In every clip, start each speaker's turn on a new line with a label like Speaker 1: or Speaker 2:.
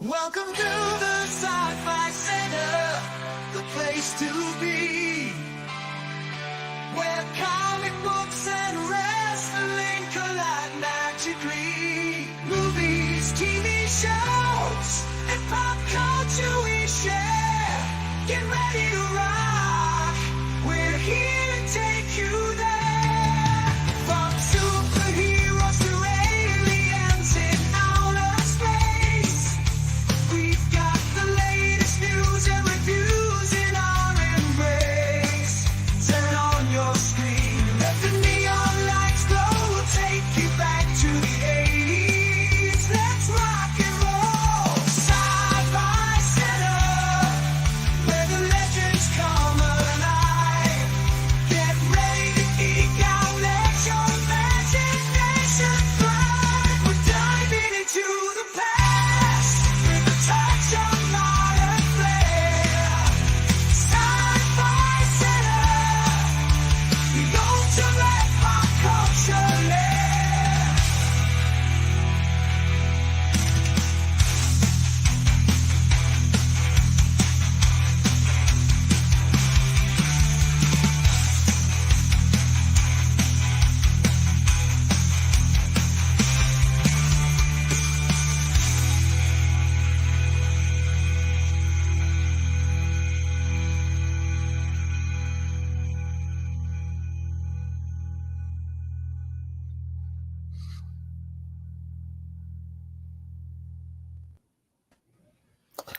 Speaker 1: Welcome to the Sci-Fi Center, the place to be, where comic books and wrestling collide magically. Movies, TV shows, and pop culture we share. Get ready to rock, we're here to take you there. From superheroes to aliens in outer space, we've got the latest news and reviews in our embrace. Turn on your screen, let the neon lights glow. We'll take you back to the 80s. Let's rock and roll. Sci-Fi Center, where the legends come alive. Get ready to geek out, let your imagination thrive. We're diving into the past with a touch of modern flair. Sci-Fi Center, the ultimate pop culture lair.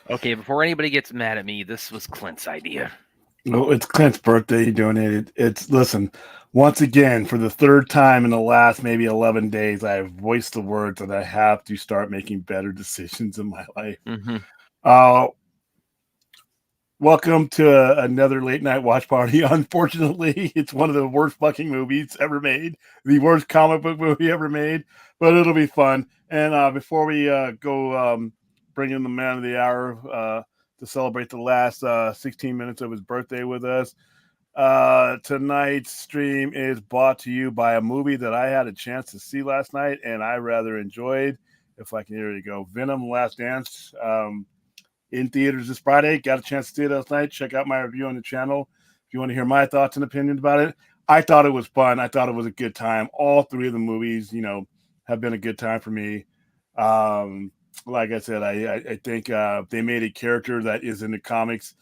Speaker 2: Okay, before anybody gets mad at me, this was Clint's idea.
Speaker 3: No, it's Clint's birthday. He donated. Listen, once again, for the third time in the last maybe 11 days, I have voiced the words that I have to start making better decisions in my life. Welcome to another late night watch party. Unfortunately, it's one of the worst fucking movies ever made, the worst comic book movie ever made, but it'll be fun. And before we go bring in the man of the hour to celebrate the last 16 minutes of his birthday with us, tonight's stream is brought to you by a movie that I had a chance to see last night and I rather enjoyed. If I can hear you go, Venom: Last Dance. In theaters this Friday. Got a chance to see it last night. Check out my review on the channel if you want to hear my thoughts and opinions about it. I thought it was fun. I thought it was a good time. All three of the movies, have been a good time for me. Like I said, I think they made a character that is in the comics.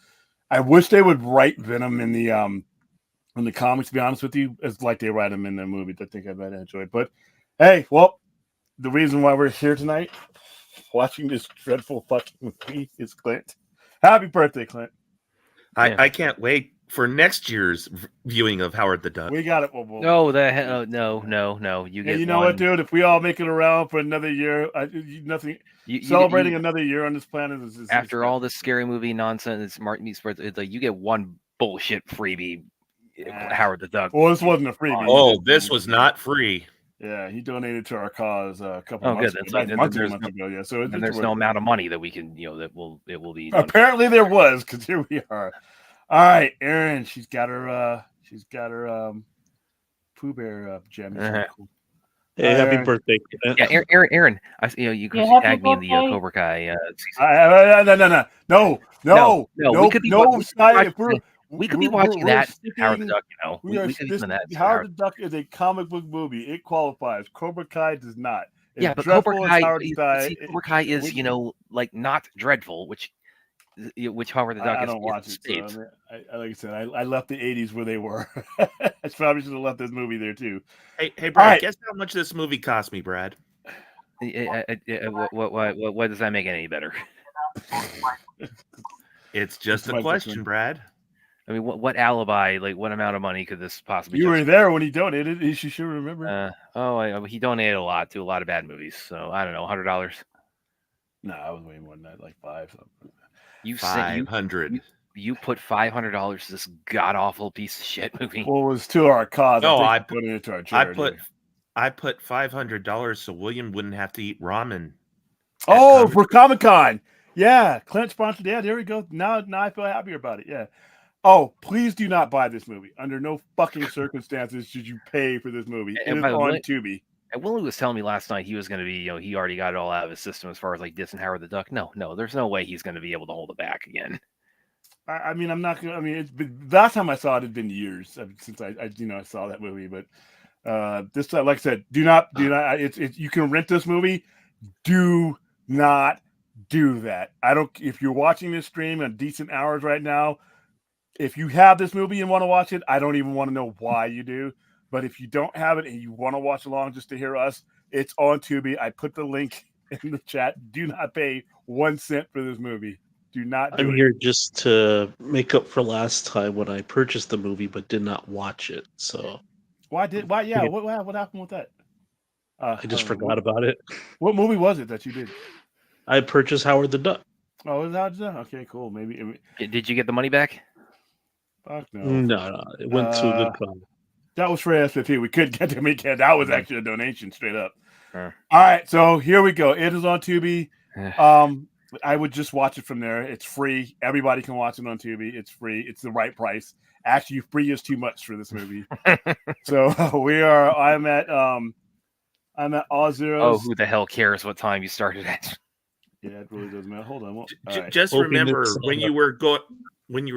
Speaker 3: I wish they would write Venom in the comics, to be honest with you, as like they write him in the movies. I think I might enjoy it. But hey, well, the reason why we're here tonight watching this dreadful fucking movie is Clint. Happy birthday, Clint.
Speaker 4: I can't wait for next year's viewing of Howard the Duck.
Speaker 3: We got it.
Speaker 2: No, no. You get.
Speaker 3: You know what, dude? If we all make it around for another year, celebrating another year on this planet is
Speaker 2: after all this scary movie nonsense. It's Martin meets birthday. It's like you get one bullshit freebie. Howard the Duck.
Speaker 3: Well, this wasn't a freebie.
Speaker 4: Oh, this was not free.
Speaker 3: Yeah, he donated to our cause a couple months ago. Yeah, so
Speaker 2: there's no amount of money that we can, it will be.
Speaker 3: Apparently, there was, because here we are. All right, Erin, she's got her Pooh Bear gem.
Speaker 5: Cool. Hey, happy birthday!
Speaker 2: Yeah, Aaron. You can tag me in the Cobra Kai
Speaker 3: season. No.
Speaker 2: We could be watching that. Howard the Duck,
Speaker 3: Howard the Duck is a comic book movie. It qualifies. Cobra Kai does not.
Speaker 2: Yeah, but Cobra Kai is like not dreadful, which Howard the Duck
Speaker 3: I don't watch it. So, like I said, I left the 80s where they were. I probably should have left this movie there too.
Speaker 4: Hey, Brad, right. Guess how much this movie cost me, Brad?
Speaker 2: What does that make it any better?
Speaker 4: It's just a question, Brad.
Speaker 2: I mean, what alibi? Like, what amount of money could this possibly?
Speaker 3: You were there when he donated. You should remember.
Speaker 2: He donated a lot to a lot of bad movies. So I don't know, $100.
Speaker 3: No, I was way more than that, like $500.
Speaker 2: You said $500. You put $500 to this god awful piece of shit movie.
Speaker 3: Well, it was to our cause.
Speaker 4: No, I
Speaker 3: put it into our charity.
Speaker 4: I put $500 so William wouldn't have to eat ramen.
Speaker 3: For Comic-Con. Yeah, Clint sponsored. Yeah, there we go. Now I feel happier about it. Yeah. Oh, please do not buy this movie. Under no fucking circumstances should you pay for this movie. It is on Tubi.
Speaker 2: And Willie was telling me last night he was going to be, he already got it all out of his system as far as like dissing Howard the Duck. No, there's no way he's going to be able to hold it back again.
Speaker 3: I mean, I'm not gonna. I mean, it's been, last time I saw it had been years since I saw that movie. But this time, like I said, do not. It's you can rent this movie. Do not do that. I don't. If you're watching this stream at decent hours right now, if you have this movie and want to watch it, I don't even want to know why you do. But if you don't have it and you want to watch along just to hear us, it's on Tubi. I put the link in the chat. Do not pay 1 cent for this movie. Do not do
Speaker 5: I'm
Speaker 3: it.
Speaker 5: here just to make up for last time when I purchased the movie but did not watch it. So
Speaker 3: Why? Yeah. What happened with that?
Speaker 5: I just forgot about it.
Speaker 3: What movie was it that you did?
Speaker 5: I purchased Howard the Duck.
Speaker 3: Oh, was that? Okay, cool. Maybe.
Speaker 2: Did you get the money back?
Speaker 3: Fuck no.
Speaker 5: No, it went to a good cause.
Speaker 3: That was for SFP. We couldn't get to weekend. That was actually a donation straight up.
Speaker 2: Sure.
Speaker 3: All right, so here we go. It is on Tubi. I would just watch it from there. It's free. Everybody can watch it on Tubi. It's free. It's the right price. Actually, free is too much for this movie. So I'm at all zeros.
Speaker 2: Oh, who the hell cares what time you started at?
Speaker 3: Yeah, it really doesn't matter. Hold on.
Speaker 4: Just remember when you were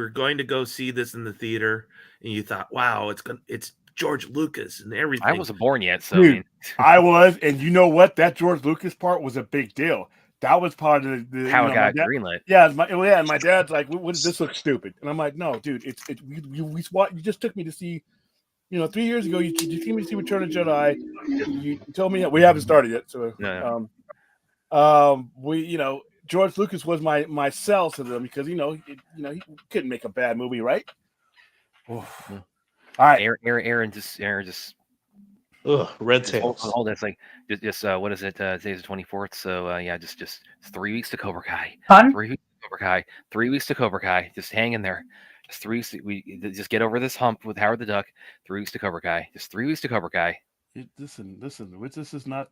Speaker 4: going to go see this in the theater, and you thought, "Wow, it's George Lucas and everything."
Speaker 2: I wasn't born yet, so
Speaker 3: Dude, I was, and you know what? That George Lucas part was a big deal. That was part of the
Speaker 2: how it got greenlit.
Speaker 3: Yeah, and my dad's like, "What does this look stupid?" And I'm like, "No, dude, you just took me to see, 3 years ago. You took me to see Return of the Jedi. You told me we haven't started yet, so George Lucas was my sell to them because he couldn't make a bad movie, right? All right,
Speaker 2: Aaron just
Speaker 5: red tails.
Speaker 2: Hold on, it's like just what is it? Today's the 24th, so just 3 weeks to Cobra Kai.
Speaker 6: Fun?
Speaker 2: 3 weeks to Cobra Kai. 3 weeks to Cobra Kai. Just hang in there. Just 3 weeks. We just get over this hump with Howard the Duck. 3 weeks to Cobra Kai. Just 3 weeks to Cobra Kai.
Speaker 3: Listen. This is not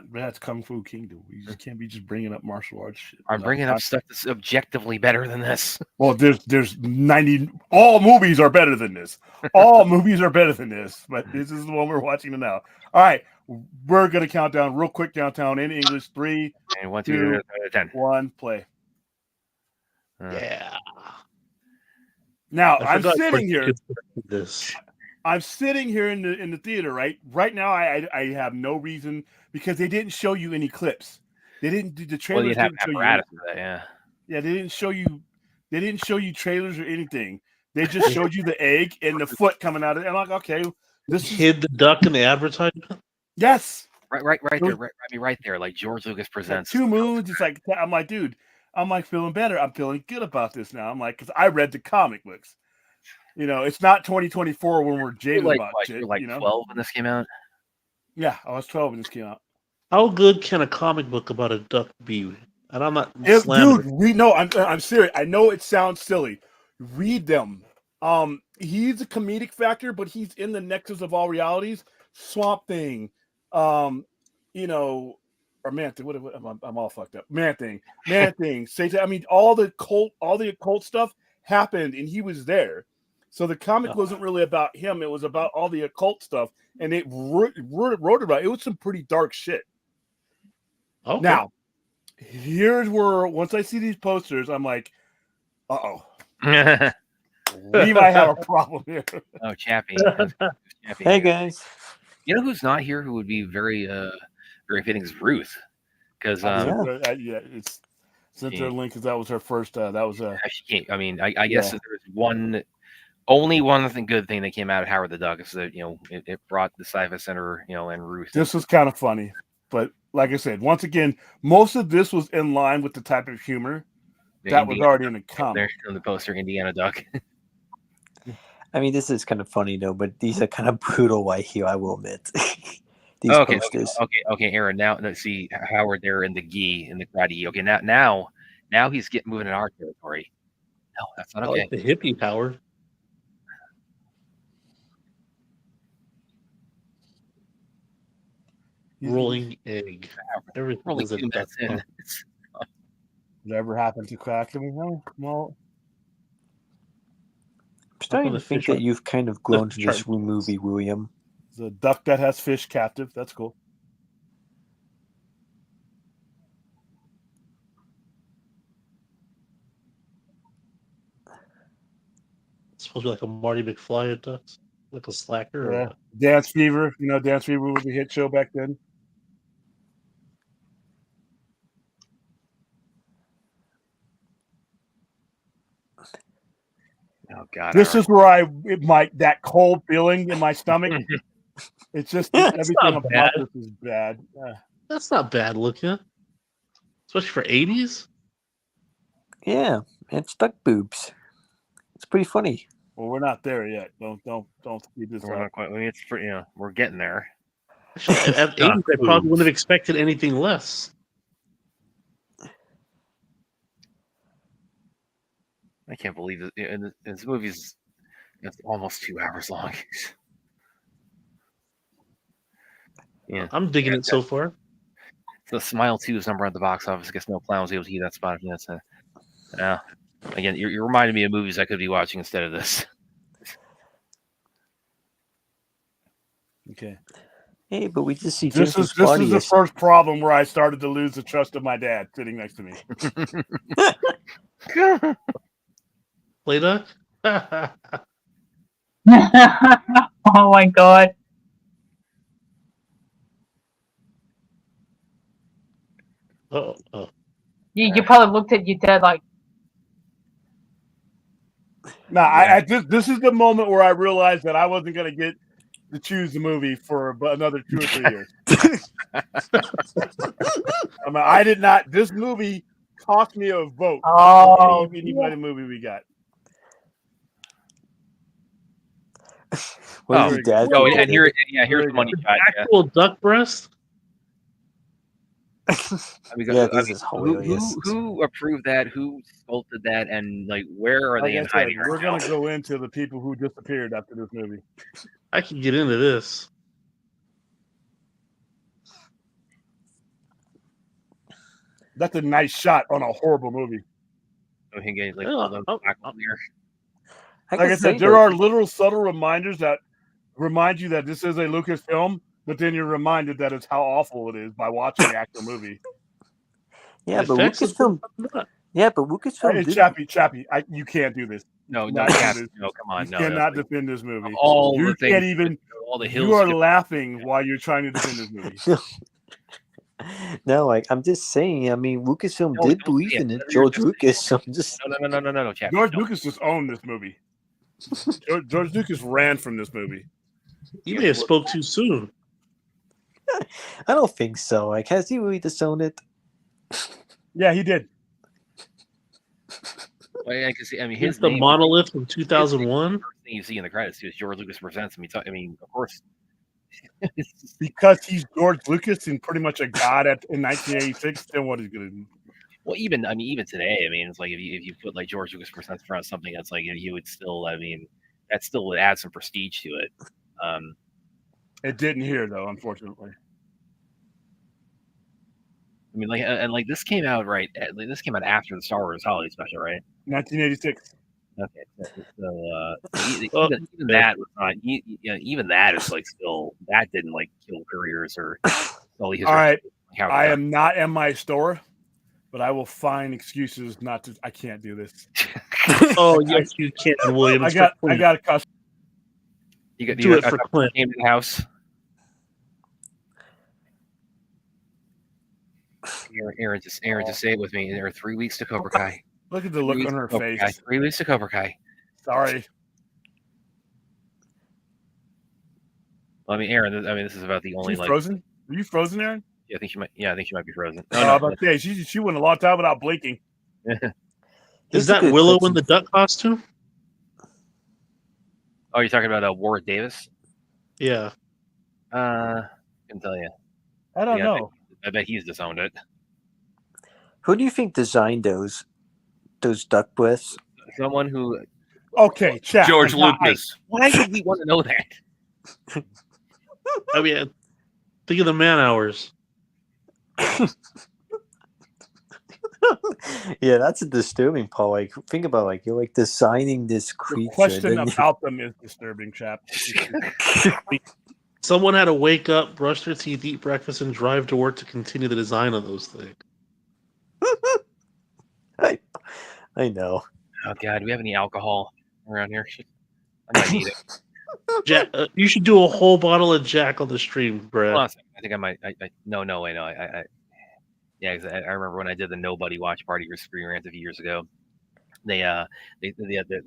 Speaker 3: Rat's Kung Fu Kingdom. You just can't be just bringing up martial arts shit.
Speaker 2: I'm bringing up stuff that's objectively better than this.
Speaker 3: Well, there's 90. All movies are better than this. All movies are better than this. But this is the one we're watching now. All right, we're gonna count down real quick downtown in English. 3,
Speaker 2: and 1, 2, 10.
Speaker 3: 1, play.
Speaker 5: Yeah.
Speaker 3: Now I'm sitting here.
Speaker 5: This.
Speaker 3: I'm sitting here in the theater, right? Right now, I have no reason because they didn't show you any clips. They didn't do the trailers.
Speaker 2: Well, you'd have
Speaker 3: didn't show
Speaker 2: apparatus
Speaker 3: you.
Speaker 2: for that, yeah.
Speaker 3: Yeah, they didn't show you. They didn't show you trailers or anything. They just showed you the egg and the foot coming out of it. And I'm like, okay, this
Speaker 5: hid the duck in the advertisement.
Speaker 3: Yes,
Speaker 2: right there. Right there. Like George Lucas presents
Speaker 3: 2 moons. It's like I'm like, dude, I'm like feeling better. I'm feeling good about this now. I'm like, because I read the comic books. It's not 2024 when we're jaded about shit.
Speaker 2: You're like 12 when this came out.
Speaker 3: Yeah, I was 12 when this came out.
Speaker 5: How good can a comic book about a duck be? And I'm not
Speaker 3: dude.
Speaker 5: slamming.
Speaker 3: I'm serious. I know it sounds silly. Read them. He's a comedic factor, but he's in the nexus of all realities. Swamp Thing, or Man Thing. What I'm all fucked up. Man Thing, Satan. I mean, all the occult stuff happened, and he was there. So the comic wasn't really about him; it was about all the occult stuff, and it wrote about it. It was some pretty dark shit.
Speaker 5: Okay.
Speaker 3: Now, here's where once I see these posters, I'm like, "Uh-oh, we might have a problem here."
Speaker 2: Oh, Chappie.
Speaker 6: Hey guys.
Speaker 2: You know who's not here? Who would be very fitting is Ruth, because
Speaker 3: it's sent her a link because that was her first. That was a.
Speaker 2: I mean, I guess there's only one good thing that came out of Howard the Duck is that it brought the Sci-Fi Center and Ruth.
Speaker 3: This was kind of funny, but like I said, once again, most of this was in line with the type of humor that was already in the comic.
Speaker 2: There on the poster, Indiana Duck.
Speaker 6: I mean, this is kind of funny though, but these are kind of brutal right here, I will admit. These posters.
Speaker 2: Okay, Aaron. Now let's see Howard there in the gi in the karate. Okay, now he's moving in our territory. No, that's not okay.
Speaker 5: I like the hippie Howard. Rolling egg. Everything is a duck.
Speaker 3: Whatever happened to crack? I mean, well,
Speaker 6: I'm starting to think that you've kind of grown to this movie, William.
Speaker 3: The duck that has fish captive. That's cool.
Speaker 5: supposed to be like a Marty McFly at Ducks, like a slacker. Or
Speaker 3: Yeah.
Speaker 5: what?
Speaker 3: Dance Fever. You know, Dance Fever was a hit show back then.
Speaker 2: Oh God.
Speaker 3: This
Speaker 2: all
Speaker 3: is where that cold feeling in my stomach. It's just
Speaker 5: That's
Speaker 3: everything
Speaker 5: not
Speaker 3: about
Speaker 5: bad.
Speaker 3: this is bad.
Speaker 5: That's not bad looking, especially for 80s.
Speaker 6: Yeah, and stuck boobs. It's pretty funny.
Speaker 3: Well, we're not there yet. Don't speed this
Speaker 2: We're
Speaker 3: up.
Speaker 2: not quite. I mean, it's pretty. We're getting there.
Speaker 5: Actually, at 80s, I probably wouldn't have expected anything less.
Speaker 2: I can't believe it. And this movie's it's almost 2 hours long. Yeah.
Speaker 5: I'm digging it so far.
Speaker 2: So Smile 2 is number one at the box office. I guess no plan was able to get that spot. Yeah, that's again, you're reminding me of movies I could be watching instead of this.
Speaker 3: Okay.
Speaker 6: Hey, but we just see
Speaker 3: This is the first problem where I started to lose the trust of my dad sitting next to me.
Speaker 5: Play Duck?
Speaker 7: Oh my god.
Speaker 5: Oh.
Speaker 7: You probably looked at your dad like,
Speaker 3: No, I this is the moment where I realized that I wasn't going to get to choose the movie for another 2 or 3 years. I mean, I did not. This movie cost me a vote.
Speaker 7: oh,
Speaker 3: Anybody movie we got.
Speaker 6: What
Speaker 2: Oh,
Speaker 6: is your dad?
Speaker 2: Oh,
Speaker 6: think
Speaker 2: and
Speaker 6: of
Speaker 2: here's
Speaker 3: Very
Speaker 2: the money
Speaker 3: good.
Speaker 2: shot. Yeah.
Speaker 5: Actual duck breast?
Speaker 2: I mean,
Speaker 6: Yeah,
Speaker 2: I
Speaker 6: this
Speaker 2: mean,
Speaker 6: is hilarious.
Speaker 2: Who approved that? Who sculpted that? And like, where are
Speaker 3: Like
Speaker 2: they
Speaker 3: I
Speaker 2: in
Speaker 3: said,
Speaker 2: hiding?
Speaker 3: we're
Speaker 2: Right
Speaker 3: going
Speaker 2: now?
Speaker 3: to go into the people who disappeared after this movie.
Speaker 5: I can get into this.
Speaker 3: That's a nice shot on a horrible movie.
Speaker 2: So he gave, like,
Speaker 5: Yeah,
Speaker 2: all those
Speaker 5: oh,
Speaker 2: black on here.
Speaker 3: Like
Speaker 6: can
Speaker 3: I
Speaker 6: say
Speaker 3: said, there
Speaker 6: that-
Speaker 3: are little subtle reminders that remind you that this is a Lucas film, but then you're reminded that it's how awful it is by watching the actual movie.
Speaker 6: Yeah, but
Speaker 5: effects look
Speaker 6: Lucasfilm.
Speaker 5: not.
Speaker 6: Yeah, but Lucasfilm
Speaker 3: Hey,
Speaker 6: did.
Speaker 3: Chappie, you can't do this.
Speaker 2: No,
Speaker 3: Not
Speaker 2: Cap,
Speaker 3: do this.
Speaker 2: no, come on,
Speaker 3: You
Speaker 2: no.
Speaker 3: cannot
Speaker 2: That's like,
Speaker 3: defend this movie.
Speaker 2: of all
Speaker 3: You
Speaker 2: the things,
Speaker 3: can't even.
Speaker 2: all the
Speaker 3: You
Speaker 2: hills.
Speaker 3: are laughing while you're trying to defend this movie.
Speaker 6: No, like I'm just saying. I mean, Lucasfilm
Speaker 2: No,
Speaker 6: did
Speaker 2: don't
Speaker 6: believe
Speaker 2: say it.
Speaker 6: in it.
Speaker 2: Whatever you're
Speaker 6: George
Speaker 2: just
Speaker 6: Lucas. So I'm just.
Speaker 2: No, Chappie.
Speaker 3: George
Speaker 2: don't.
Speaker 3: Lucas just owned this movie. George Lucas ran from this movie.
Speaker 5: You may have spoke too soon.
Speaker 6: I don't think so. Like, has he really disowned it?
Speaker 3: Yeah, he did.
Speaker 2: Well, I can see. I mean,
Speaker 5: He's
Speaker 2: his
Speaker 5: the
Speaker 2: name,
Speaker 5: monolith from 2001.
Speaker 2: first thing you see in the credits too is George Lucas presents. I mean, of course.
Speaker 3: Because he's George Lucas and pretty much a god in 1986. Then what he's gonna do?
Speaker 2: Well, even today, I mean, it's like if you put like George Lucas presents in front of something that's like you would still, I mean, that still would add some prestige to it.
Speaker 3: It didn't here though, unfortunately.
Speaker 2: I mean, like, and like this came out this came out after the Star Wars holiday special, right?
Speaker 3: 1986.
Speaker 2: Okay, so even that was not. Even that is like still that didn't like kill careers or. All
Speaker 3: right, I am not in my store, but I will find excuses not to. I can't do this.
Speaker 5: Oh yes, you can, Williams.
Speaker 3: I got a custom.
Speaker 5: Do it for Clint.
Speaker 2: Came to the house. Aaron, just say it with me. There are 3 weeks to Cobra Kai.
Speaker 3: Look at the look on her face.
Speaker 2: 3 weeks to Cobra Kai.
Speaker 3: Sorry.
Speaker 2: Well, I mean, Aaron. I mean, this is about the only
Speaker 3: She's
Speaker 2: like.
Speaker 3: frozen? Are you frozen, Aaron?
Speaker 2: Yeah, I think she might. Yeah, I think she might be frozen.
Speaker 3: She went a long time without blinking.
Speaker 5: Is that Willow in the duck costume?
Speaker 2: Oh, you're talking about Warwick Davis?
Speaker 5: Yeah.
Speaker 2: I can tell you.
Speaker 3: I don't know.
Speaker 2: I bet he's disowned it.
Speaker 6: Who do you think designed those duck breaths?
Speaker 2: Someone who.
Speaker 3: Okay, chat.
Speaker 4: George Lucas.
Speaker 2: Why would we want to know that?
Speaker 5: I mean, think of the man hours.
Speaker 6: Yeah, that's a disturbing part. Like, think about like you're like designing this creature.
Speaker 3: The question
Speaker 6: then you-
Speaker 3: about them is disturbing, chap.
Speaker 5: Someone had to wake up, brush their teeth, eat breakfast, and drive to work to continue the design of those things.
Speaker 6: I know.
Speaker 2: Oh God, do we have any alcohol around here? I might need it.
Speaker 5: Jack, you should do a whole bottle of Jack on the stream, Brad.
Speaker 2: Hold on a second. I think I might. No, wait, no. Yeah, 'cause I remember when I did the Nobody Watch Party or Screen Rant a few years ago. The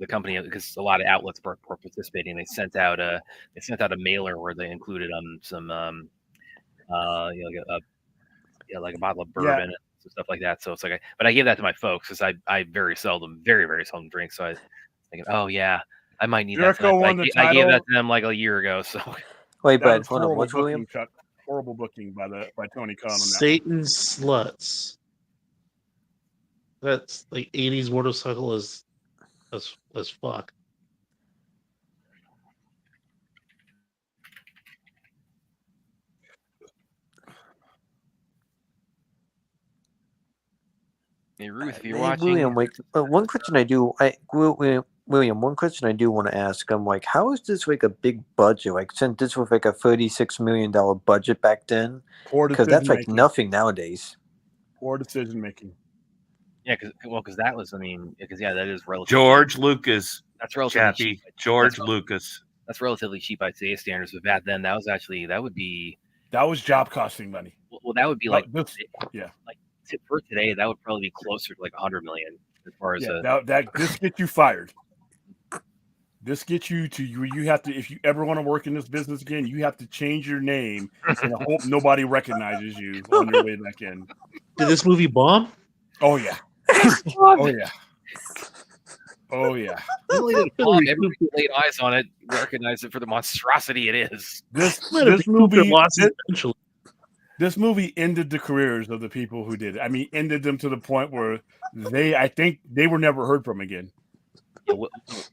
Speaker 2: company, because a lot of outlets were participating, they sent out a mailer where they included some like a bottle of bourbon and some stuff like that. So it's like, but I gave that to my folks because I very seldom drink. So I was thinking, oh yeah, I might need that.
Speaker 3: Jericho won the
Speaker 2: I gave
Speaker 3: title.
Speaker 2: that to them like a year ago. So
Speaker 6: Wait,
Speaker 3: That
Speaker 6: but
Speaker 3: was
Speaker 6: hold on,
Speaker 3: horrible
Speaker 6: what's William?
Speaker 3: booking, Chuck. Horrible booking by Tony Khan on that.
Speaker 5: Satan Sluts. That's like 80s motorcycle as fuck.
Speaker 2: hey Ruth, if you're
Speaker 6: Hey,
Speaker 2: watching,
Speaker 6: William, like one question I do, William, one question I do want to ask. I'm like, how is this like a big budget? Like, since this was like a $36 million budget back then,
Speaker 3: Poor
Speaker 6: because that's like
Speaker 3: decision-making.
Speaker 6: nothing nowadays.
Speaker 3: Poor decision making.
Speaker 2: yeah, because that was, that is relatively
Speaker 4: George Lucas.
Speaker 2: That's relatively
Speaker 4: Chappie.
Speaker 2: cheap.
Speaker 4: George Lucas.
Speaker 2: That's relatively cheap by today's standards, but back then that would be
Speaker 3: That was job costing money.
Speaker 2: well, that would be like
Speaker 3: yeah.
Speaker 2: like for today, that would probably be closer to like 100 million as far as
Speaker 3: this gets you fired. This gets you to you have to, if you ever want to work in this business again, you have to change your name and hope nobody recognizes you on your way back in.
Speaker 5: Did this movie bomb?
Speaker 3: Oh yeah. Oh yeah. Oh yeah.
Speaker 2: everybody who laid eyes on it recognized it for the monstrosity it is.
Speaker 3: This
Speaker 5: movie lost eventually.
Speaker 3: This movie ended the careers of the people who did it. I mean, ended them to the point where I think they were never heard from again.
Speaker 2: Yeah,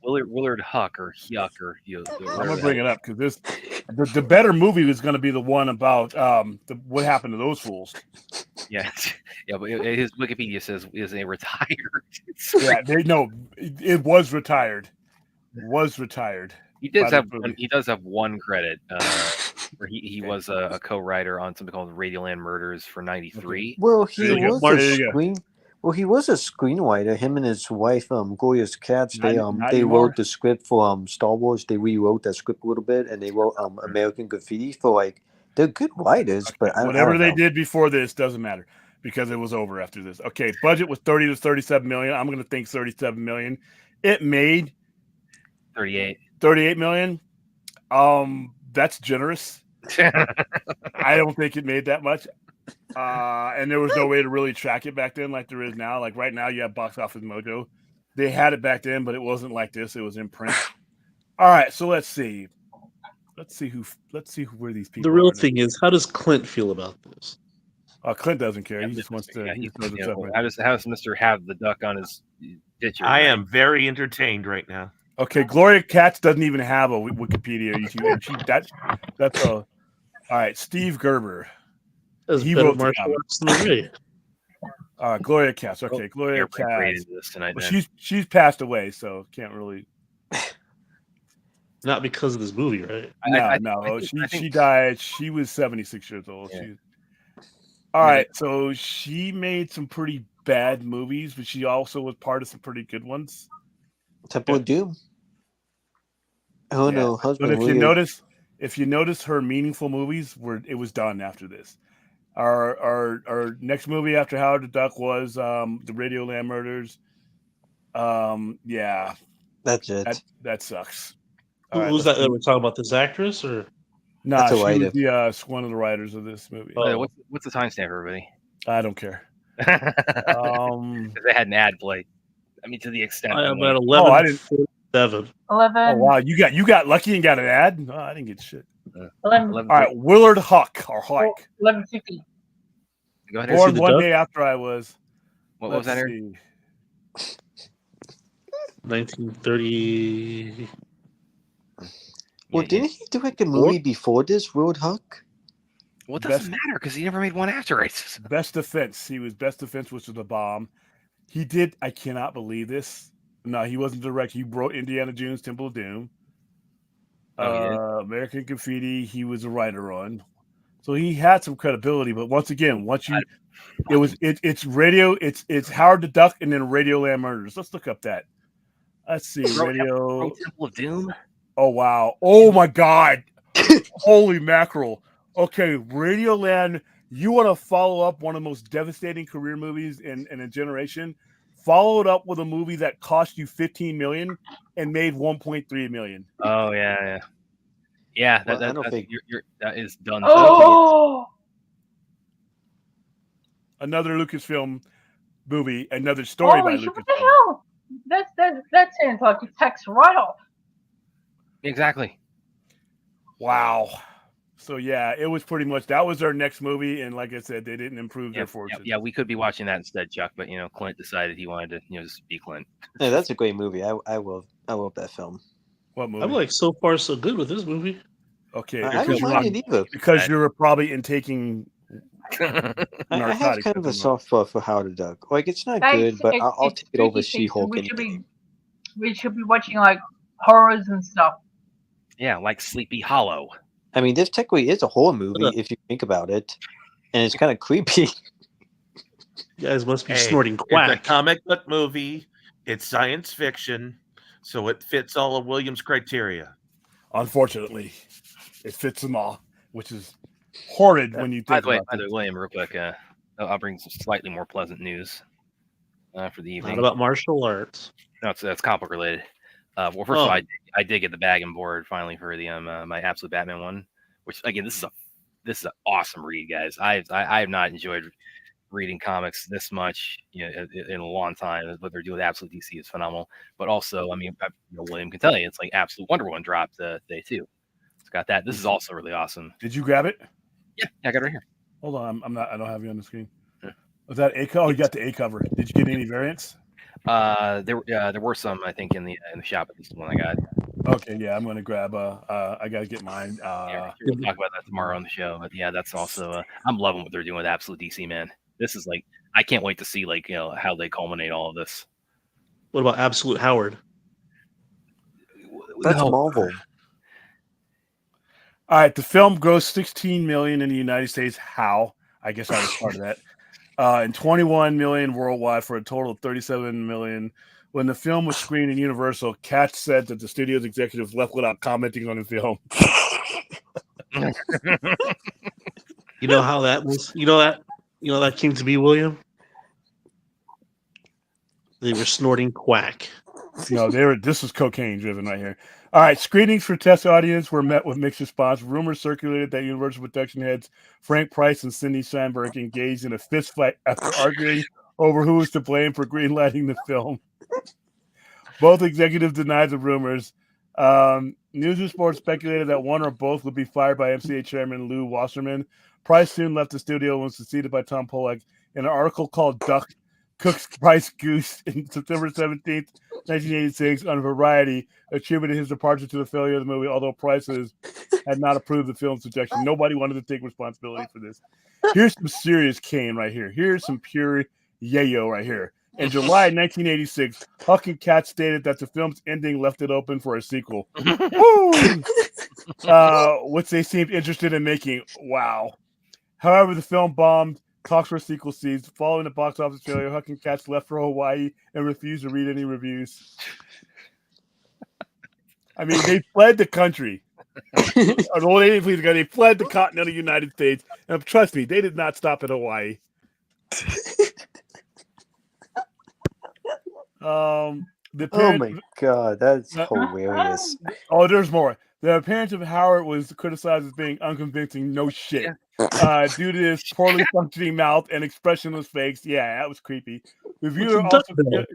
Speaker 2: Willard Huck or Hyuk or
Speaker 3: I'm gonna bring it up because the better movie was going to be the one about what happened to those fools.
Speaker 2: Yeah, but his Wikipedia says is they retired.
Speaker 3: Yeah, it was retired. Was retired.
Speaker 2: He does have one credit where he was a co-writer on something called Radioland Murders for '93.
Speaker 6: Well, he was a screenwriter. Him and his wife, Gloria Katz, they wrote the script for Star Wars. They rewrote that script a little bit, and they wrote American Graffiti. For like, they're good writers, but
Speaker 3: whatever they did before this doesn't matter because it was over after this. Okay, budget was 30 to 37 million. I'm going to think 37 million. It made 38 million. That's generous. I don't think it made that much. And there was no way to really track it back then like there is now. Like right now you have Box Office Mojo. They had it back then, but it wasn't like this. It was in print. All right, so let's see where these people
Speaker 5: The real thing is, how does Clint feel about this?
Speaker 3: Clint doesn't care. He just wants to.
Speaker 2: How does Mr. Have the Duck on his picture?
Speaker 4: I am very entertained right now.
Speaker 3: Okay, Gloria Katz doesn't even have a Wikipedia YouTube. That's all right. Steve Gerber. He wrote martial arts than me. Gloria Katz. Okay, Gloria Katz.
Speaker 2: Tonight,
Speaker 3: well, she's passed away, so can't really.
Speaker 5: Not because of this movie, right?
Speaker 3: No. She died. She was 76 years old. Yeah. All right, so she made some pretty bad movies, but she also was part of some pretty good ones.
Speaker 6: Temple of Doom. Oh no, husband.
Speaker 3: But if you notice her meaningful movies, it was done after this. Our next movie after Howard the Duck was the Radioland Murders. Yeah,
Speaker 6: that's it.
Speaker 3: That sucks.
Speaker 5: Who's that? We're talking about this actress, or
Speaker 3: no? She was one of the writers of this movie.
Speaker 2: Oh. What's the timestamp, everybody?
Speaker 3: I don't care.
Speaker 2: They had an ad play. I mean, to the extent.
Speaker 5: I am at 11.
Speaker 3: I didn't.
Speaker 7: 11.
Speaker 3: Oh wow, you got lucky and got an ad. No, I didn't get shit.
Speaker 7: 11.
Speaker 3: All right, Willard Huck or Hike.
Speaker 7: 11:50.
Speaker 2: Go ahead.
Speaker 3: Born one day after I was.
Speaker 2: What was that?
Speaker 5: 1930.
Speaker 6: Well, didn't he direct a movie before this, Willard Huck?
Speaker 2: Well, it doesn't matter because he never made one after it.
Speaker 3: Best Defense. He was Best Defense, which was a bomb. He did. I cannot believe this. No, he wasn't direct. He wrote Indiana Jones, Temple of Doom. American Graffiti. He was a writer on. So he had some credibility. But once again, it's radio. It's Howard the Duck and then Radioland Murders. Let's look up that. Let's see.
Speaker 2: Temple of Doom.
Speaker 3: Oh wow! Oh my God! Holy mackerel! Okay, Radioland. You want to follow up one of the most devastating career movies in a generation? Follow it up with a movie that cost you $15 million and made $1.3 million.
Speaker 2: Oh yeah. Yeah,
Speaker 6: Well, I don't think
Speaker 2: that is done.
Speaker 7: Oh,
Speaker 3: Another Lucasfilm movie, another story by
Speaker 7: holy shit! What the
Speaker 3: Lucasfilm.
Speaker 7: hell? That sounds like it takes right off.
Speaker 2: Exactly.
Speaker 3: Wow. So yeah, it was pretty much that was their next movie, and like I said, they didn't improve their fortune.
Speaker 2: Yeah, we could be watching that instead, Chuck. But Clint decided he wanted to, just be Clint.
Speaker 6: Yeah, that's a great movie. I love that film.
Speaker 3: What movie?
Speaker 5: I'm like so far so good with this movie.
Speaker 3: Okay,
Speaker 6: I don't mind it either.
Speaker 3: Because you're probably intaking.
Speaker 6: I have kind of a soft spot for Howard the Duck. Like it's not good, but I'll take it over She-Hulk.
Speaker 7: We should be watching like horrors and stuff.
Speaker 2: Yeah, like Sleepy Hollow.
Speaker 6: I mean, this technically is a horror movie if you think about it, and it's kind of creepy.
Speaker 5: You guys must be snorting quack.
Speaker 4: It's a comic book movie. It's science fiction, so it fits all of Williams' criteria.
Speaker 3: Unfortunately, it fits them all, which is horrid when you think about it.
Speaker 2: By the way, William, real quick, I'll bring some slightly more pleasant news for the evening.
Speaker 5: Not about martial arts.
Speaker 2: No, that's comic book related. Well, first of all, I did get the bag and board finally for the my Absolute Batman one, which again this is an awesome read, guys. I have not enjoyed reading comics this much in a long time. What they're doing with Absolute DC is phenomenal. But also, I mean, William can tell you, it's like Absolute Wonder Woman dropped today too. It's got that. This is also really awesome.
Speaker 3: Did you grab it?
Speaker 2: Yeah, I got it right here.
Speaker 3: Hold on, I don't have you on the screen. Was that A cover? Oh, you got the A cover. Did you get any variants?
Speaker 2: There were some, I think, in the shop. At least the one I got.
Speaker 3: Okay, yeah, I'm gonna grab. I gotta get mine.
Speaker 2: We'll talk about that tomorrow on the show. But yeah, that's also. I'm loving what they're doing with Absolute DC, man. This is like, I can't wait to see how they culminate all of this.
Speaker 5: What about Absolute Howard?
Speaker 6: That's Marvel.
Speaker 3: All right, the film grossed $16 million in the United States. How? I guess I was part of that. And $21 million worldwide for a total of $37 million. When the film was screened in Universal, Katz said that the studio's executives left without commenting on the film.
Speaker 5: You know how that was? You know that came to be, William? They were snorting quack.
Speaker 3: No, this was cocaine driven right here. All right, screenings for test audience were met with mixed response. Rumors circulated that Universal production heads Frank Price and Cindy Sandberg engaged in a fist fight after arguing over who was to blame for greenlighting the film. Both executives denied the rumors. News reports speculated that one or both would be fired by MCA chairman Lou Wasserman. Price soon left the studio and was succeeded by Tom Pollack. In an article called Duck Cook's Price Goose in September 17th, 1986, on Variety, attributed his departure to the failure of the movie, although Price had not approved the film's rejection. Nobody wanted to take responsibility for this. Here's some serious cane right here. Here's some pure yayo right here. In July 1986, Huck and Katz stated that the film's ending left it open for a sequel, which they seemed interested in making. Wow. However, the film bombed. Talks for a sequel seized. Following the box office failure, Huck and Katz left for Hawaii and refused to read any reviews. I mean, they fled the country. They fled the continental United States. And trust me, they did not stop at Hawaii.
Speaker 6: Oh my god, that's hilarious.
Speaker 3: Oh, there's more. The appearance of Howard was criticized as being unconvincing. No shit. Due to his poorly functioning mouth and expressionless face. Yeah, that was creepy. Reviewer also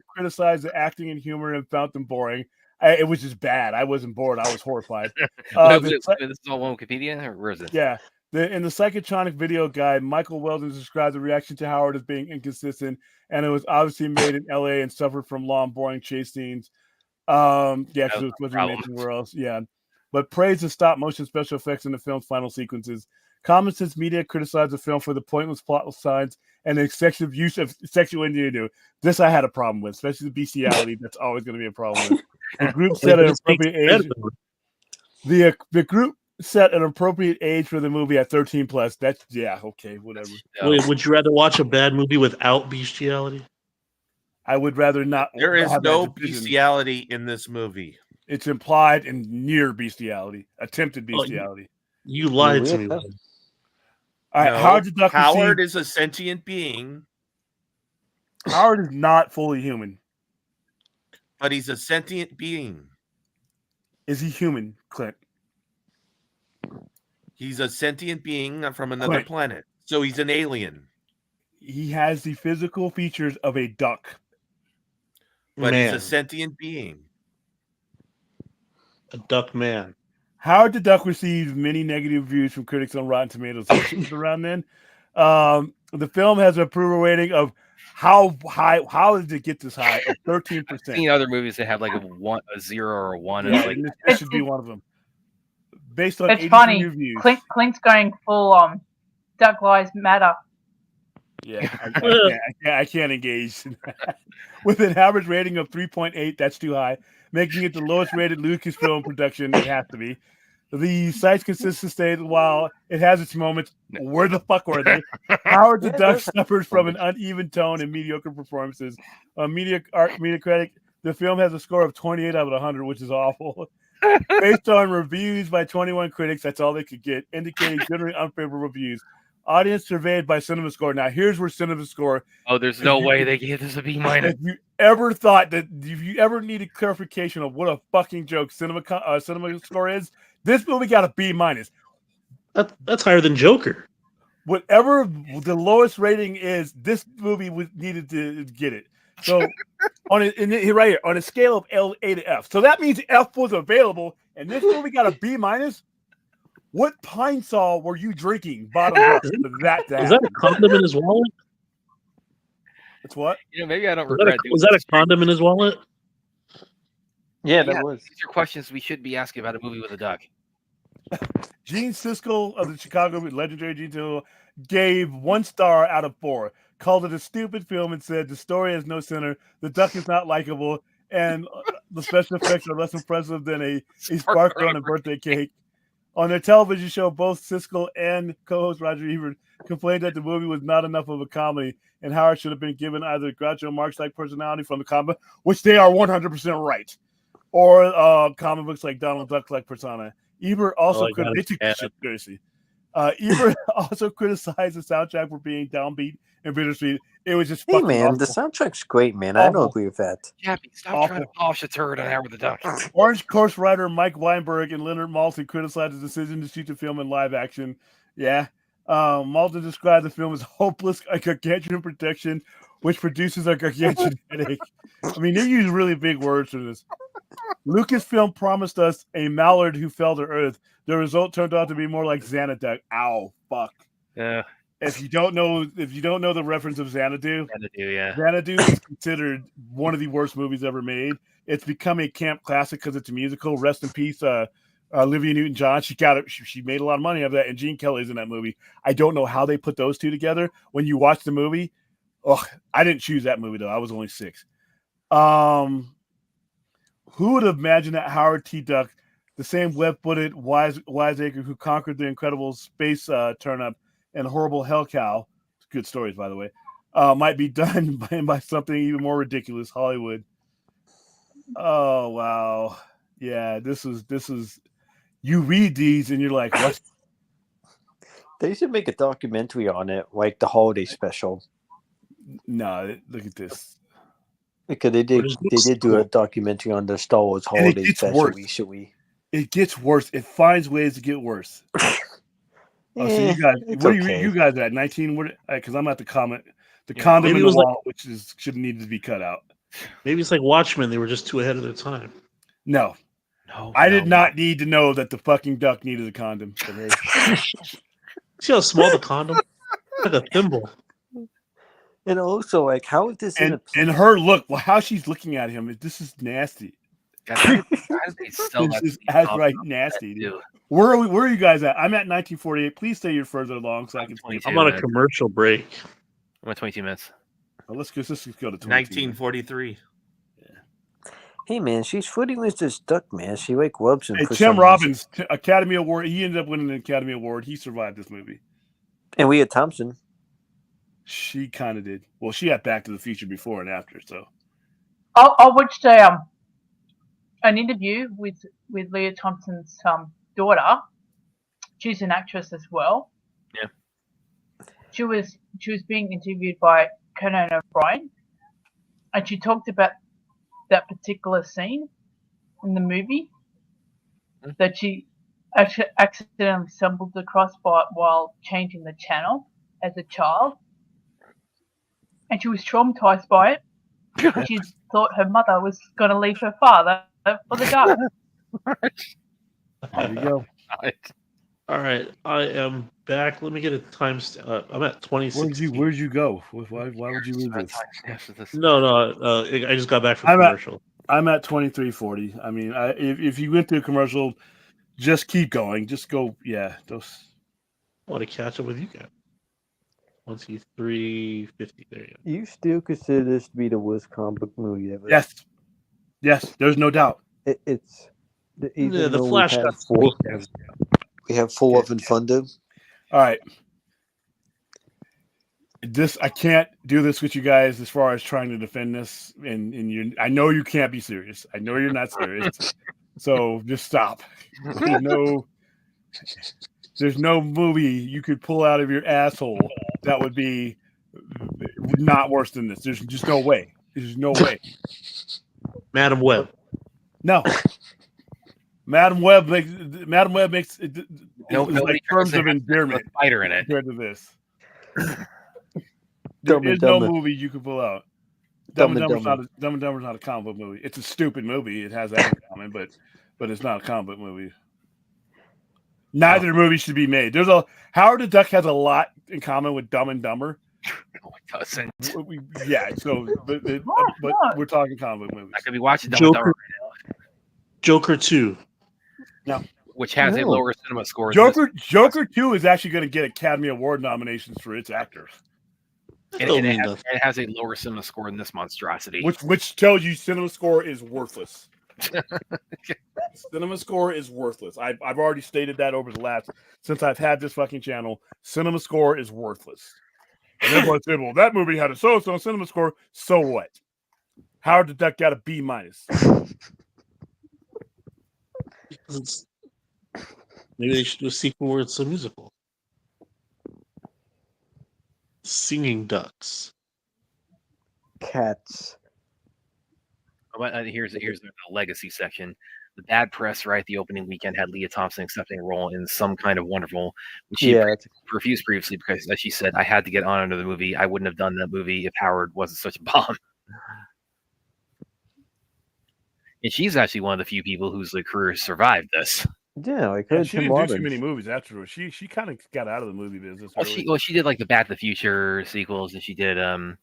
Speaker 3: criticized the acting and humor and found them boring. It was just bad. I wasn't bored. I was horrified.
Speaker 2: This is all on Wikipedia, or where is it?
Speaker 3: Yeah. In the Psychotronic video guide, Michael Weldon described the reaction to Howard as being inconsistent, and it was obviously made in L.A. and suffered from long, boring chase scenes. Yeah, because it was made somewhere else. Yeah. But praised the stop-motion special effects in the film's final sequences. Common sense media criticized the film for the pointless plot signs and the excessive use of sexual innuendo. This I had a problem with, especially the bestiality. That's always going to be a problem with. The group set an appropriate age. The group set an appropriate age for the movie at 13 plus. That's okay, whatever.
Speaker 5: Wait, would you rather watch a bad movie without bestiality?
Speaker 3: I would rather not.
Speaker 4: There is no bestiality in this movie.
Speaker 3: It's implied in near bestiality, attempted bestiality.
Speaker 5: You lied to me.
Speaker 3: All right,
Speaker 4: No,
Speaker 3: Howard the Duck.
Speaker 4: Howard is a sentient being.
Speaker 3: Howard is not fully human.
Speaker 4: But he's a sentient being.
Speaker 3: Is he human, Clint?
Speaker 4: He's a sentient being from another planet. So he's an alien.
Speaker 3: He has the physical features of a duck.
Speaker 4: But he's a sentient being.
Speaker 5: A duck man.
Speaker 3: Howard the Duck received many negative reviews from critics on Rotten Tomatoes around then. The film has an approval rating of how high? How did it get this high? Of 13%.
Speaker 2: I've seen other movies that have like a 0 or a 1.
Speaker 3: Yeah,
Speaker 2: like,
Speaker 3: this should be one of them. Based on
Speaker 7: it's funny.
Speaker 3: reviews.
Speaker 7: Clint's going full Duck Lives Matter.
Speaker 3: Yeah, I can't engage in that. With an average rating of 3.8, that's too high, making it the lowest rated Lucasfilm production. It has to be. The site's consistent state, while it has its moments, where the fuck were they? Howard the Duck suffers from an uneven tone and mediocre performances. Metacritic, the film has a score of 28 out of 100, which is awful. Based on reviews by 21 critics, that's all they could get, indicating generally unfavorable reviews. Audience surveyed by CinemaScore. Now, here's where CinemaScore.
Speaker 2: Oh, there's no way they gave this a B-.
Speaker 3: If you ever thought that, if you ever needed clarification of what a fucking joke CinemaScore is, this movie got a B-.
Speaker 5: That's higher than Joker.
Speaker 3: Whatever the lowest rating is, this movie needed to get it. So, on it right here, on a scale of A to F. So that means F was available, and this movie got a B-. What pine saw were you drinking? Bottom up for that.
Speaker 5: Is that a condom in his wallet?
Speaker 3: It's what?
Speaker 2: Maybe I don't regret.
Speaker 5: Was that a condom in his wallet?
Speaker 6: Yeah, that was.
Speaker 2: These are questions we should be asking about a movie with a duck.
Speaker 3: Gene Siskel of the Chicago legendary Gene Siskel gave 1 star out of 4. Called it a stupid film and said the story has no center, the duck is not likable, and the special effects are less impressive than a sparkler on a birthday cake. On their television show, both Siskel and co-host Roger Ebert complained that the movie was not enough of a comedy, and Howard should have been given either Groucho Marx-like personality from the comic, which they are 100% right, or comic books like Donald Duck-like persona. Ebert also Ebert also criticized the soundtrack for being downbeat and bittersweet. It was just fucking awful.
Speaker 6: The soundtrack's great, man. I don't agree with that.
Speaker 2: Jappy, stop trying to polish a turd on Howard the Duck.
Speaker 3: Orange Course writer Mike Weinberg and Leonard Maltin criticized the decision to shoot the film in live action. Yeah. Maltin described the film as hopeless, a gargantuan production, which produces a gargantuan headache. I mean, they use really big words for this. Lucasfilm promised us a mallard who fell to earth. The result turned out to be more like Xanadu. Ow, fuck.
Speaker 2: Yeah.
Speaker 3: If you don't know the reference of Xanadu, Xanadu is considered one of the worst movies ever made. It's become a camp classic because it's a musical. Rest in peace, Olivia Newton-John. She made a lot of money out of that, and Gene Kelly's in that movie. I don't know how they put those two together. When you watch the movie, I didn't choose that movie though. I was only 6. Who would have imagined that Howard T. Duck, the same web-footed wiseacre who conquered the incredible space turnip and horrible hell cow, good stories by the way, might be done by something even more ridiculous, Hollywood. Oh wow, yeah, this is. You read these and you're like, what?
Speaker 6: They should make a documentary on it, like the holiday special.
Speaker 3: No, look at this.
Speaker 6: Because they did do a documentary on the Star Wars holiday special recently.
Speaker 3: It gets worse. It finds ways to get worse. So you guys, you guys at 19? Because I'm at the comment, condom in the wall, which should need to be cut out.
Speaker 5: Maybe it's like Watchmen. They were just too ahead of their time.
Speaker 3: No, I did not need to know that the fucking duck needed a condom.
Speaker 5: See how small the condom? Like a thimble.
Speaker 6: And also, like, how is this?
Speaker 3: And her look, how she's looking at him. This is nasty.
Speaker 2: God, this
Speaker 3: is outright nasty. Dude. Where are you guys at? I'm at 1948. Please stay your further along so I can.
Speaker 5: I'm on a commercial break.
Speaker 2: I'm at 22 minutes.
Speaker 3: Well, let's go to
Speaker 4: 1943.
Speaker 3: Yeah.
Speaker 6: Hey man, she's flirting with this duck, man. She like loves him.
Speaker 3: Hey, Tim Robbins, Academy Award. He ended up winning an Academy Award. He survived this movie.
Speaker 6: And Leah Thompson.
Speaker 3: She kind of did. Well, she had Back to the Future before and after, so.
Speaker 7: I watched a an interview with Leah Thompson's daughter. She's an actress as well.
Speaker 2: Yeah.
Speaker 7: She was being interviewed by Conan O'Brien, and she talked about that particular scene in the movie that she accidentally stumbled across while changing the channel as a child, and she was traumatized by it. She thought her mother was going to leave her father for the dark.
Speaker 3: There you go.
Speaker 5: All right, I am back. Let me get a timestamp. I'm at 26.
Speaker 3: Where'd you go? Why would you leave this?
Speaker 5: No. I just got back from commercial.
Speaker 3: I'm at 23:40. I mean, if you went to a commercial, just keep going. Just go. Yeah, those.
Speaker 5: I want to catch up with you guys. 23:50. There you go.
Speaker 6: You still consider this to be the worst comic book movie ever?
Speaker 3: Yes. There's no doubt.
Speaker 6: It's
Speaker 5: the Flash got four.
Speaker 6: We have full of Thunder.
Speaker 3: All right. I can't do this with you guys as far as trying to defend this, and I know you can't be serious. I know you're not serious. So just stop. There's no movie you could pull out of your asshole that would be not worse than this. There's just no way. There's no way.
Speaker 5: Madam Web.
Speaker 3: No. Madam Web makes like terms of endearment
Speaker 2: fighter in it
Speaker 3: compared to this. There is no movie you can pull out. Dumb and Dumber's not a comic book movie. It's a stupid movie. It has that in common, but it's not a comic book movie. Neither movie should be made. Howard the Duck has a lot in common with Dumb and Dumber.
Speaker 2: No, it doesn't.
Speaker 3: Yeah, so but we're talking comic book movies.
Speaker 2: I could be watching Dumb and Dumber right now.
Speaker 5: Joker 2.
Speaker 3: No.
Speaker 2: Which has a lower cinema score.
Speaker 3: Joker 2 is actually going to get Academy Award nominations for its actors.
Speaker 2: And it has a lower cinema score than this monstrosity.
Speaker 3: Which tells you cinema score is worthless. Cinema score is worthless. I've already stated that over the last, since I've had this fucking channel. Cinema score is worthless. And everyone said, well, that movie had a so-so cinema score. So what? Howard the Duck got a B-.
Speaker 5: Maybe they should do a sequel where it's a musical. Singing ducks.
Speaker 6: Cats.
Speaker 2: Here's the legacy section. The bad press right at the opening weekend had Leah Thompson accepting a role in Some Kind of Wonderful, which she refused previously because, as she said, I had to get on under the movie. I wouldn't have done that movie if Howard wasn't such a bomb. And she's actually one of the few people whose career survived this.
Speaker 6: Yeah, like
Speaker 3: she didn't do too many movies afterwards. She kind of got out of the movie business.
Speaker 2: She did like the Back to the Future sequels, and she did and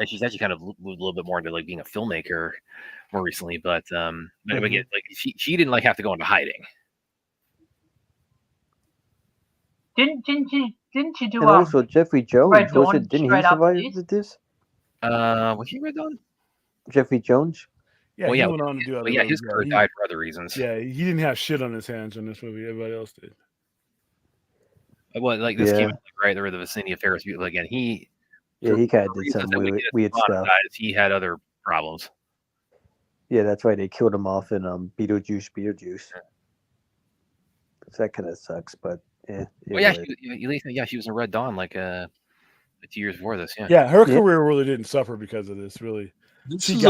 Speaker 2: she's actually kind of moved a little bit more into like being a filmmaker more recently. But again, like she didn't like have to go into hiding.
Speaker 7: Didn't you do?
Speaker 6: And also Jeffrey Jones.
Speaker 7: Red Dawn
Speaker 6: didn't he survive this?
Speaker 2: Was he Red Dawn?
Speaker 6: Jeffrey Jones.
Speaker 3: Yeah, he went on to do other movies.
Speaker 2: His career died for other reasons.
Speaker 3: Yeah, he didn't have shit on his hands in this movie. Everybody else did.
Speaker 2: Well, like this came right there in the vicinity of Ferris Bueller again. He
Speaker 6: kind of did some weird stuff.
Speaker 2: He had other problems.
Speaker 6: Yeah, that's why they killed him off in Beetlejuice. So that kind of sucks, but yeah.
Speaker 2: Well, yeah, she was in Red Dawn like 2 years before this.
Speaker 3: Yeah, her career really didn't suffer because of this. Really,
Speaker 5: This is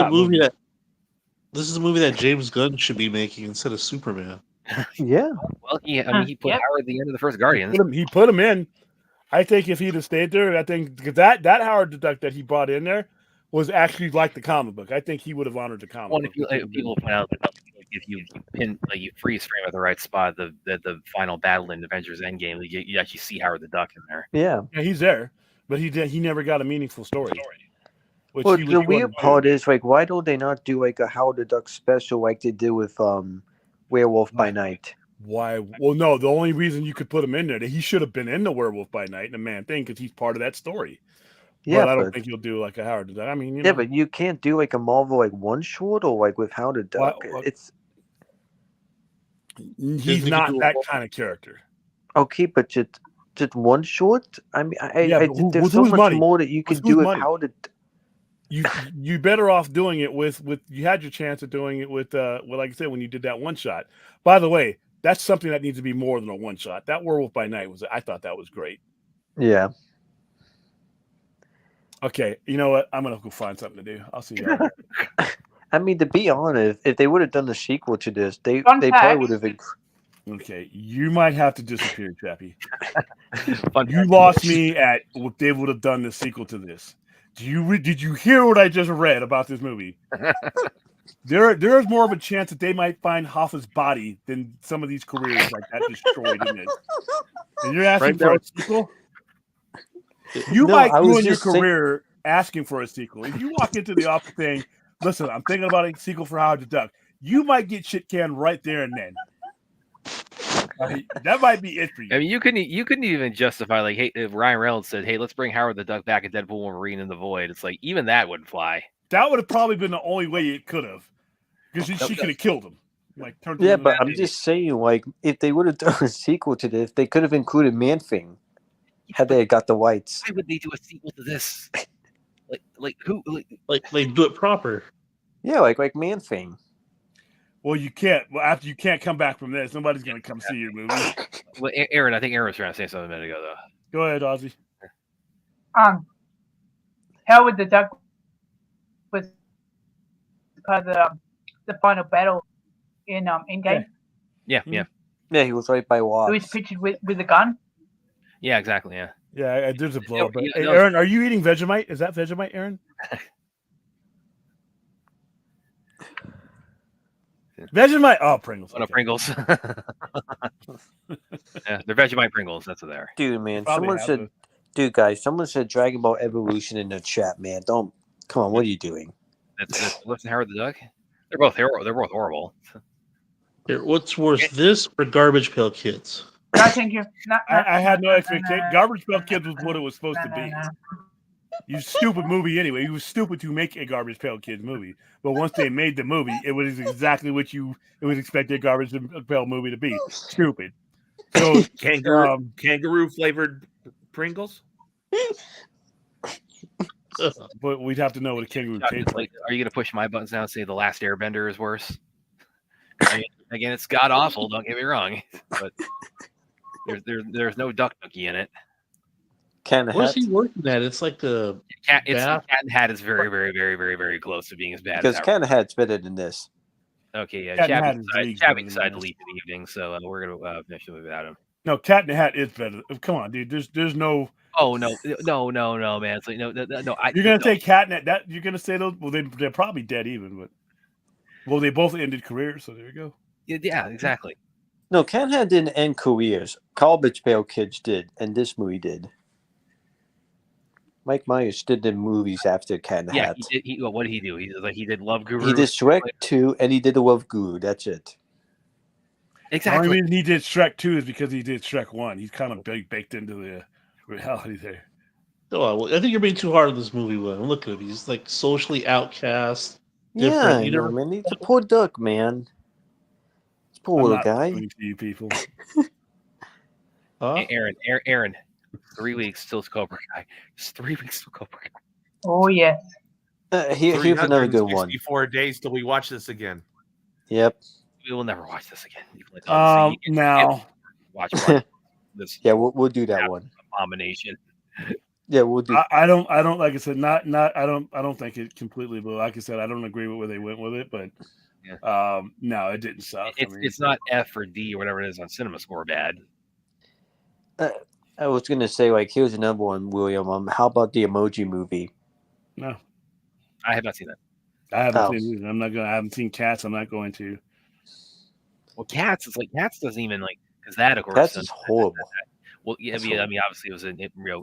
Speaker 5: a movie that James Gunn should be making instead of Superman.
Speaker 6: Yeah.
Speaker 2: Well, he put Howard at the end of the first Guardians.
Speaker 3: He put him in. I think if he'd have stayed there, I think because that Howard the Duck that he brought in there was actually like the comic book. I think he would have honored the comic book.
Speaker 2: People point out that if you you freeze frame at the right spot, the final battle in Avengers Endgame, you actually see Howard the Duck in there.
Speaker 6: Yeah,
Speaker 3: he's there, but he never got a meaningful story.
Speaker 6: Well, the weird part is like, why don't they not do like a Howard the Duck special like they did with Werewolf by Night?
Speaker 3: Why? Well, no. The only reason you could put him in there, he should have been in the Werewolf by Night and the Man Thing because he's part of that story. Yeah, but I don't think you'll do like a Howard the Duck. I mean,
Speaker 6: but you can't do like a Marvel like one shot or like with Howard the Duck.
Speaker 3: He's not that kind of character.
Speaker 6: Okay, but just one shot. I mean, there's so much more that you can do with Howard.
Speaker 3: you better off doing it with you had your chance of doing it with like I said, when you did that one shot. By the way, that's something that needs to be more than a one shot. That Werewolf by Night I thought that was great.
Speaker 6: Yeah.
Speaker 3: Okay, you know what? I'm gonna go find something to do. I'll see y'all.
Speaker 6: I mean, to be honest, if they would have done the sequel to this, they
Speaker 7: Fun
Speaker 6: probably
Speaker 7: fact.
Speaker 6: would have.
Speaker 3: Okay, you might have to disappear, Chappie.
Speaker 2: Fun
Speaker 3: You lost me at what they would have done the sequel to this. Did you hear what I just read about this movie? There's more of a chance that they might find Hoffa's body than some of these careers like that destroyed in this. And you're asking for a sequel? You might ruin your career asking for a sequel. If you walk into the office saying, "Listen, I'm thinking about a sequel for Howard the Duck," you might get shit canned right there and then. That might be it for you.
Speaker 2: I mean, you couldn't even justify, like, hey, if Ryan Reynolds said, "Hey, let's bring Howard the Duck back in Deadpool Wolverine in the Void." It's like even that wouldn't fly.
Speaker 3: That would have probably been the only way it could have, because she could have killed him. Like,
Speaker 6: yeah, but I'm just saying, like, if they would have done a sequel to this, they could have included Man-Thing. Had they got the whites?
Speaker 2: Why would they do a sequel to this? Like who?
Speaker 5: Like they do it proper.
Speaker 6: Yeah, like Man-Thing.
Speaker 3: Well, you can't. Well, after you can't come back from this, nobody's going to come see your movie.
Speaker 2: Well, Aaron, I think Aaron was trying to say something a minute ago, though.
Speaker 3: Go ahead, Ozzy.
Speaker 7: Howard the Duck was part of the final battle in Endgame.
Speaker 2: Yeah.
Speaker 6: Yeah, he was right by Watts.
Speaker 7: He was pictured with a gun.
Speaker 2: Yeah, exactly. Yeah.
Speaker 3: Yeah, there's a blow. But
Speaker 2: Yeah,
Speaker 3: Aaron, are you eating Vegemite? Is that Vegemite, Aaron? Vegemite. Oh, Pringles.
Speaker 2: Oh, no, Pringles. Yeah, they're Vegemite Pringles. That's what they are.
Speaker 6: Dude, man. Someone said Dragon Ball Evolution in the chat, man. Don't. Come on, what are you doing?
Speaker 2: That's listen, Howard the Duck. They're both horrible.
Speaker 5: Here, what's worse, this or Garbage Pail Kids?
Speaker 7: No, thank you.
Speaker 3: I had no expectation. Garbage Pail Kids was what it was supposed to be. You stupid movie anyway. It was stupid to make a Garbage Pail Kids movie. But once they made the movie, it was exactly what it was expected a Garbage Pail movie to be. Stupid. So
Speaker 4: kangaroo flavored Pringles.
Speaker 3: But we'd have to know what a kangaroo tastes like.
Speaker 2: Are you going to push my buttons now and say The Last Airbender is worse? Again, it's god awful. Don't get me wrong, but there's no duck nookie in it.
Speaker 5: What's he working at? It's like the
Speaker 2: Cat and Hat is very, very, very, very, very close to being as bad.
Speaker 6: Because Cat and Hat's better than this.
Speaker 2: Okay, yeah. Chabby decided to leave in the evening, so we're gonna finish the movie without him.
Speaker 3: No, Cat in the Hat is better. Come on, dude. There's no.
Speaker 2: Oh no, man. It's like no.
Speaker 3: You're gonna take Cat in that. You're gonna say those. Well, they're probably dead even, but they both ended careers, so there you go.
Speaker 2: Yeah, exactly.
Speaker 6: No, Cat and Hat didn't end careers. Garbage Pail Kids did, and this movie did. Mike Myers did the movies after Cat and Hat.
Speaker 2: What did he do? He did Love Guru.
Speaker 6: He did Shrek 2, and he did the Love Guru. That's it.
Speaker 2: Exactly.
Speaker 3: The only reason he did Shrek 2 is because he did Shrek 1. He's kind of baked into the reality there.
Speaker 5: Oh, well, I think you're being too hard on this movie, William. Look at him. He's like socially outcast.
Speaker 6: Yeah, man. He's a poor duck, man. He's a poor little guy.
Speaker 3: To you people.
Speaker 2: Aaron. 3 weeks till Cobra Kai. Just 3 weeks till Cobra Kai.
Speaker 7: Oh yes.
Speaker 6: Here's another good one.
Speaker 4: 364 days till we watch this again.
Speaker 6: Yep.
Speaker 2: We will never watch this again.
Speaker 3: Now.
Speaker 2: Watch this.
Speaker 6: Yeah, we'll do that one.
Speaker 2: Abomination.
Speaker 6: Yeah, we'll do.
Speaker 3: I don't like I said, not I don't think it completely, but like I said, I don't agree with where they went with it, but no, it didn't suck.
Speaker 2: It's not F or D or whatever it is on Cinema Score bad.
Speaker 6: I was gonna say, like, here's another one, William. How about the Emoji Movie?
Speaker 3: No,
Speaker 2: I have not seen that.
Speaker 3: I haven't seen it. I haven't seen Cats. I'm not going to.
Speaker 2: Well, Cats doesn't even because that of course
Speaker 6: Cats is horrible.
Speaker 2: Well, yeah, I mean, obviously it was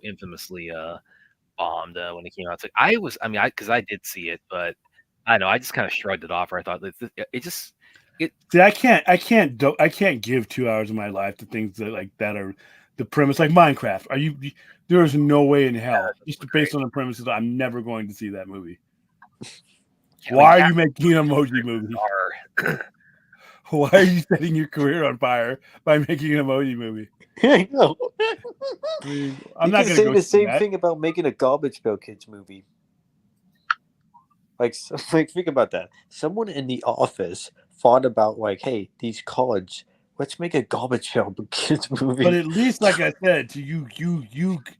Speaker 2: infamously bombed when it came out. So because I did see it, but I don't know, I just kind of shrugged it off. Or I thought
Speaker 3: See, I can't give 2 hours of my life to things that are the premise, like Minecraft. There is no way in hell, just based on the premises, I'm never going to see that movie. Why are you making an emoji movie? Why are you setting your career on fire by making an emoji movie?
Speaker 6: I know.
Speaker 3: I'm not going to
Speaker 6: say the same thing about making a Garbage Pail Kids movie. Like, like think about that. Someone in the office thought about like, hey, these cards. Let's make a Garbage Pail Kids movie.
Speaker 3: But at least, like I said, to you,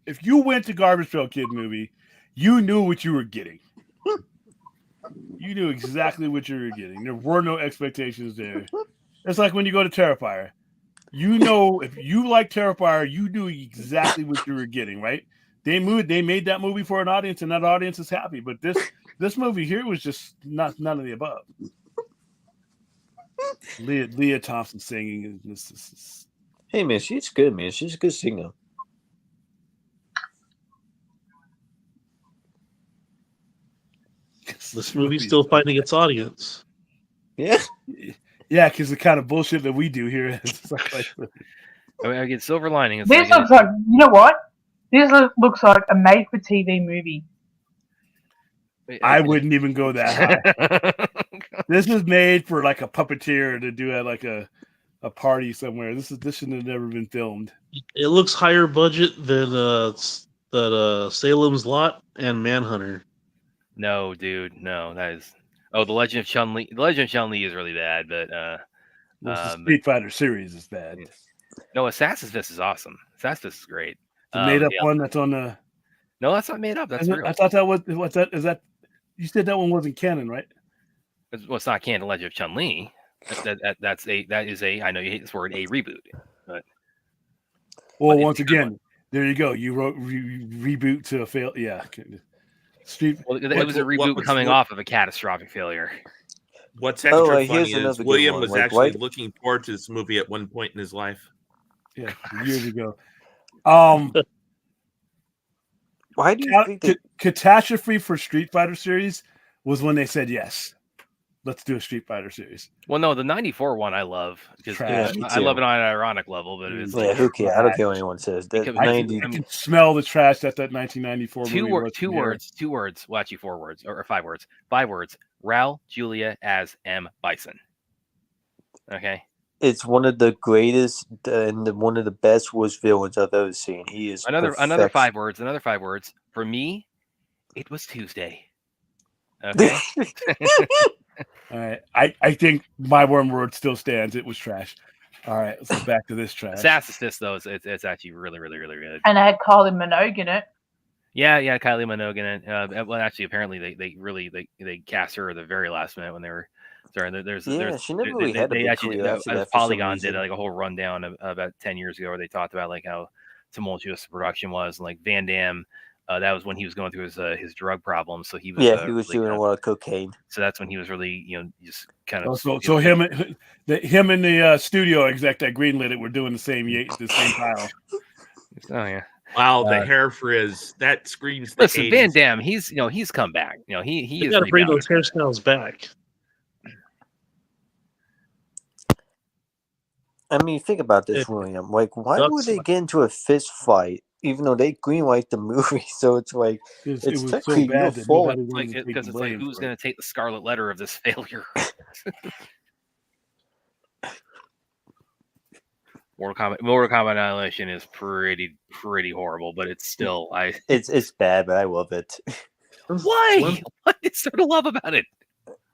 Speaker 3: if you went to Garbage Pail Kid movie, you knew what you were getting. You knew exactly what you were getting. There were no expectations there. It's like when you go to Terrifier. You know, if you like Terrifier, you knew exactly what you were getting, right? They made that movie for an audience, and that audience is happy. But this movie here was just none of the above. Leah Thompson singing.
Speaker 6: Hey man, she's good, man. She's a good singer.
Speaker 5: This movie's still finding its audience.
Speaker 6: Yeah.
Speaker 3: Yeah, because the kind of bullshit that we do here is like,
Speaker 2: I get silver lining. It's
Speaker 7: This looks like, you know what? This looks like a made-for-TV movie.
Speaker 3: I wouldn't even go that high. This is made for like a puppeteer to do at like a party somewhere. This should have never been filmed.
Speaker 5: It looks higher budget than Salem's Lot and Manhunter.
Speaker 2: No, dude, no, that is. Oh, The Legend of Chun-Li. The Legend of Chun-Li is really bad, but
Speaker 3: the Street Fighter series is bad.
Speaker 2: No, Assassin's Fist is awesome. Assassin's Fist is great.
Speaker 3: The made up one that's on the.
Speaker 2: No, that's not made up. That's real.
Speaker 3: I thought that was. What's that? Is that? You said that one wasn't canon, right?
Speaker 2: Well, it's not canon. The Legend of Chun-Li. That is a. I know you hate this word. A reboot. But
Speaker 3: once again, there you go. You wrote reboot to a fail. Yeah.
Speaker 2: It was a reboot coming off of a catastrophic failure.
Speaker 4: What's extra funny is William was actually looking forward to this movie at one point in his life.
Speaker 3: Yeah, years ago.
Speaker 6: Why do you think
Speaker 3: Catastrophe for Street Fighter series was when they said yes. Let's do a Street Fighter series.
Speaker 2: Well, no, the '94 one I love because I love it on an ironic level, but it's
Speaker 6: who cares? I don't care what anyone says.
Speaker 3: I can smell the trash that 1994 movie was.
Speaker 2: Two words. Well, actually, 4 words or 5 words. 5 words. Raul Julia as M. Bison. Okay.
Speaker 6: It's one of the greatest and one of the best worst villains I've ever seen. He is
Speaker 2: another 5 words. Another 5 words. For me, it was Tuesday. Okay.
Speaker 3: All right. I think my one word still stands. It was trash. All right. Let's go back to this trash.
Speaker 2: Assassin's Fist, though, it's actually really, really, really good.
Speaker 7: And I had Kylie Minogue in it.
Speaker 2: Yeah, Kylie Minogue in it. Well, actually, apparently they cast her at the very last minute when they were. Sorry,
Speaker 6: she never really had a big career.
Speaker 2: Polygon did like a whole rundown about 10 years ago where they talked about like how tumultuous the production was, and like Van Damme. That was when he was going through his drug problems. So he was
Speaker 6: he was doing a lot of cocaine.
Speaker 2: So that's when he was really just kind of.
Speaker 3: So him and the studio exec that greenlit it were doing the same pile.
Speaker 2: Oh yeah.
Speaker 4: Wow, the hair frizz that screams.
Speaker 2: Listen,
Speaker 4: 80s.
Speaker 2: Van Damme, he's come back. He is.
Speaker 5: Got to bring those hairstyles back.
Speaker 6: I mean, think about this, William. Like, why would they get into a fist fight, even though they greenlight the movie? So it's like it's technically so bad
Speaker 2: because it's like who's going to take the scarlet letter of this failure? Mortal Kombat Annihilation is pretty horrible, but it's still
Speaker 6: it's bad, but I love it.
Speaker 2: Why? What is there to love about it?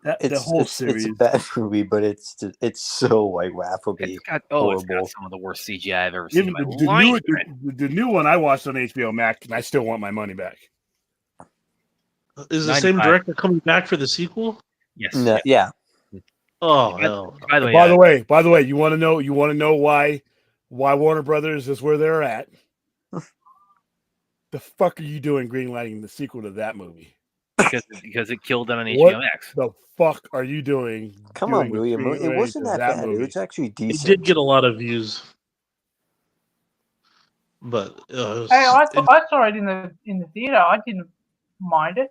Speaker 3: The whole series.
Speaker 6: It's a bad movie, but it's so like laughably horrible.
Speaker 2: It's got some of the worst CGI I've ever seen.
Speaker 3: The new one I watched on HBO Max, and I still want my money back.
Speaker 5: Is the same director coming back for the sequel?
Speaker 2: Yes.
Speaker 6: No, yeah.
Speaker 5: Oh hell!
Speaker 3: By the way, you want to know why Warner Brothers is where they're at? The fuck are you doing greenlighting the sequel to that movie?
Speaker 2: Because it killed it on HBO Max.
Speaker 3: The fuck are you doing?
Speaker 6: Come on, William. It wasn't that bad. Movie. It was actually decent.
Speaker 5: It did get a lot of views, but
Speaker 7: hey, I saw it in the theater. I didn't mind it.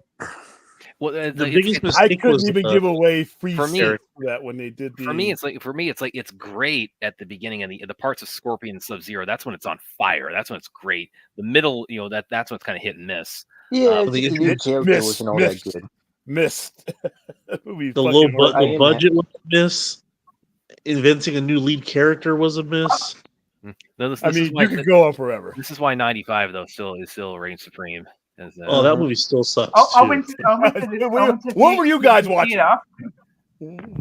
Speaker 2: Well,
Speaker 5: the biggest mistake
Speaker 3: I couldn't even give away free
Speaker 2: for me
Speaker 3: that when they did.
Speaker 2: For me, it's great at the beginning and the parts of Scorpion and Sub-Zero. That's when it's on fire. That's when it's great. The middle, that's when it's kind of hit and miss.
Speaker 6: Yeah, the new character wasn't all that good.
Speaker 3: Missed.
Speaker 5: The budget was a miss. Inventing a new lead character was a miss.
Speaker 3: You could go on forever.
Speaker 2: This is why 95 though still reigns supreme.
Speaker 5: That movie still sucks
Speaker 7: I
Speaker 5: too.
Speaker 7: went to the
Speaker 3: What were you guys watching?
Speaker 7: theater.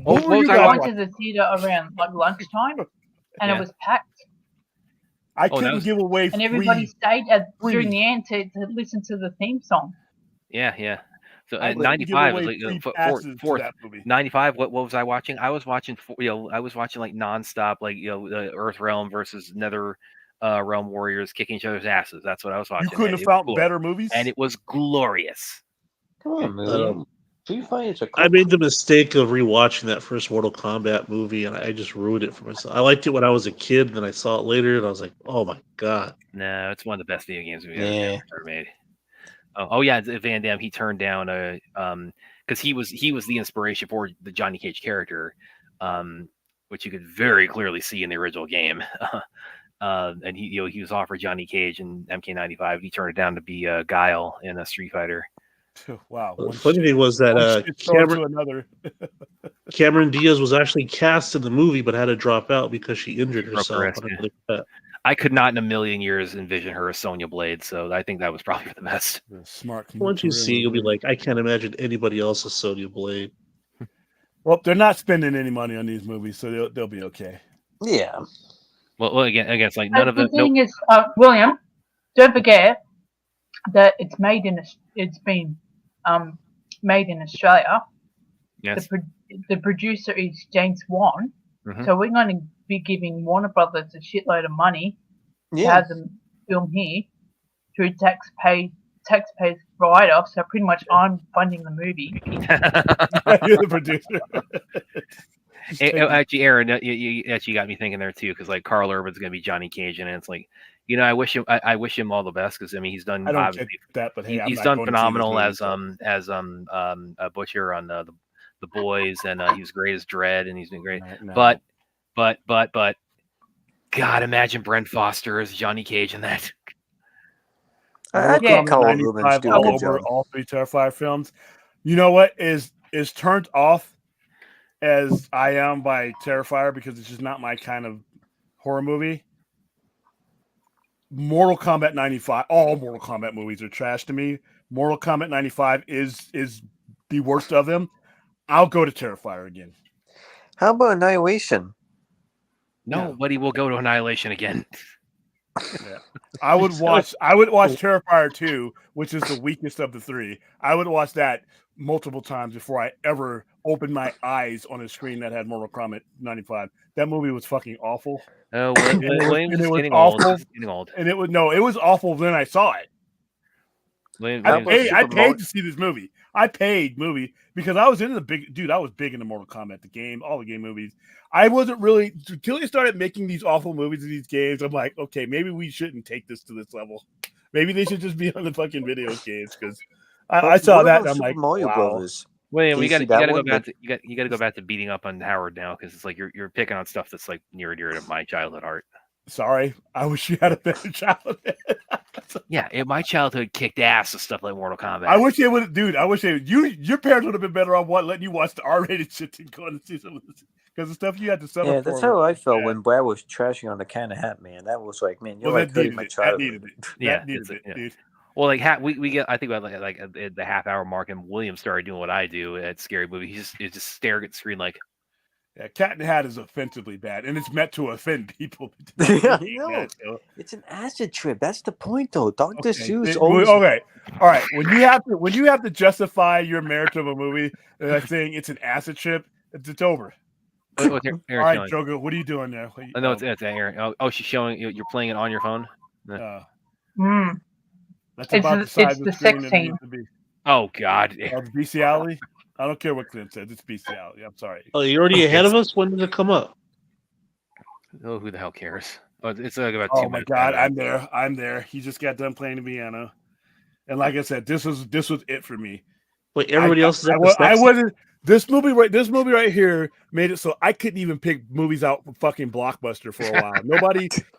Speaker 3: What were you
Speaker 7: I
Speaker 3: guys
Speaker 7: went
Speaker 3: watching?
Speaker 7: to the theater around like lunchtime, and
Speaker 2: Yeah.
Speaker 7: it was packed.
Speaker 3: I couldn't give away
Speaker 7: and everybody stayed during
Speaker 3: free.
Speaker 7: the end to listen to the theme song.
Speaker 2: Yeah. So
Speaker 3: I
Speaker 2: at
Speaker 3: couldn't give
Speaker 2: 95
Speaker 3: away
Speaker 2: was like
Speaker 3: free passes to that movie.
Speaker 2: 95. What was I watching? I was watching like nonstop, like the Earth Realm versus Nether Realm Warriors kicking each other's asses. That's what I was watching.
Speaker 3: You couldn't
Speaker 2: and
Speaker 3: have found better movies,
Speaker 2: and it was glorious.
Speaker 6: Come on, William. Street Fighter's a
Speaker 5: I made the mistake of rewatching that first Mortal Kombat movie, and I just ruined it for myself. I liked it when I was a kid, and then I saw it later, and I was like, "Oh my god!"
Speaker 2: No, it's one of the best video games we've ever made. Oh yeah, Van Damme. He turned down because he was the inspiration for the Johnny Cage character, which you could very clearly see in the original game. And he was offered Johnny Cage in MK95. He turned it down to be Guile in a Street Fighter.
Speaker 3: Wow.
Speaker 5: The funny thing was that Cameron Diaz was actually cast in the movie, but had to drop out because she injured herself.
Speaker 2: I could not in a million years envision her as Sonya Blade, so I think that was probably for the best.
Speaker 3: Smart.
Speaker 5: Once you see, you'll be like, I can't imagine anybody else as Sonya Blade.
Speaker 3: Well, they're not spending any money on these movies, so they'll be okay.
Speaker 6: Yeah.
Speaker 2: Well, again, it's like none of them.
Speaker 7: The thing is, William, don't forget that it's been made in Australia.
Speaker 2: Yes.
Speaker 7: The producer is James Wan,
Speaker 2: Mm-hmm.
Speaker 7: so we're going to be giving Warner Brothers a shitload of money to have them film here through taxpayers write-off. So pretty much, I'm funding the movie.
Speaker 3: You're the producer.
Speaker 2: Actually, Aaron, you actually got me thinking there too, because like Carl Urban's going to be Johnny Cage, and it's like, I wish him all the best, because I mean he's done.
Speaker 3: I don't get that, but hey,
Speaker 2: he's done phenomenal as a Butcher on the Boys, and he was great as Dredd, and he's been great. No. But, God, imagine Brent Foster as Johnny Cage in that.
Speaker 6: I think Carl Urban's doing
Speaker 3: all over all three Terrifier films. You know what is turned off as I am by Terrifier, because it's just not my kind of horror movie. Mortal Kombat 95. All Mortal Kombat movies are trash to me. Mortal Kombat 95 is the worst of them. I'll go to Terrifier again.
Speaker 6: How about Annihilation?
Speaker 2: Nobody will go to Annihilation again.
Speaker 3: Yeah. I would watch Terrifier 2, which is the weakest of the three. I would watch that multiple times before I ever opened my eyes on a screen that had Mortal Kombat 95. That movie was fucking awful.
Speaker 2: Oh, Williams is getting
Speaker 3: awful.
Speaker 2: old. He's getting old.
Speaker 3: And it was awful when I saw it. I paid to see this movie. I paid because I was into I was big into Mortal Kombat, the game, all the game movies. I wasn't really until they started making these awful movies of these games. I'm like, okay, maybe we shouldn't take this to this level. Maybe they should just be on the fucking video games, because I saw that and I'm like,
Speaker 6: Mario
Speaker 3: wow.
Speaker 6: Brothers.
Speaker 2: William, you got to go back to you got to go back to beating up on Howard now, because it's like you're picking on stuff that's like near and dear to my childhood heart.
Speaker 3: Sorry, I wish you had a better childhood.
Speaker 2: Yeah, my childhood kicked ass with stuff like Mortal Kombat.
Speaker 3: I wish they would, dude. I wish your parents would have been better off letting you watch the R-rated shit than going to see some of this, because the stuff you had to settle for.
Speaker 6: Yeah, that's how I felt when Brad was trashing on the Can of Hat, man. That was like, man, you're like hurting my childhood.
Speaker 3: That needed it, dude.
Speaker 2: Well, like we get, I think about like at the half-hour mark, and William started doing what I do at Scary Movie. He's just staring at the screen like.
Speaker 3: Yeah, Cat in the Hat is offensively bad, and it's meant to offend people.
Speaker 6: Yeah, no, it's an acid trip. That's the point, though. Dr. Seuss.
Speaker 3: Okay, all right. When you have to justify your merit of a movie saying it's an acid trip, it's over. All right, Drogo, what are you doing there?
Speaker 2: No, it's Aaron. Oh, she's showing you. You're playing it on your phone.
Speaker 3: That's about
Speaker 7: it's the sex scene.
Speaker 2: Oh God,
Speaker 3: bestiality. I don't care what Clint says. It's bestiality. I'm sorry.
Speaker 5: Oh, you're already ahead of us? When did it come up?
Speaker 2: Oh, who the hell cares? Oh, it's like about 2 minutes.
Speaker 3: Oh my God, I'm there. He just got done playing the piano, and like I said, this was it for me.
Speaker 5: Wait, everybody else is.
Speaker 3: I wasn't. This movie right here made it so I couldn't even pick movies out from fucking Blockbuster for a while.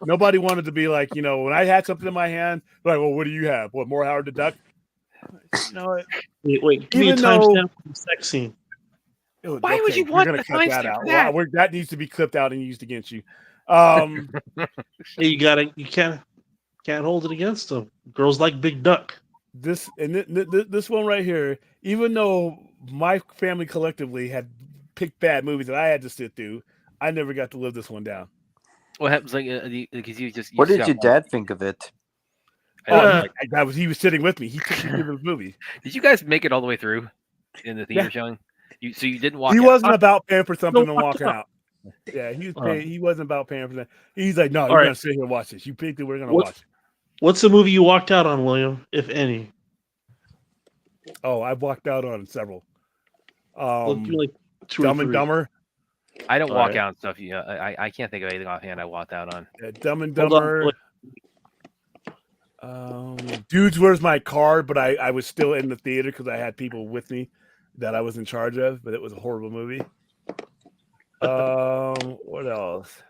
Speaker 3: Nobody wanted to be like, when I had something in my hand, like, well, what do you have? What, more Howard the Duck?
Speaker 5: Wait, give me a timestamp for the sex scene.
Speaker 2: Why would you want to cut that out?
Speaker 3: That needs to be clipped out and used against you.
Speaker 5: You can't hold it against them. Girls like Big Duck.
Speaker 3: this one right here, even though my family collectively had picked bad movies that I had to sit through, I never got to live this one down.
Speaker 2: What happens? Like, because you
Speaker 6: What did
Speaker 2: got
Speaker 6: your
Speaker 2: one.
Speaker 6: dad think of it?
Speaker 3: He was sitting with me. He took me to the movie.
Speaker 2: Did you guys make it all the way through in the theater showing? So you didn't walk.
Speaker 3: He
Speaker 2: out.
Speaker 3: wasn't about paying for something and walking
Speaker 5: out.
Speaker 3: out. Yeah, he was paying. He wasn't about paying for that. He's like, no,
Speaker 5: All
Speaker 3: we're
Speaker 5: right.
Speaker 3: gonna sit here and watch this. You picked it. We're gonna watch it.
Speaker 5: What's the movie you walked out on, William, if any?
Speaker 3: Oh, I've walked out on several.
Speaker 5: We'll do like 2 or
Speaker 3: Dumb
Speaker 5: 3.
Speaker 3: and Dumber.
Speaker 2: I don't
Speaker 5: All
Speaker 2: walk
Speaker 5: right.
Speaker 2: out and stuff. I can't think of anything offhand I walked out on.
Speaker 3: Dumb and
Speaker 5: Hold on,
Speaker 3: Dumber.
Speaker 5: wait.
Speaker 3: Dudes, where's my car? But I was still in the theater because I had people with me that I was in charge of. But it was a horrible movie. What else?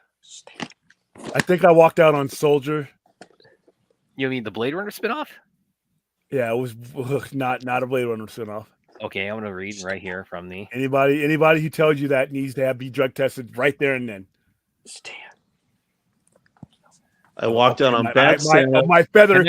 Speaker 3: I think I walked out on Soldier.
Speaker 2: You mean the Blade Runner spinoff?
Speaker 3: Yeah, it was not a Blade Runner spinoff.
Speaker 2: Okay, I'm gonna read right here from the
Speaker 3: Anybody who tells you that needs to be drug tested right there and then.
Speaker 5: I walked out on Bad Santa.
Speaker 3: My feathers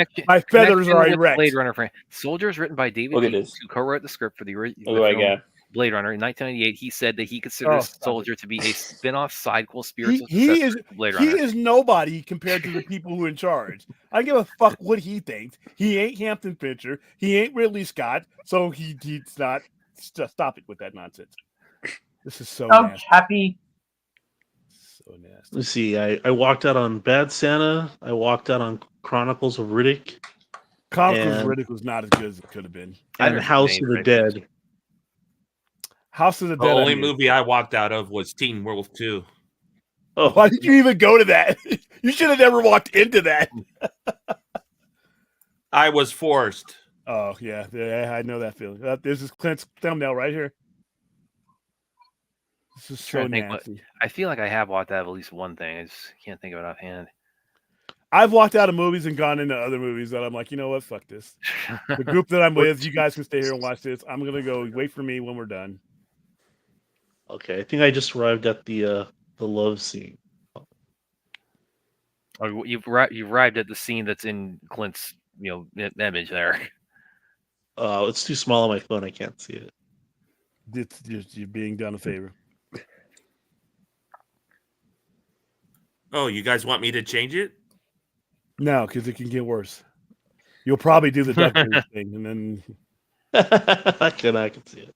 Speaker 3: are erect.
Speaker 2: Blade Runner frame. Soldiers, written by David Yates, who co-wrote the script for the film Blade Runner in 1998. He said that he considers Soldier to be a spin-off sidequel spiritual successor to Blade Runner.
Speaker 3: He is nobody compared to the people who are in charge. I give a fuck what he thinks. He ain't Hampton Fincher. He ain't Ridley Scott. So he's not. Stop it with that nonsense. This is so nasty.
Speaker 7: Happy.
Speaker 3: So nasty.
Speaker 5: Let's see. I walked out on Bad Santa. I walked out on Chronicles of Riddick.
Speaker 3: Chronicles of Riddick was not as good as it could have been.
Speaker 5: And House of the Dead.
Speaker 3: House of the Dead.
Speaker 4: The only movie I walked out of was Teen Wolf 2.
Speaker 5: Oh,
Speaker 3: why did you even go to that? You should have never walked into that.
Speaker 4: I was forced.
Speaker 3: Oh yeah, I know that feeling. This is Clint's thumbnail right here. This is so nasty.
Speaker 2: I feel like I have walked out of at least one thing. I just can't think of it offhand.
Speaker 3: I've walked out of movies and gone into other movies that I'm like, you know what, fuck this. The group that I'm with, you guys can stay here and watch this. I'm gonna go. Wait for me when we're done.
Speaker 5: Okay, I think I just arrived at the love scene.
Speaker 2: Oh, you've arrived at the scene that's in Clint's image there.
Speaker 5: It's too small on my phone. I can't see it.
Speaker 3: You're being done a favor.
Speaker 4: Oh, you guys want me to change it?
Speaker 3: No, because it can get worse. You'll probably do the duck thing, and then
Speaker 5: I can see it.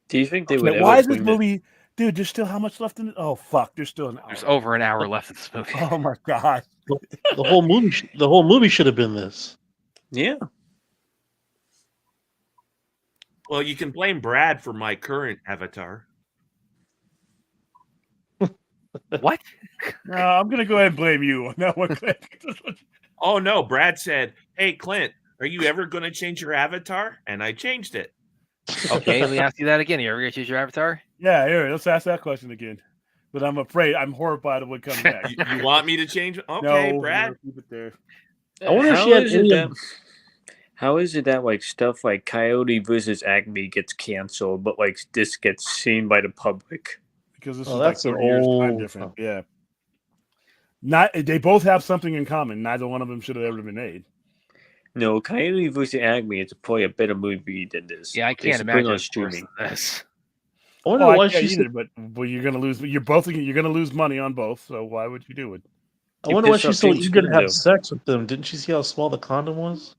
Speaker 6: Do you think they would?
Speaker 3: Why is this movie, dude? There's still how much left in it? Oh fuck! There's still an hour.
Speaker 2: There's over an hour left of this movie.
Speaker 3: Oh my god!
Speaker 5: The whole movie should have been this.
Speaker 6: Yeah.
Speaker 4: Well, you can blame Brad for my current avatar.
Speaker 2: What?
Speaker 3: No, I'm gonna go ahead and blame you on that one.
Speaker 4: Oh no, Brad said, "Hey Clint, are you ever going to change your avatar?" And I changed it.
Speaker 2: Okay, let me ask you that again. You ever gonna choose your avatar?
Speaker 3: Yeah, here, let's ask that question again. But I'm horrified of what comes next.
Speaker 4: You want me to change it? Okay,
Speaker 3: no,
Speaker 4: Brad.
Speaker 3: Keep it there.
Speaker 5: I wonder if she had any.
Speaker 6: How is it that like stuff like Coyote versus Acme gets canceled, but like this gets seen by the public?
Speaker 3: Because this
Speaker 5: Oh,
Speaker 3: is
Speaker 5: that's
Speaker 3: like
Speaker 5: an
Speaker 3: 30 years time
Speaker 5: old-
Speaker 3: different. Yeah. They both have something in common. Neither one of them should have ever been made.
Speaker 6: No, Coyote versus Acme is probably a better movie than this.
Speaker 2: Yeah, I can't
Speaker 6: It's
Speaker 2: imagine
Speaker 6: on
Speaker 2: it's worse
Speaker 6: streaming.
Speaker 2: than this.
Speaker 5: I wonder
Speaker 3: Well,
Speaker 5: why
Speaker 3: I can't
Speaker 5: she
Speaker 3: either,
Speaker 5: said.
Speaker 3: but you're gonna lose. You're gonna lose money on both. So why would you do it?
Speaker 5: I wonder why
Speaker 6: pissed
Speaker 5: she's
Speaker 6: off
Speaker 5: so
Speaker 6: James
Speaker 5: eager to have
Speaker 6: Gunn,
Speaker 5: sex with them. Didn't she see how small the condom was?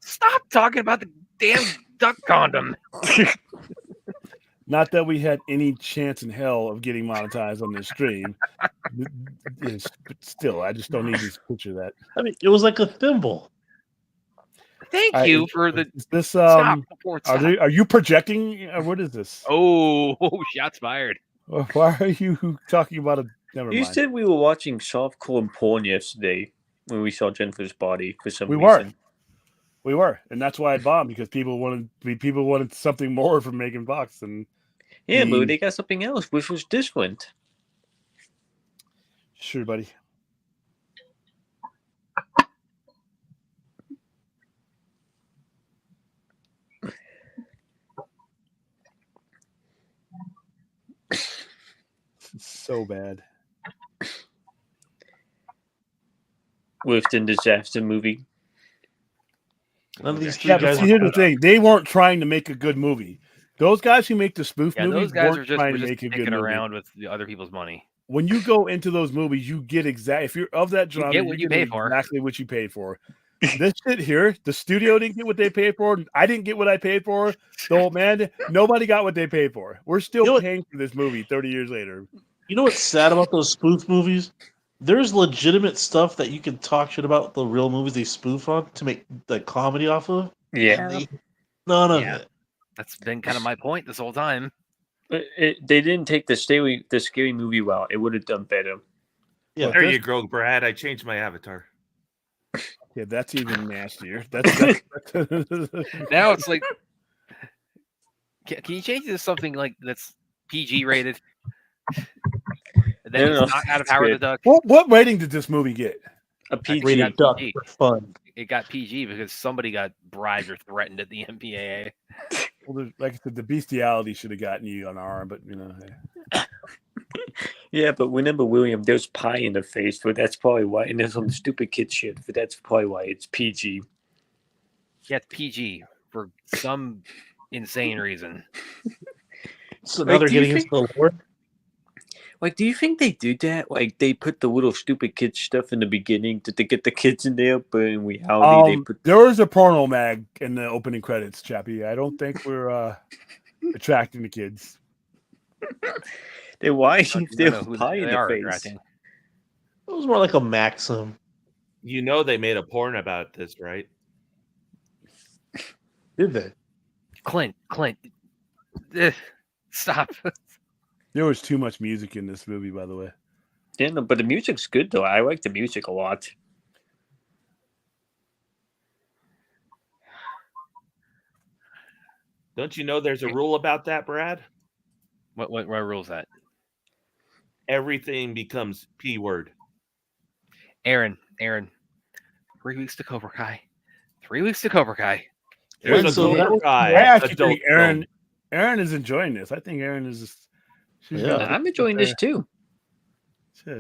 Speaker 2: Stop talking about the damn duck condom.
Speaker 3: Not that we had any chance in hell of getting monetized on this stream. But still, I just don't need to picture that.
Speaker 5: I mean, it was like a thimble.
Speaker 2: Thank you for the.
Speaker 3: Is this
Speaker 2: Stop. Stop.
Speaker 3: Are you projecting? What is this?
Speaker 2: Oh, shots fired.
Speaker 3: Why are you talking about a? Never
Speaker 6: You
Speaker 3: mind.
Speaker 6: said we were watching softcore porn yesterday when we saw Jennifer's body for some
Speaker 3: We
Speaker 6: reason.
Speaker 3: We were, and that's why I bombed, because people wanted something more from Megan Fox, and
Speaker 6: Yeah, but they got something else, which was different.
Speaker 3: Sure, buddy. It's so bad.
Speaker 6: With the disaster movie.
Speaker 5: None of these three
Speaker 3: But
Speaker 5: guys.
Speaker 3: see, here's the thing: they weren't trying to make a good movie. Those guys who make the spoof
Speaker 2: Yeah,
Speaker 3: movies
Speaker 2: those guys
Speaker 3: weren't
Speaker 2: were
Speaker 3: trying
Speaker 2: just
Speaker 3: to make a good
Speaker 2: dicking
Speaker 3: movie.
Speaker 2: around with the other people's money.
Speaker 3: When you go into those movies, you get if you're of that genre,
Speaker 2: get what you pay for.
Speaker 3: Exactly what you paid for. This shit here, the studio didn't get what they paid for. I didn't get what I paid for. So, man, nobody got what they paid for. We're still paying for this movie 30 years later.
Speaker 5: You know what's sad about those spoof movies? There's legitimate stuff that you can talk shit about the real movies they spoof on to make the comedy off of.
Speaker 6: Yeah.
Speaker 5: None of it.
Speaker 2: That's been kind of my point this whole time.
Speaker 6: They didn't take the scary movie well. It would have done better.
Speaker 4: Yeah, there you go, Brad. I changed my avatar.
Speaker 3: Yeah, that's even nastier. That's
Speaker 2: now it's like, can you change it to something like that's PG rated? Then it's not out of Howard the Duck.
Speaker 3: What rating did this movie get?
Speaker 6: A PG.
Speaker 5: Rated Duck for fun.
Speaker 2: It got PG because somebody got bribed or threatened at the MPAA.
Speaker 3: Well, like I said, the bestiality should have gotten you on our arm, but Hey.
Speaker 6: Yeah, but remember, William, there's pie in the face, but that's probably why. And there's some stupid kid shit, but that's probably why it's PG.
Speaker 2: Yeah, it's PG for some insane reason.
Speaker 5: So now they're getting into the lore.
Speaker 6: Like, do you think they did that? Like, they put the little stupid kid stuff in the beginning to get the kids in there, but in reality, they put.
Speaker 3: There was a porno mag in the opening credits, Chappie. I don't think we're attracting the kids.
Speaker 6: Then why if there's pie in the face?
Speaker 2: Attracting.
Speaker 5: It was more like a Maxim.
Speaker 4: You know they made a porn about this, right?
Speaker 5: Did they?
Speaker 2: Clint, stop.
Speaker 3: There was too much music in this movie, by the way.
Speaker 6: Yeah, no, but the music's good though. I like the music a lot.
Speaker 4: Don't you know there's a rule about that, Brad?
Speaker 2: What rule is that?
Speaker 4: Everything becomes P word.
Speaker 2: Aaron, 3 weeks to Cobra Kai. 3 weeks to Cobra Kai.
Speaker 4: There's a Cobra Kai.
Speaker 3: I actually think Aaron is enjoying this. I think Aaron is.
Speaker 6: I'm enjoying this too.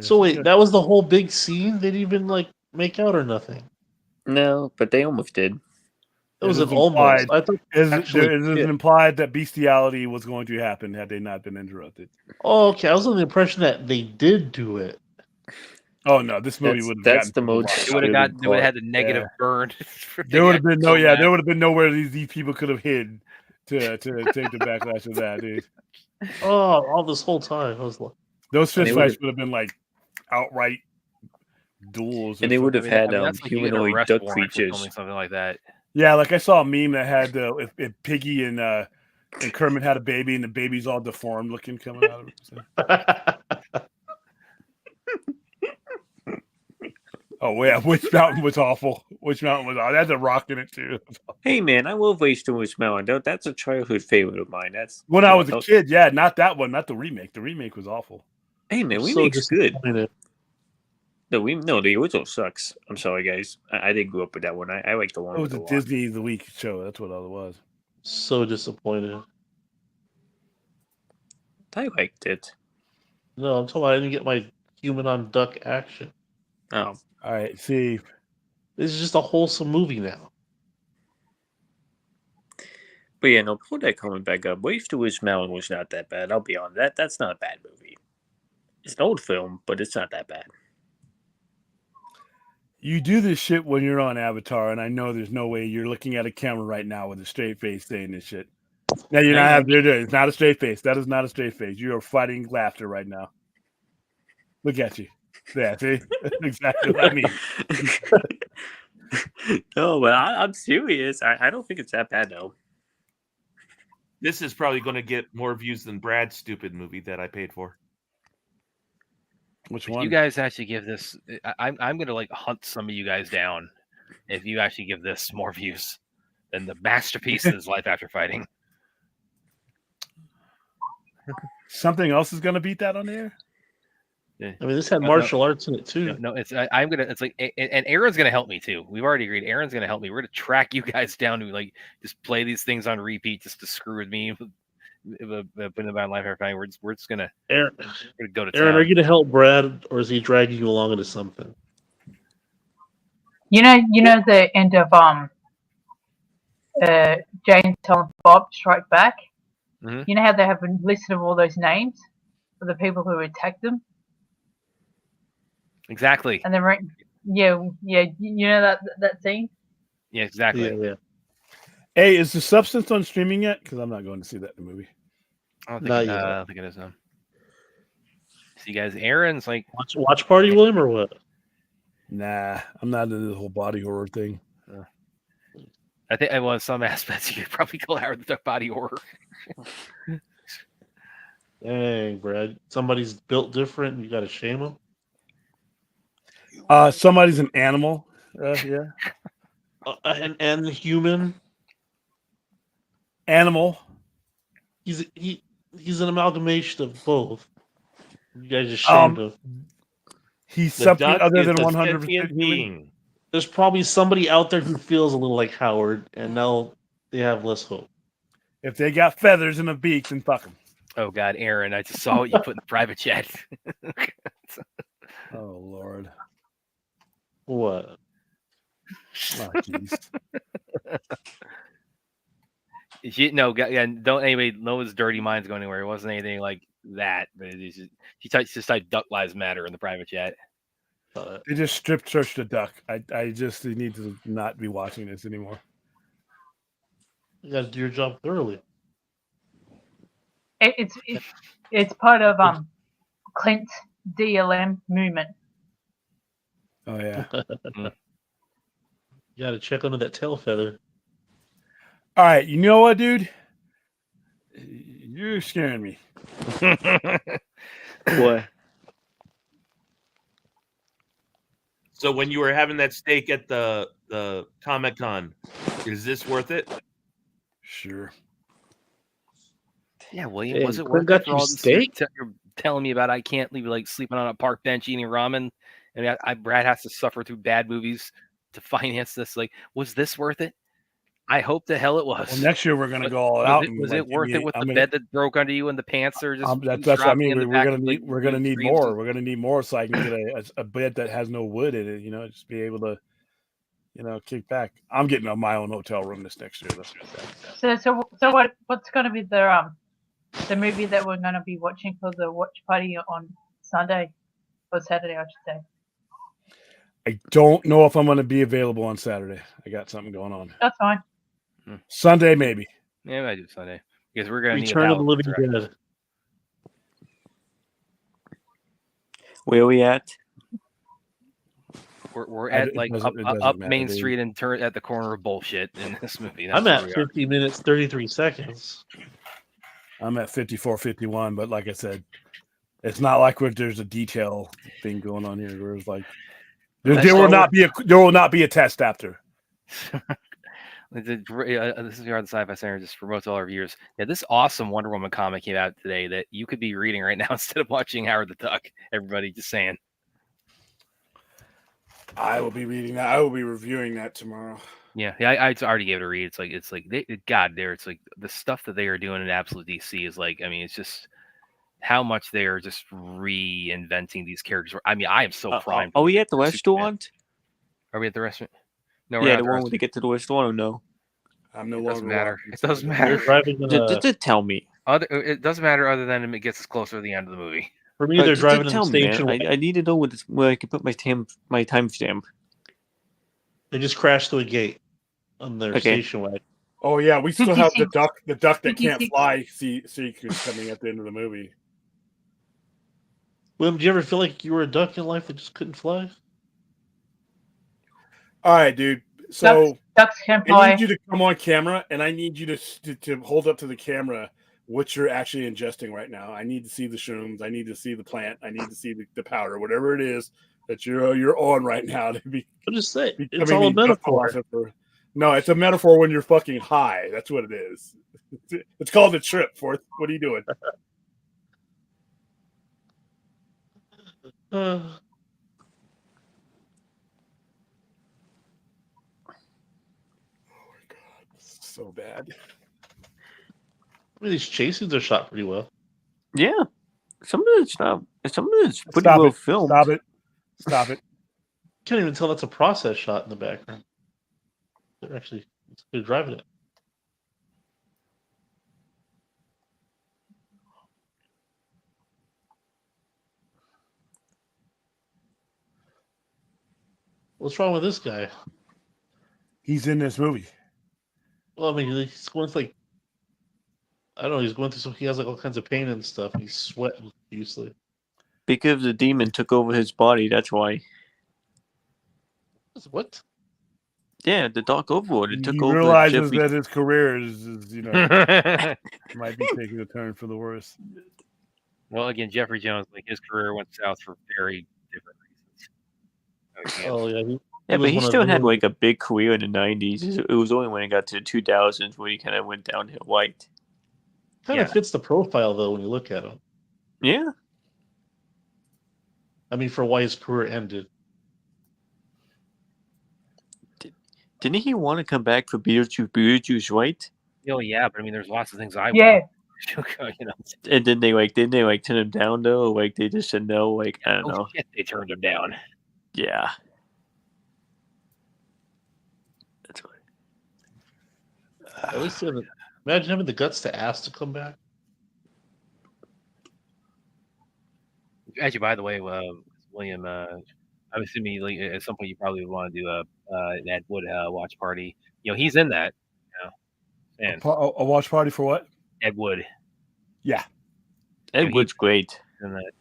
Speaker 5: So wait, that was the whole big scene? They didn't even make out or nothing?
Speaker 6: No, but they almost did.
Speaker 5: It was an almost. I thought
Speaker 3: it is implied that bestiality was going to happen had they not been interrupted.
Speaker 5: Oh, okay. I was under the impression that they did do it.
Speaker 3: Oh no, this movie would have.
Speaker 6: That's the most.
Speaker 2: It would have had the negative burn.
Speaker 3: There would have been there would have been nowhere these people could have hid to take the backlash of that, dude.
Speaker 5: Oh, all this whole time I was like,
Speaker 3: those fist fights would have been like outright duels,
Speaker 6: and they would have had humanoid duck creatures,
Speaker 2: something like that.
Speaker 3: Yeah, like I saw a meme that had if Piggy and Kermit had a baby, and the baby's all deformed looking coming out of it. Oh yeah, Witch Mountain was awful. Witch Mountain was awful. That's a rock in it too.
Speaker 6: Hey man, I love Waste of Witch Mountain. That's a childhood favorite of mine. That's
Speaker 3: when I was a kid. Yeah, not that one, not the remake. The remake was awful.
Speaker 6: Hey man, remake's good. The original sucks. I'm sorry, guys. I didn't grow up with that one. I like the one.
Speaker 3: It was a Disney of the Week show. That's what all it was.
Speaker 5: So disappointed.
Speaker 6: I liked it.
Speaker 5: No, I'm talking about I didn't get my human on duck action.
Speaker 6: Oh.
Speaker 3: All right, see.
Speaker 5: This is just a wholesome movie now.
Speaker 6: But yeah, no, pull that coming back up. Waste of Witch Mountain was not that bad. I'll be on that. That's not a bad movie. It's an old film, but it's not that bad.
Speaker 3: You do this shit when you're on Avatar, and I know there's no way you're looking at a camera right now with a straight face saying this shit. Now you're not having to. It's not a straight face. That is not a straight face. You are fighting laughter right now. Look at you. Yeah, see? That's exactly what I mean.
Speaker 6: No, but I'm serious. I don't think it's that bad, though.
Speaker 4: This is probably going to get more views than Brad's stupid movie that I paid for.
Speaker 3: Which one?
Speaker 2: You guys actually give this. I'm going to hunt some of you guys down if you actually give this more views than the masterpiece that is Life After Fighting.
Speaker 3: Something else is going to beat that on there?
Speaker 5: I mean, this had martial arts in it too.
Speaker 2: No, I'm gonna. It's like, and Aaron's gonna help me too. We've already agreed. Aaron's gonna help me. We're gonna track you guys down to just play these things on repeat just to screw with me. Putting about Life After Fighting. We're just gonna.
Speaker 5: Aaron,
Speaker 2: we're gonna go to
Speaker 5: Aaron,
Speaker 2: town.
Speaker 5: are you gonna help Brad, or is he dragging you along into something?
Speaker 7: You know the end of Jane, Silent Bob Strike Back.
Speaker 2: Mhm.
Speaker 7: You know how they have a list of all those names of the people who attacked them,
Speaker 2: Exactly.
Speaker 7: and then you know that scene.
Speaker 2: Yeah, exactly.
Speaker 5: Yeah.
Speaker 3: Hey, is the Substance on streaming yet? Because I'm not going to see that in the movie.
Speaker 2: I don't
Speaker 5: Not
Speaker 2: think.
Speaker 5: yet.
Speaker 2: I don't think it is. See, guys, Aaron's like
Speaker 5: Watch party, William, or what?
Speaker 3: Nah, I'm not into the whole body horror thing.
Speaker 2: I think I want some aspects you could probably call Howard the Duck body horror.
Speaker 5: Dang, Brad. Somebody's built different. You got to shame them.
Speaker 3: Somebody's an animal. Yeah.
Speaker 5: And human.
Speaker 3: Animal.
Speaker 5: He's an amalgamation of both. You guys just shamed him.
Speaker 3: He's
Speaker 4: The
Speaker 3: something
Speaker 4: duck
Speaker 3: other
Speaker 4: is
Speaker 3: than
Speaker 4: a
Speaker 3: 100%
Speaker 4: sentient
Speaker 3: human.
Speaker 4: being.
Speaker 5: There's probably somebody out there who feels a little like Howard, and now they have less hope.
Speaker 3: If they got feathers and a beak, then fuck them.
Speaker 2: Oh God, Aaron! I just saw what you put in the private chat.
Speaker 3: Oh Lord.
Speaker 5: What?
Speaker 3: Oh jeez.
Speaker 2: Don't anybody. No one's dirty minds going anywhere. It wasn't anything like that. But it's just typed "Duck Lives Matter" in the private chat.
Speaker 3: They just strip searched a duck. I just need to not be watching this anymore.
Speaker 5: You got to do your job thoroughly.
Speaker 7: It's part of Clint's DLM movement.
Speaker 3: Oh yeah.
Speaker 5: You got to check under that tail feather.
Speaker 3: All right, you know what, dude? You're scaring me.
Speaker 6: Boy.
Speaker 4: So when you were having that steak at the Comic-Con, is this worth it?
Speaker 3: Sure.
Speaker 2: Yeah, William,
Speaker 5: Hey,
Speaker 2: was it
Speaker 5: Clint
Speaker 2: worth
Speaker 5: got
Speaker 2: it for
Speaker 5: you
Speaker 2: all this
Speaker 5: steak?
Speaker 2: you're telling me about? I can't leave like sleeping on a park bench eating ramen, and Brad has to suffer through bad movies to finance this. Like, was this worth it? I hope the hell it was.
Speaker 3: Well, next year we're gonna go all
Speaker 2: was
Speaker 3: out.
Speaker 2: It,
Speaker 3: and,
Speaker 2: was
Speaker 3: like,
Speaker 2: it worth it with
Speaker 3: I'm
Speaker 2: the
Speaker 3: gonna-
Speaker 2: bed that broke under you and the pants are just
Speaker 3: that's what I mean.
Speaker 2: dropping in the
Speaker 3: We're
Speaker 2: back
Speaker 3: gonna
Speaker 2: of,
Speaker 3: need
Speaker 2: like,
Speaker 3: we're gonna need
Speaker 2: dreams
Speaker 3: more.
Speaker 2: and-
Speaker 3: We're gonna need more so I can get a bed that has no wood in it. Just be able to, kick back. I'm getting my own hotel room this next year.
Speaker 7: So what's going to be the movie that we're going to be watching for the watch party on Sunday or Saturday, I should say?
Speaker 3: I don't know if I'm going to be available on Saturday. I got something going on.
Speaker 7: That's fine.
Speaker 3: Sunday maybe.
Speaker 2: Yeah, I do Sunday because we're gonna
Speaker 5: Return
Speaker 2: need
Speaker 5: of the Living Dead.
Speaker 6: Where are we at?
Speaker 2: We're at
Speaker 3: it doesn't
Speaker 2: up
Speaker 3: matter,
Speaker 2: Main
Speaker 3: dude.
Speaker 2: Street and turn at the corner of bullshit in this movie. That's
Speaker 5: I'm
Speaker 2: where
Speaker 5: at
Speaker 2: we are.
Speaker 5: 50 minutes, 33 seconds.
Speaker 3: I'm at 54, 51, but like I said, it's not like there's a detail thing going on here. Where it's like there will not be a test after.
Speaker 2: This is the Sci-Fi Center just promotes all our viewers. Yeah, this awesome Wonder Woman comic came out today that you could be reading right now instead of watching Howard the Duck. Everybody, just saying.
Speaker 3: I will be reading that. I will be reviewing that tomorrow.
Speaker 2: Yeah, I already gave it a read. It's like it's like the stuff that they are doing in Absolute DC is like, I mean, it's just how much they are just reinventing these characters. I mean, I am so primed.
Speaker 6: Are we at the restaurant?
Speaker 2: Are we at the restaurant? No,
Speaker 6: Yeah, the one where they get to the restaurant or no?
Speaker 3: I'm no
Speaker 2: It
Speaker 3: longer
Speaker 2: doesn't matter.
Speaker 3: watching.
Speaker 2: It doesn't matter.
Speaker 6: Just tell me.
Speaker 2: It doesn't matter other than it gets us closer to the end of the movie.
Speaker 5: For me, they're driving in the
Speaker 6: tell me,
Speaker 5: station.
Speaker 6: man. I need to know where I can put my timestamp.
Speaker 5: They just crashed through a gate on their station wagon.
Speaker 3: Oh yeah, we still have the duck that can't fly sequence coming at the end of the movie.
Speaker 5: William, do you ever feel like you were a duck in life that just couldn't fly?
Speaker 3: All right, dude. So
Speaker 7: ducks can
Speaker 3: I
Speaker 7: fly.
Speaker 3: need you to come on camera, and I need you to hold up to the camera what you're actually ingesting right now. I need to see the shrooms. I need to see the plant. I need to see the powder, whatever it is that you're on right now. To be,
Speaker 5: I'm just saying,
Speaker 3: becoming
Speaker 5: it's all a
Speaker 3: the duck
Speaker 5: metaphor.
Speaker 3: philosopher. No, it's a metaphor when you're fucking high. That's what it is. It's called a trip. Forth. What are you doing? So bad.
Speaker 5: These chase scenes are shot pretty well.
Speaker 6: Yeah, some of it's not. Some of it's pretty well filmed.
Speaker 3: Stop it!
Speaker 5: Can't even tell that's a process shot in the background. They're driving it. What's wrong with this guy?
Speaker 3: He's in this movie.
Speaker 5: Well, I mean, he's going through, like, I don't know. He's going through some. He has like all kinds of pain and stuff. He's sweating usually.
Speaker 6: Because the demon took over his body. That's why.
Speaker 5: What?
Speaker 6: Yeah, the Dark Overlord. It took
Speaker 3: He
Speaker 6: over
Speaker 3: realizes
Speaker 6: Jeffrey.
Speaker 3: that his career is might be taking a turn for the worse.
Speaker 2: Well, again, Jeffrey Jones, like his career went south for very different reasons.
Speaker 5: Oh yeah.
Speaker 6: Yeah, but
Speaker 5: was
Speaker 6: he
Speaker 5: one of
Speaker 6: still had
Speaker 5: those-
Speaker 6: like a big career in the '90s. It was only when it got to the 2000s where he kind of went downhill white.
Speaker 5: Kind of fits the profile though when you look at him.
Speaker 6: Yeah.
Speaker 5: I mean, for why his career ended.
Speaker 6: Didn't he want to come back for Beetlejuice, right?
Speaker 2: Oh yeah, but I mean, there's lots of things I
Speaker 7: Yeah.
Speaker 2: want. You know.
Speaker 6: And then didn't they turn him down though? Like they just said no. Like I don't know.
Speaker 2: Shit, they turned him down.
Speaker 6: Yeah. That's what.
Speaker 5: At least imagine having the guts to ask to come back.
Speaker 2: Actually, by the way, William, I'm assuming like, at some point you probably would want to do an Ed Wood watch party. You know, he's in that. You know, and
Speaker 3: A watch party for what?
Speaker 2: Ed Wood.
Speaker 3: Yeah.
Speaker 6: Ed Wood's great.
Speaker 2: In that.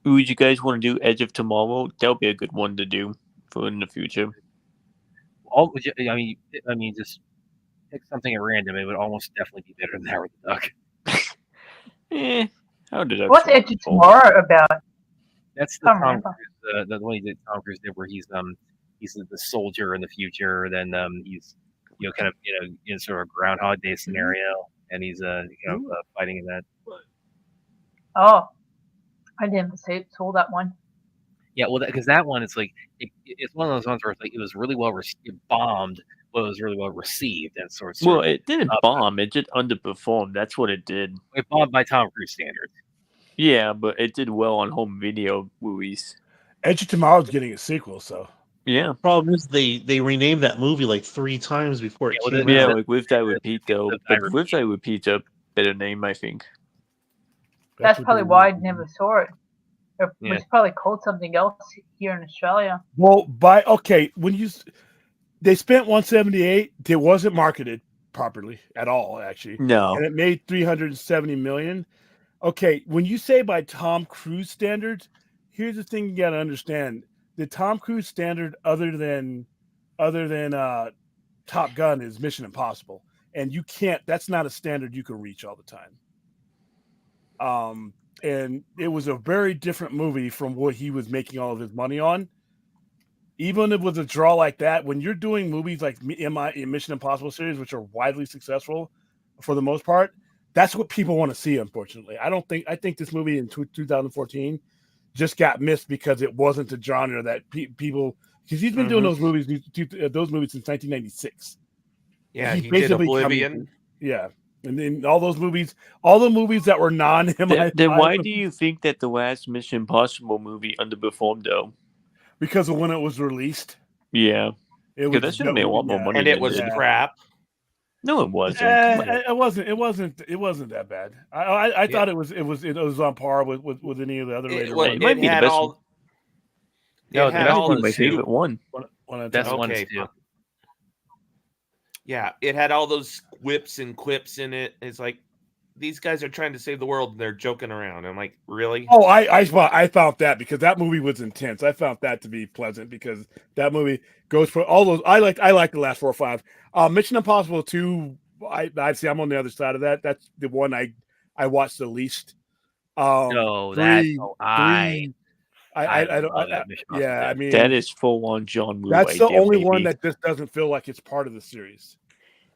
Speaker 6: Would you guys want to do Edge of Tomorrow? That would be a good one to do for in the future.
Speaker 2: I mean, just pick something at random. It would almost definitely be better than Howard the Duck.
Speaker 6: How did that?
Speaker 7: What's Edge of Tomorrow about?
Speaker 2: That's the Tom Cruise, the one that Tom Cruise did, where he's the soldier in the future. Then he's kind of in sort of a Groundhog Day scenario, and he's fighting in that.
Speaker 7: Oh, I didn't saw that one.
Speaker 2: Yeah, well, because that one, it's like it's one of those ones where it's like it was really well it bombed, but it was really well received and sort of.
Speaker 6: Well, it didn't bomb; it just underperformed. That's what it did.
Speaker 2: It bombed by Tom Cruise standards.
Speaker 6: Yeah, but it did well on home video movies.
Speaker 3: Edge of Tomorrow's getting a sequel, so
Speaker 6: yeah.
Speaker 5: Problem is they renamed that movie like 3 times before it came out.
Speaker 6: Yeah, like With That With Pete though. But With That With Pete's a better name, I think.
Speaker 7: That's probably why I never saw it. It was probably called something else here in Australia.
Speaker 3: Well, when they spent 178, it wasn't marketed properly at all, actually.
Speaker 6: No,
Speaker 3: and it made 370 million. Okay, when you say by Tom Cruise standards, here's the thing you got to understand: the Tom Cruise standard, other than Top Gun, is Mission Impossible, and you can't. That's not a standard you can reach all the time. And it was a very different movie from what he was making all of his money on. Even if it was a draw like that, when you're doing movies like in Mission Impossible series, which are widely successful for the most part, that's what people want to see. Unfortunately, I think this movie in 2014 just got missed because it wasn't the genre that people. Because he's been doing those movies since 1996.
Speaker 4: Yeah, he did Oblivion.
Speaker 3: Yeah. And then all the movies that were non-MI5.
Speaker 6: Then why do you think that the last Mission Impossible movie underperformed though?
Speaker 3: Because of when it was released.
Speaker 6: Yeah. That should have made a lot more money.
Speaker 4: And it was crap.
Speaker 6: No, it wasn't.
Speaker 3: It wasn't that bad. I thought it was on par with any of the other.
Speaker 6: It might be the best one. No, that was my favorite one.
Speaker 2: That's one too.
Speaker 4: Yeah, it had all those whips and quips in it. It's like these guys are trying to save the world and they're joking around. I'm like, really?
Speaker 3: Oh, I found that because that movie was intense. I found that to be pleasant because that movie goes for all those. I like the last 4 or 5. Mission Impossible 2. I'm on the other side of that. That's the one I watched the least.
Speaker 2: I
Speaker 3: mean
Speaker 6: that is full on John Woo.
Speaker 3: That's the only one that just doesn't feel like it's part of the series.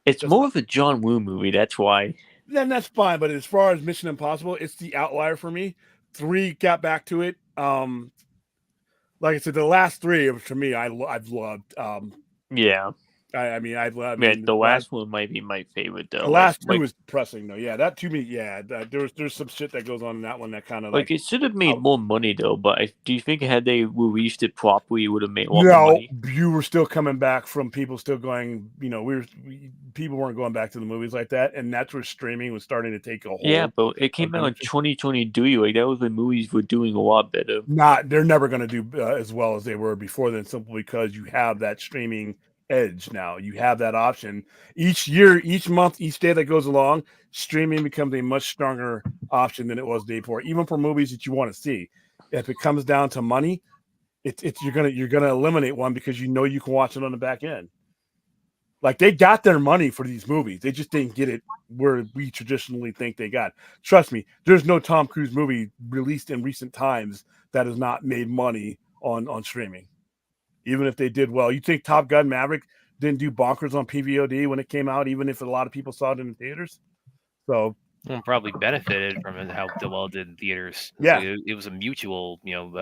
Speaker 6: It's more of a John Woo movie. That's why.
Speaker 3: Then that's fine. But as far as Mission Impossible, it's the outlier for me. 3 got back to it. Like I said, the last 3 to me, I've loved.
Speaker 6: Yeah.
Speaker 3: I mean,
Speaker 8: the last one might be my favorite though.
Speaker 3: The last two is depressing though. Yeah, that to me, there's some shit that goes on in that one that kind of
Speaker 8: like it should have made more money though. But do you think had they released it properly, it would have made a lot more money?
Speaker 3: You were still coming back from people still going. People weren't going back to the movies like that, and that's where streaming was starting to take a hold.
Speaker 8: Yeah, but it came out in 2022. Like that was when movies were doing a lot better.
Speaker 3: They're never going to do as well as they were before then, simply because you have that streaming edge now. You have that option each year, each month, each day that goes along. Streaming becomes a much stronger option than it was the day before, even for movies that you want to see. If it comes down to money, you're gonna eliminate one because you can watch it on the back end. Like they got their money for these movies, they just didn't get it where we traditionally think they got. Trust me, there's no Tom Cruise movie released in recent times that has not made money on streaming. Even if they did well, you think Top Gun Maverick didn't do bonkers on PVOD when it came out, even if a lot of people saw it in the theaters? So
Speaker 2: probably benefited from it, how well it did in theaters.
Speaker 3: Yeah,
Speaker 2: so it was a mutual,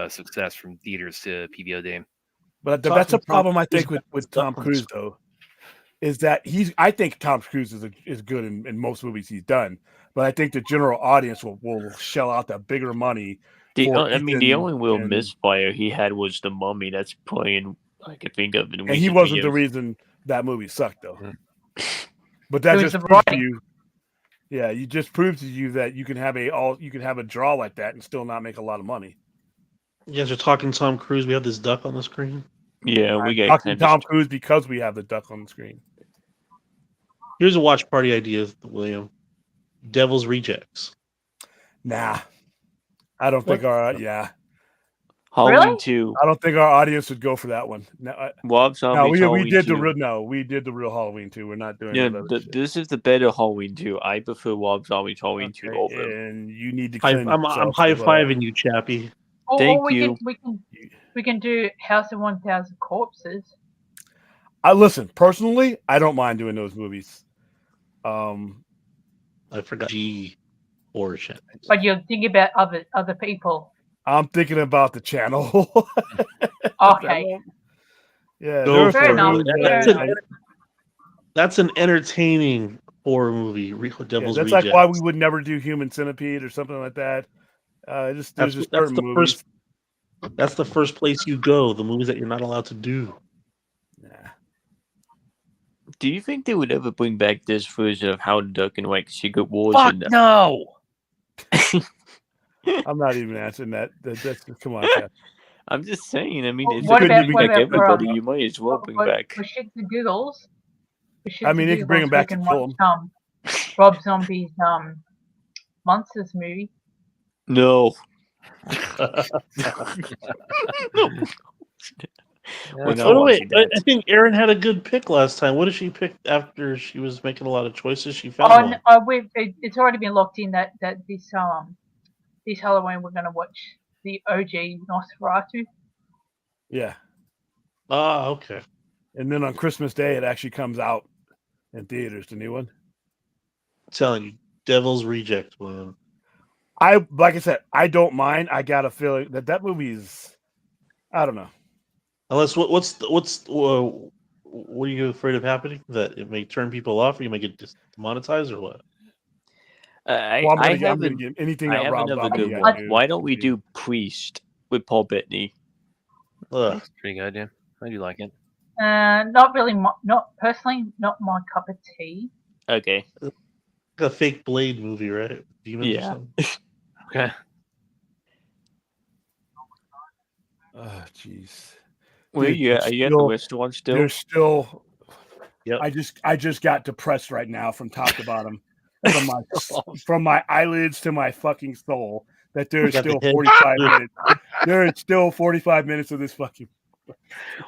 Speaker 2: success from theaters to PVOD.
Speaker 3: But that's a problem I think with Tom Cruise though, is that I think Tom Cruise is good in most movies he's done, but I think the general audience will shell out that bigger money.
Speaker 8: The only real misfire he had was The Mummy. That's playing I can think of.
Speaker 3: And he wasn't the reason that movie sucked, though. But that just proves to you, you just proves to you that you can have a draw like that and still not make a lot of money.
Speaker 5: You guys are talking Tom Cruise. We have this duck on the screen.
Speaker 8: Yeah, we get
Speaker 3: talking Tom Cruise because we have the duck on the screen.
Speaker 5: Here's a watch party idea, William. Devil's Rejects.
Speaker 3: Nah. I don't think
Speaker 8: Halloween 2.
Speaker 3: I don't think our audience would go for that one. No, we did the real Halloween 2. We're not doing
Speaker 8: this is the better Halloween 2. I prefer Rob Zombie's Halloween 2 over.
Speaker 3: And you need to
Speaker 5: I'm high-fiving you, Chappie.
Speaker 8: Thank you.
Speaker 7: We can do House of 1,000 Corpses.
Speaker 3: Listen, personally, I don't mind doing those movies.
Speaker 5: I forgot horror shit.
Speaker 7: But you're thinking about other people.
Speaker 3: I'm thinking about the channel.
Speaker 7: Okay.
Speaker 3: Yeah.
Speaker 7: Fair enough.
Speaker 5: That's an entertaining horror movie. Devil's
Speaker 3: Rejects. Like why we would never do Human Centipede or something like that. That's
Speaker 5: the first place you go. The movies that you're not allowed to do.
Speaker 3: Nah.
Speaker 8: Do you think they would ever bring back this version of How to Duck and Like Secret Wars?
Speaker 2: No.
Speaker 3: I'm not even answering that. That's come on, Jeff.
Speaker 8: I'm just saying. I mean,
Speaker 7: what about
Speaker 8: everybody? You might as well bring back.
Speaker 7: For shits and giggles.
Speaker 3: I mean, you can bring them back to film.
Speaker 7: Rob Zombie's Monsters movie.
Speaker 8: No.
Speaker 5: I think Erin had a good pick last time. What did she pick after she was making a lot of choices? She found one.
Speaker 7: It's already been locked in that this Halloween we're going to watch the OG Nosferatu.
Speaker 3: Yeah.
Speaker 5: Okay.
Speaker 3: And then on Christmas Day, it actually comes out in theaters, the new one.
Speaker 5: I'm telling you, Devil's Reject, man.
Speaker 3: Like I said, I don't mind. I got a feeling that movie is, I don't know.
Speaker 5: Unless what are you afraid of happening? That it may turn people off, or you may get demonetized, or what?
Speaker 8: I'm gonna get anything that Rob Zombie. Why don't we do Priest with Paul Bettany?
Speaker 2: That's pretty good, yeah. I do like it.
Speaker 7: Not really. Not personally. Not my cup of tea.
Speaker 8: Okay.
Speaker 5: A fake Blade movie, right? Demons
Speaker 8: yeah.
Speaker 5: Or something?
Speaker 2: Okay.
Speaker 3: Oh, jeez.
Speaker 8: Are you at the restaurant still?
Speaker 3: There's still.
Speaker 5: Yep.
Speaker 3: I just got depressed right now from top to bottom, from my eyelids to my fucking soul. That there's still 45 minutes. There is still 45 minutes of this fucking.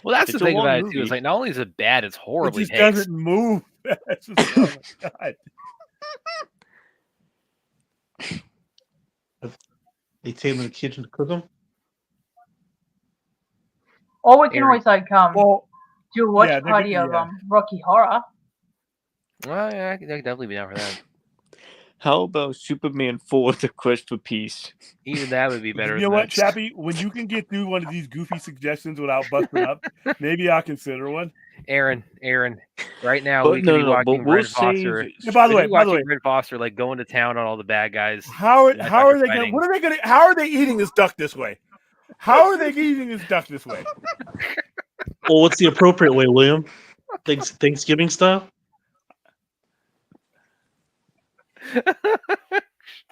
Speaker 2: Well, that's the thing about it too. Is like not only is it bad, it's horribly.
Speaker 3: It just doesn't move. That's just, oh my god.
Speaker 5: They take them in the kitchen to cook them.
Speaker 7: Or we can always do a watch party of Rocky Horror.
Speaker 2: Well, yeah, I could definitely be down for that.
Speaker 8: How about Superman 4: The Quest for Peace?
Speaker 2: Even that would be better.
Speaker 3: You know what, Chappie? When you can get through one of these goofy suggestions without busting up, maybe I'll consider one.
Speaker 2: Aaron, right now we could be watching Red Foster.
Speaker 3: Yeah, by the way,
Speaker 2: Red Foster like going to town on all the bad guys.
Speaker 3: How are they going? What are they going to? How are they eating this duck this way? How are they eating this duck this way?
Speaker 5: Well, what's the appropriate way, William? Thanksgiving style?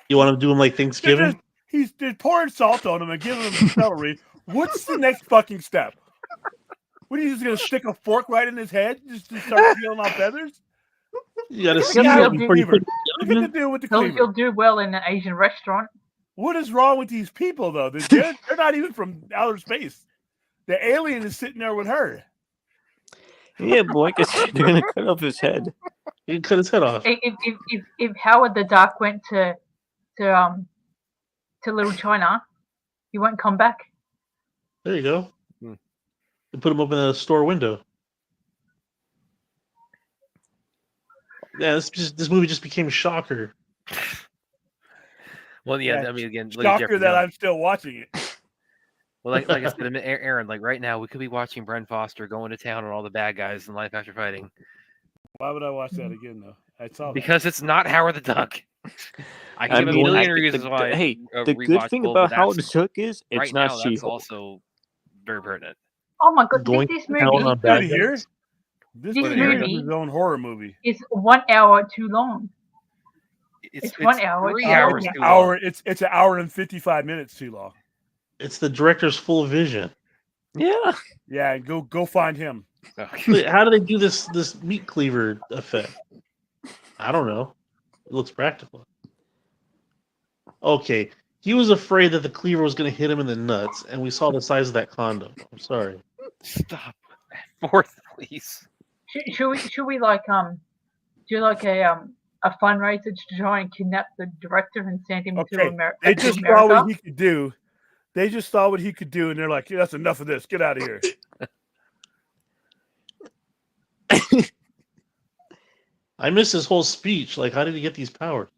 Speaker 5: You want to do them like Thanksgiving?
Speaker 3: He's pouring salt on them and giving them celery. What's the next fucking step? What are you just going to stick a fork right in his head just to start peeling off feathers?
Speaker 5: You got to see it before you put it
Speaker 3: in the deal with the cleaver.
Speaker 7: He'll do well in an Asian restaurant.
Speaker 3: What is wrong with these people, though? They're not even from outer space. The alien is sitting there with her.
Speaker 8: Yeah, boy, they're going to cut off his head.
Speaker 5: You can cut his head off.
Speaker 7: If Howard the Duck went to Little China, he won't come back.
Speaker 5: There you go. They put him up in a store window. Yeah, this movie just became Shocker.
Speaker 2: Well, yeah, I mean, again,
Speaker 3: Shocker that I'm still watching it.
Speaker 2: Well, like I said, Aaron, like right now, we could be watching Brent Foster going to town on all the bad guys in Life After Fighting.
Speaker 3: Why would I watch that again, though? I saw that.
Speaker 2: Because it's not Howard the Duck. I can give a million reasons why.
Speaker 8: Hey, the good thing about Howard the Duck is it's
Speaker 2: right
Speaker 8: not
Speaker 2: now,
Speaker 8: She-Hulk.
Speaker 2: that's also very pertinent.
Speaker 7: Oh my god, this movie
Speaker 3: here. This movie is his own horror movie.
Speaker 7: It's 1 hour too long. It's 1 hour.
Speaker 2: 3 hours too long.
Speaker 3: It's an hour and 55 minutes too long.
Speaker 5: It's the director's full vision.
Speaker 8: Yeah.
Speaker 3: Yeah, go find him.
Speaker 5: How do they do this meat cleaver effect? I don't know. It looks practical. Okay. He was afraid that the cleaver was going to hit him in the nuts, and we saw the size of that condom. I'm sorry.
Speaker 2: Stop. Fourth, please.
Speaker 7: Should we like do like a fundraiser to try and kidnap the director and send him to America?
Speaker 3: They just saw what he could do. They just saw what he could do, and they're like, "That's enough of this. Get out of here."
Speaker 5: I missed his whole speech. Like, how did he get these powers?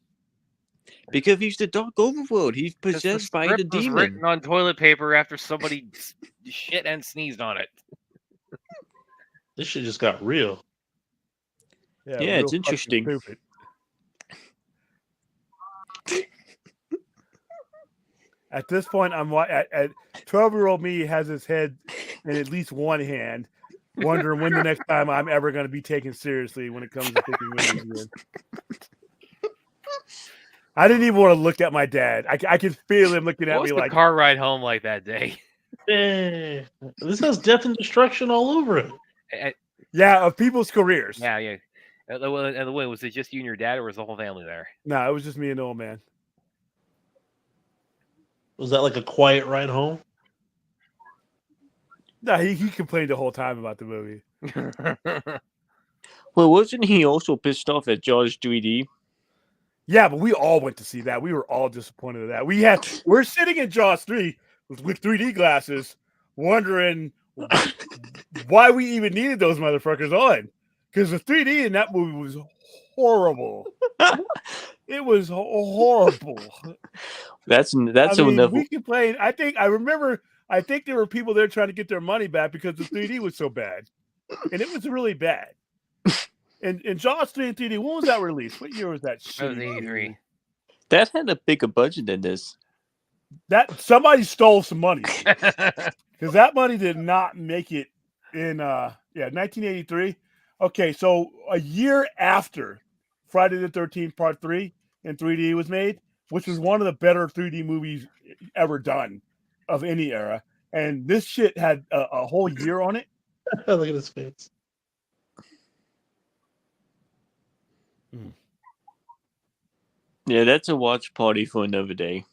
Speaker 8: Because he's the Dark Overworld. He's possessed by the demon.
Speaker 2: Was written on toilet paper after somebody shit and sneezed on it.
Speaker 5: This shit just got real.
Speaker 8: Yeah, it's interesting.
Speaker 3: At this point, I'm at 12-year-old me has his head in at least one hand, wondering when the next time I'm ever going to be taken seriously when it comes to thinking movies again. I didn't even want to look at my dad. I could feel him looking at me like
Speaker 2: the car ride home like that day.
Speaker 5: Hey, this has death and destruction all over it.
Speaker 3: Yeah, of people's careers.
Speaker 2: Yeah. And the way, was it just you and your dad, or was the whole family there?
Speaker 3: No, it was just me and the old man.
Speaker 5: Was that like a quiet ride home?
Speaker 3: No, he complained the whole time about the movie.
Speaker 8: Well, wasn't he also pissed off at Jaws 3D?
Speaker 3: Yeah, but we all went to see that. We were all disappointed with that. We're sitting in Jaws 3 with 3D glasses, wondering why we even needed those motherfuckers on. Because the 3D in that movie was horrible. It was horrible.
Speaker 8: That's enough.
Speaker 3: We complained. I think there were people there trying to get their money back because the 3D was so bad, and it was really bad. And Jaws 3 and 3D, when was that released? What year was that?
Speaker 2: That was 83.
Speaker 8: That had a bigger budget than this.
Speaker 3: That somebody stole some money because that money did not make it in 1983. Okay, so a year after Friday the 13th Part 3 in 3D was made, which was one of the better 3D movies ever done of any era, and this shit had a whole year on it.
Speaker 5: Look at his face.
Speaker 8: Yeah, that's a watch party for another day.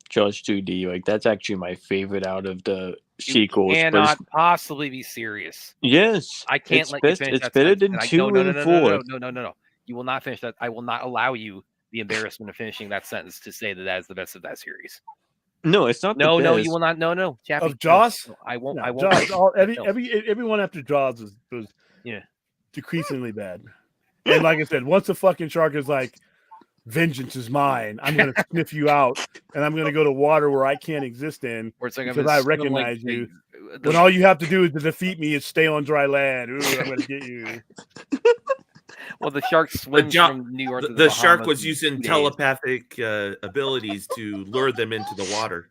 Speaker 8: Jaws 2D, like that's actually my favorite out of the sequels.
Speaker 2: You cannot possibly be serious.
Speaker 8: Yes,
Speaker 2: I can't let you finish.
Speaker 8: It's better than 2 and 4.
Speaker 2: No. You will not finish that. I will not allow you the embarrassment of finishing that sentence to say that is the best of that series.
Speaker 8: No, it's not.
Speaker 2: No, you will not. No, Chappie,
Speaker 3: of Jaws.
Speaker 2: No, I won't.
Speaker 3: No,
Speaker 2: I won't.
Speaker 3: Jaws, everyone after Jaws was decreasingly bad. And like I said, once the fucking shark is like, vengeance is mine. I'm going to sniff you out, and I'm going to go to water where I can't exist in
Speaker 2: Or it's like
Speaker 3: because I recognize you.
Speaker 2: the-
Speaker 3: When all you have to do is to defeat me is stay on dry land. Ooh, I'm going to get you.
Speaker 2: Well, the shark swims from New York to the
Speaker 4: The shark
Speaker 2: Bahamas
Speaker 4: was
Speaker 2: in
Speaker 4: using
Speaker 2: 2 days.
Speaker 4: telepathic abilities to lure them into the water.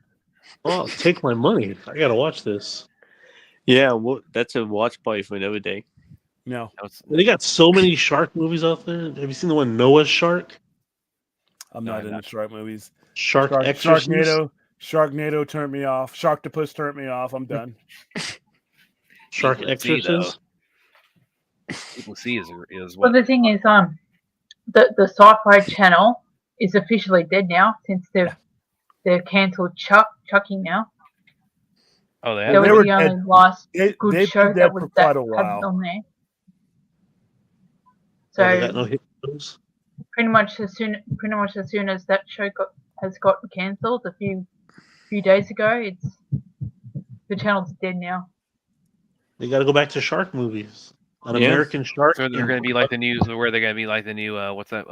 Speaker 5: Oh, take my money. I got to watch this.
Speaker 8: Yeah, well, that's a watch party for another day.
Speaker 3: No.
Speaker 5: They got so many shark movies out there. Have you seen the one Noah's Shark?
Speaker 3: I'm not into shark movies.
Speaker 5: Shark Exorcist?
Speaker 3: Sharknado turned me off. Sharktopus turned me off. I'm done.
Speaker 5: Shark Exorcist?
Speaker 2: People see is
Speaker 7: Well,
Speaker 2: what?
Speaker 7: the thing is, the Sci-Fi Channel is officially dead now since they've cancelled Chucky now.
Speaker 2: Oh,
Speaker 7: that was the only last good show that was
Speaker 3: quite a while
Speaker 7: on there.
Speaker 5: So
Speaker 7: So
Speaker 5: they got no hit shows?
Speaker 7: pretty much as soon as that show has gotten cancelled a few days ago, the channel's dead now.
Speaker 5: They got to go back to shark movies. An American Shark.
Speaker 2: So they're going to be like the news, where they're going to be like the new what's that?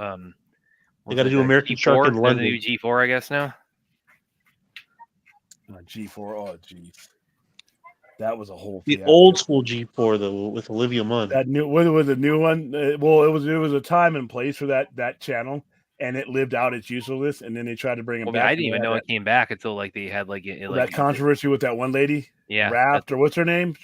Speaker 5: They got to do American Shark in London.
Speaker 2: The new G4, I guess now.
Speaker 3: G4, oh geez, that was a whole.
Speaker 5: The old school G4 though, with Olivia Munn.
Speaker 3: That new, whether it was a new one, well, it was a time and place for that channel, and it lived out its usefulness, and then they tried to bring it back.
Speaker 2: I didn't even know it came back until like they had like
Speaker 3: that controversy with that one lady, Raft, or what's her name?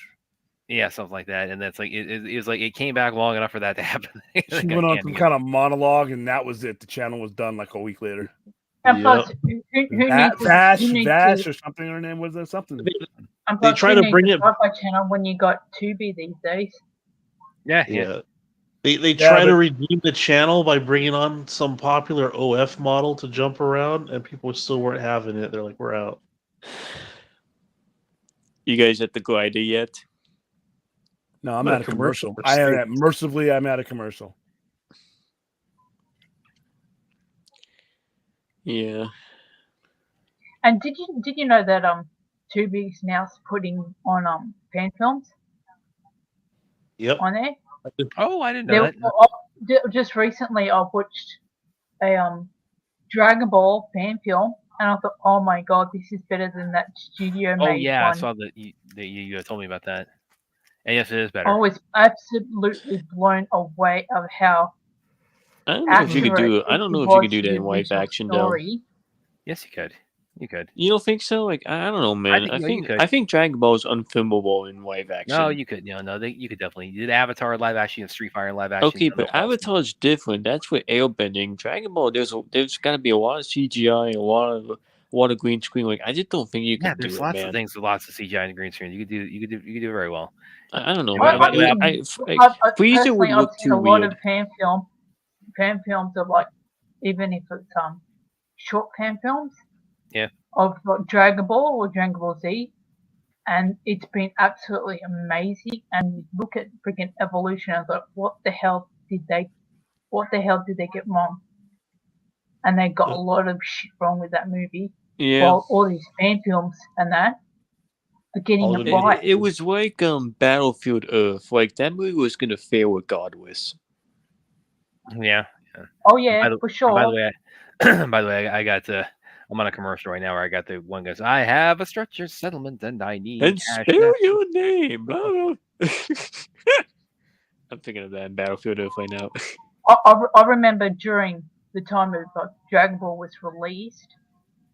Speaker 2: Yeah, something like that, and that's like it was like it came back long enough for that to happen.
Speaker 3: She went on some kind of monologue, and that was it. The channel was done like a week later.
Speaker 7: And plus,
Speaker 3: Vash or something. Her name was there something.
Speaker 7: And plus, they try to bring it Sci-Fi Channel when you got Tubi these days.
Speaker 5: Yeah. They try to redeem the channel by bringing on some popular OF model to jump around, and people still weren't having it. They're like, we're out.
Speaker 8: You guys at the glider yet?
Speaker 3: No, I'm at a commercial. I'm at a commercial.
Speaker 8: Yeah.
Speaker 7: And did you know that Tubi's now putting on fan films?
Speaker 5: Yep.
Speaker 7: On there.
Speaker 2: Oh, I didn't know that.
Speaker 7: Just recently, I watched a Dragon Ball fan film, and I thought, oh my god, this is better than that studio made one.
Speaker 2: Oh yeah, I saw that you told me about that. And yes, it is better.
Speaker 7: I was absolutely blown away of how.
Speaker 8: I don't know if you could do. I don't know if you could do that in live action though.
Speaker 2: Yes, you could. You could.
Speaker 8: You don't think so? Like I don't know, man. I think Dragon Ball is unfilmable in live action.
Speaker 2: No, you could. You could definitely. You did Avatar live action and Street Fighter live action.
Speaker 8: Okay, but Avatar is different. That's with airbending. Dragon Ball, there's got to be a lot of CGI, a lot of green screen. Like I just don't think you can do it, man.
Speaker 2: There's lots of things with lots of CGI and green screen. You could do it very well.
Speaker 8: I don't know.
Speaker 7: Freezer would look too weird. A lot of fan films are like, even if it's short fan films.
Speaker 2: Yeah.
Speaker 7: Of like Dragon Ball or Dragon Ball Z, and it's been absolutely amazing. And look at freaking evolution. I thought, what the hell did they get wrong? And they got a lot of shit wrong with that movie.
Speaker 8: Yeah.
Speaker 7: While all these fan films and that are getting it right.
Speaker 8: It was like Battlefield Earth. Like that movie was gonna fail regardless.
Speaker 2: Yeah.
Speaker 7: Oh yeah, for sure.
Speaker 2: By the way, I got I'm on a commercial right now where I got the one goes, I have a structured settlement and I need
Speaker 8: and
Speaker 2: cash.
Speaker 8: Spell your name. I'm thinking of that in Battlefield Earth right now.
Speaker 7: I remember during the time of Dragon Ball was released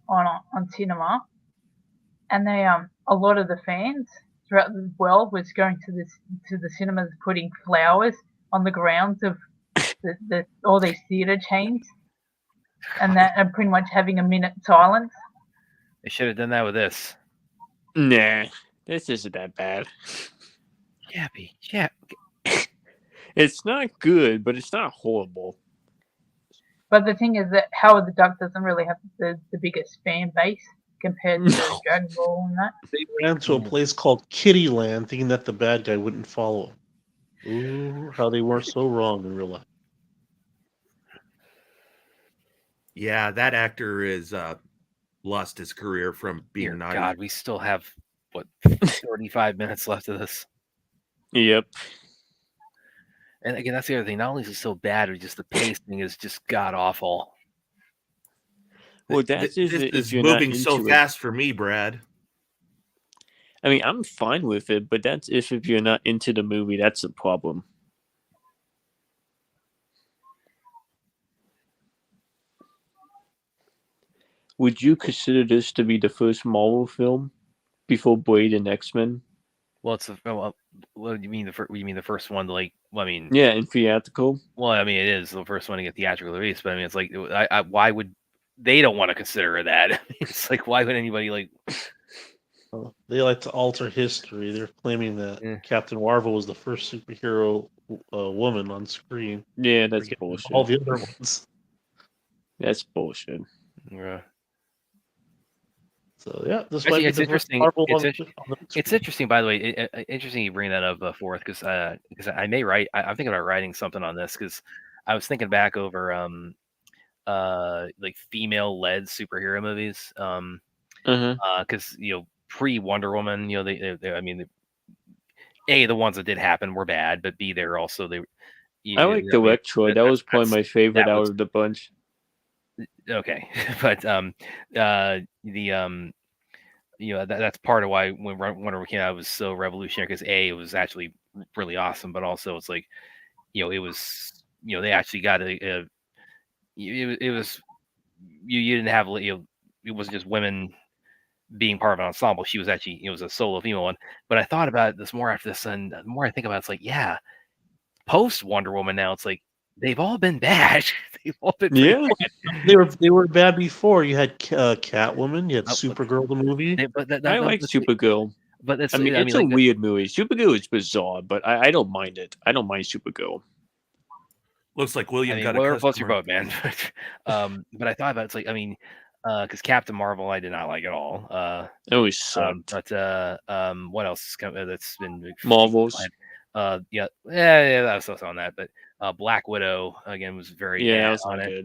Speaker 7: on cinema, and they a lot of the fans throughout the world was going to the cinemas putting flowers on the grounds of all these theater chains. And pretty much having a minute silence.
Speaker 2: They should have done that with this.
Speaker 8: Nah, this isn't that bad.
Speaker 2: Yeah.
Speaker 8: It's not good, but it's not horrible.
Speaker 7: But the thing is that Howard the Duck doesn't really have the biggest fan base compared to Dragon Ball and that.
Speaker 5: They ran to a place called Kittyland thinking that the bad guy wouldn't follow him. Ooh, how they were so wrong in real life.
Speaker 4: Yeah, that actor is lost his career from being naughty.
Speaker 2: God, we still have 35 minutes left of this.
Speaker 8: Yep.
Speaker 2: And again, that's the other thing. Not only is it so bad, but just the pacing is just god awful.
Speaker 8: Well, that's
Speaker 4: this
Speaker 8: if
Speaker 4: is
Speaker 8: you're not
Speaker 4: moving so
Speaker 8: into it.
Speaker 4: fast for me, Brad.
Speaker 8: I mean, I'm fine with it, but that's if you're not into the movie. That's a problem. Would you consider this to be the first Marvel film before Blade and X-Men?
Speaker 2: Well, it's what do you mean the first one to like? Well, I mean,
Speaker 8: Yeah, in theatrical.
Speaker 2: well, I mean, it is the first one to get theatrical release, but I mean, it's like, why would they don't want to consider that? It's like, why would anybody like?
Speaker 5: They like to alter history. They're claiming that
Speaker 2: Yeah.
Speaker 5: Captain Marvel was the first superhero woman on screen.
Speaker 8: Yeah, that's
Speaker 5: Forget
Speaker 8: bullshit.
Speaker 5: all the other ones.
Speaker 8: That's bullshit.
Speaker 2: Yeah.
Speaker 5: So yeah, this
Speaker 2: Actually,
Speaker 5: might be
Speaker 2: it's
Speaker 5: the first
Speaker 2: interesting.
Speaker 5: Marvel
Speaker 2: It's,
Speaker 5: on
Speaker 2: in-
Speaker 5: the
Speaker 2: it's
Speaker 5: screen.
Speaker 2: interesting, by the way. Interesting you bring that up forth because I may write. I'm thinking about writing something on this because I was thinking back over like female led superhero movies because pre Wonder Woman, they I mean the ones that did happen were bad, but B they're also
Speaker 8: I like the Electro. That was probably my favorite out of the bunch.
Speaker 2: Okay, but that's part of why when Wonder Woman came out, it was so revolutionary because it was actually really awesome, but also it's like it was they actually got it was you didn't have it wasn't just women being part of an ensemble. She was actually it was a solo female one. But I thought about this more after this, and the more I think about it, it's like post Wonder Woman now it's like they've all been bad. They've all been bad.
Speaker 5: They were bad before. You had Catwoman, you had Supergirl the movie.
Speaker 8: I like Supergirl.
Speaker 2: But it's,
Speaker 8: I mean, it's a weird movie. Supergirl is bizarre, but I don't mind it. I don't mind Supergirl.
Speaker 4: Looks like William got
Speaker 2: whatever
Speaker 4: a
Speaker 2: floats your
Speaker 4: customer.
Speaker 2: boat, man. But I thought about it's like because Captain Marvel I did not like at all.
Speaker 8: It always sucked.
Speaker 2: But what else that's been
Speaker 8: Marvels?
Speaker 2: Yeah, that was also on that. But Black Widow again was very bad on it.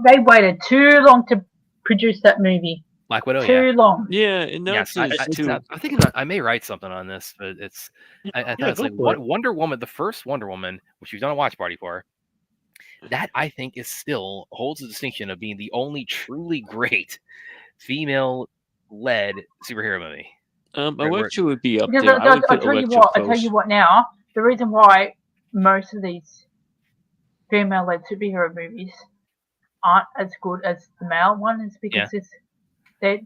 Speaker 7: They waited too long to produce that movie.
Speaker 2: Black Widow,
Speaker 7: too long.
Speaker 8: Yeah, and
Speaker 2: yes, I'm thinking I may write something on this, but it's I thought it's like Wonder Woman, the first Wonder Woman, which we've done a watch party for. That I think is still holds the distinction of being the only truly great female-led superhero movie.
Speaker 8: Electro would be up
Speaker 7: Because
Speaker 8: there.
Speaker 7: I'll tell you what now. The reason why most of these female-led superhero movies aren't as good as the male one is because they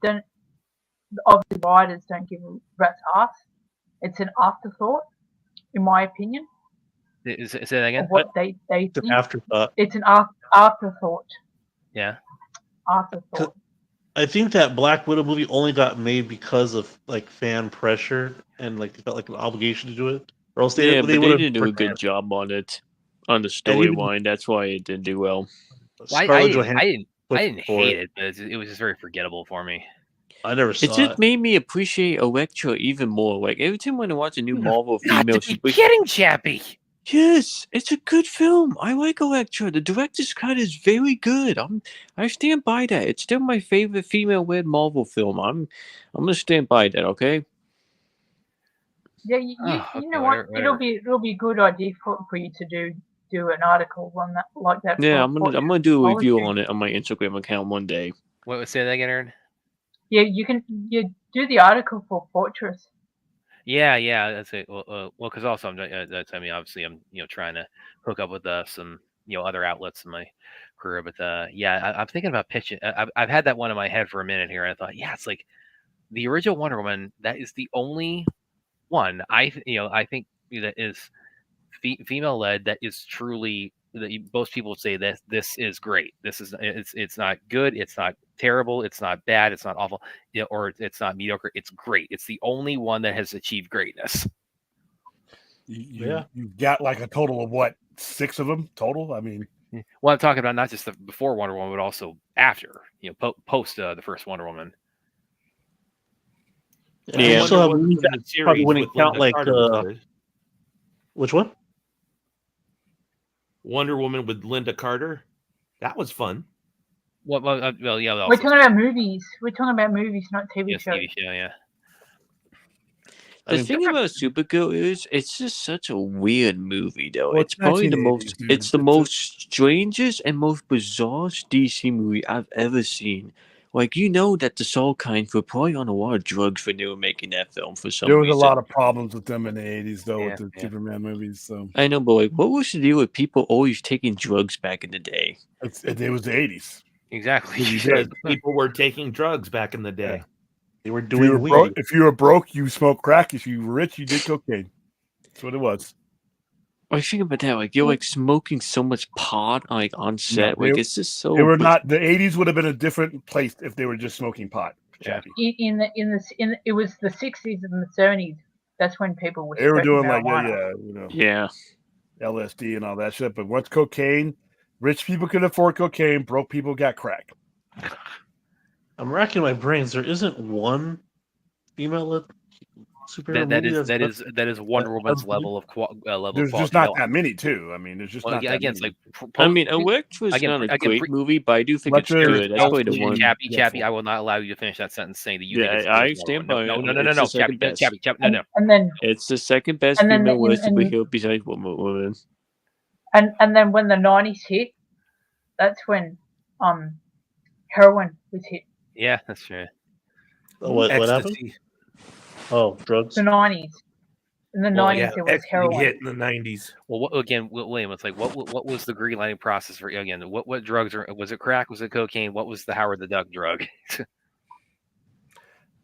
Speaker 7: don't. Obviously, writers don't give a rat's ass. It's an afterthought, in my opinion.
Speaker 2: Say that again.
Speaker 7: What they think.
Speaker 5: It's an afterthought.
Speaker 7: It's an afterthought.
Speaker 2: Yeah.
Speaker 7: Afterthought.
Speaker 5: I think that Black Widow movie only got made because of like fan pressure and like they felt like an obligation to do it, or else they
Speaker 8: didn't do a good job on it on the storyline. That's why it didn't do well.
Speaker 2: I didn't hate it, but it was just very forgettable for me.
Speaker 5: I never saw it.
Speaker 8: It just made me appreciate Electro even more. Like every time when I watch a new Marvel female,
Speaker 2: you're kidding, Chappie.
Speaker 8: Yes, it's a good film. I like Electra. The director's cut is very good. I stand by that. It's still my favorite female-led Marvel film. I'm gonna stand by that. Okay.
Speaker 7: Yeah, you know what? It'll be a good idea for you to do an article on that like that.
Speaker 8: Yeah, I'm gonna do a review on it on my Instagram account one day.
Speaker 2: What say that again, Aaron?
Speaker 7: Yeah, you do the article for Fortress.
Speaker 2: Yeah, that's it. Well, because also obviously I'm trying to hook up with some other outlets in my career, but I'm thinking about pitching. I've had that one in my head for a minute here, and I thought, it's like the original Wonder Woman. That is the only one I think that is female led that is truly that most people would say that this is great. This is it's not good. It's not terrible. It's not bad. It's not awful. Or it's not mediocre. It's great. It's the only one that has achieved greatness.
Speaker 3: You've got like a total of what, 6 of them total? I mean,
Speaker 2: well, I'm talking about not just before Wonder Woman, but also after. Post the first Wonder Woman.
Speaker 5: Yeah, probably wouldn't count like which one?
Speaker 4: Wonder Woman with Linda Carter. That was fun.
Speaker 2: Well, yeah.
Speaker 7: We're talking about movies. We're talking about movies, not TV shows.
Speaker 2: TV show, yeah.
Speaker 8: The thing about Supergirl is it's just such a weird movie, though.
Speaker 3: Well,
Speaker 8: it's probably the
Speaker 3: 1980s,
Speaker 8: most.
Speaker 3: dude.
Speaker 8: It's the most strangest and most bizarre DC movie I've ever seen. Like that the Soul Kinds were probably on a lot of drugs when they were making that film for some
Speaker 3: There was
Speaker 8: reason.
Speaker 3: a lot of problems with them in the 80s, though,
Speaker 2: Yeah,
Speaker 3: with the Superman movies. So
Speaker 8: I know, but like, what was the deal with people always taking drugs back in the day?
Speaker 3: it was the 80s.
Speaker 2: Exactly.
Speaker 4: Because people were taking drugs back in the day.
Speaker 3: Yeah.
Speaker 5: They were
Speaker 3: If
Speaker 5: doing
Speaker 3: you were,
Speaker 5: weed.
Speaker 3: if you were broke, you smoked crack. If you were rich, you did cocaine. That's what it was.
Speaker 8: I think about that, like you're like smoking so much pot like on set,
Speaker 3: No,
Speaker 8: like it's just so.
Speaker 3: They were not. The 80s would have been a different place if they were just smoking pot. Chappie.
Speaker 7: It was the 60s and the 70s. That's when people were.
Speaker 3: They were doing like
Speaker 8: yeah,
Speaker 3: LSD and all that shit. But once cocaine, rich people could afford cocaine. Broke people got crack.
Speaker 5: I'm racking my brains. There isn't one female superhero movie
Speaker 2: that is Wonder Woman's level of level.
Speaker 3: There's just not that many, too. I mean, there's just not that
Speaker 2: again,
Speaker 3: many.
Speaker 2: it's like
Speaker 8: I mean, Electra's not a great movie, but I do think it's good. That's probably the one.
Speaker 2: Chappie, I will not allow you to finish that sentence saying that you think it's
Speaker 8: I stand by it.
Speaker 2: No, Chappie, no.
Speaker 7: And then
Speaker 8: it's the second best female superhero besides Woman.
Speaker 7: And then when the 90s hit, that's when heroin was hit.
Speaker 2: Yeah, that's true.
Speaker 5: What happened? Oh, drugs.
Speaker 7: The 90s. In the 90s, it was heroin.
Speaker 4: Hit in the 90s.
Speaker 2: Well, William, it's like what was the green lighting process for again? What drugs was it? Crack? Was it cocaine? What was the Howard the Duck drug?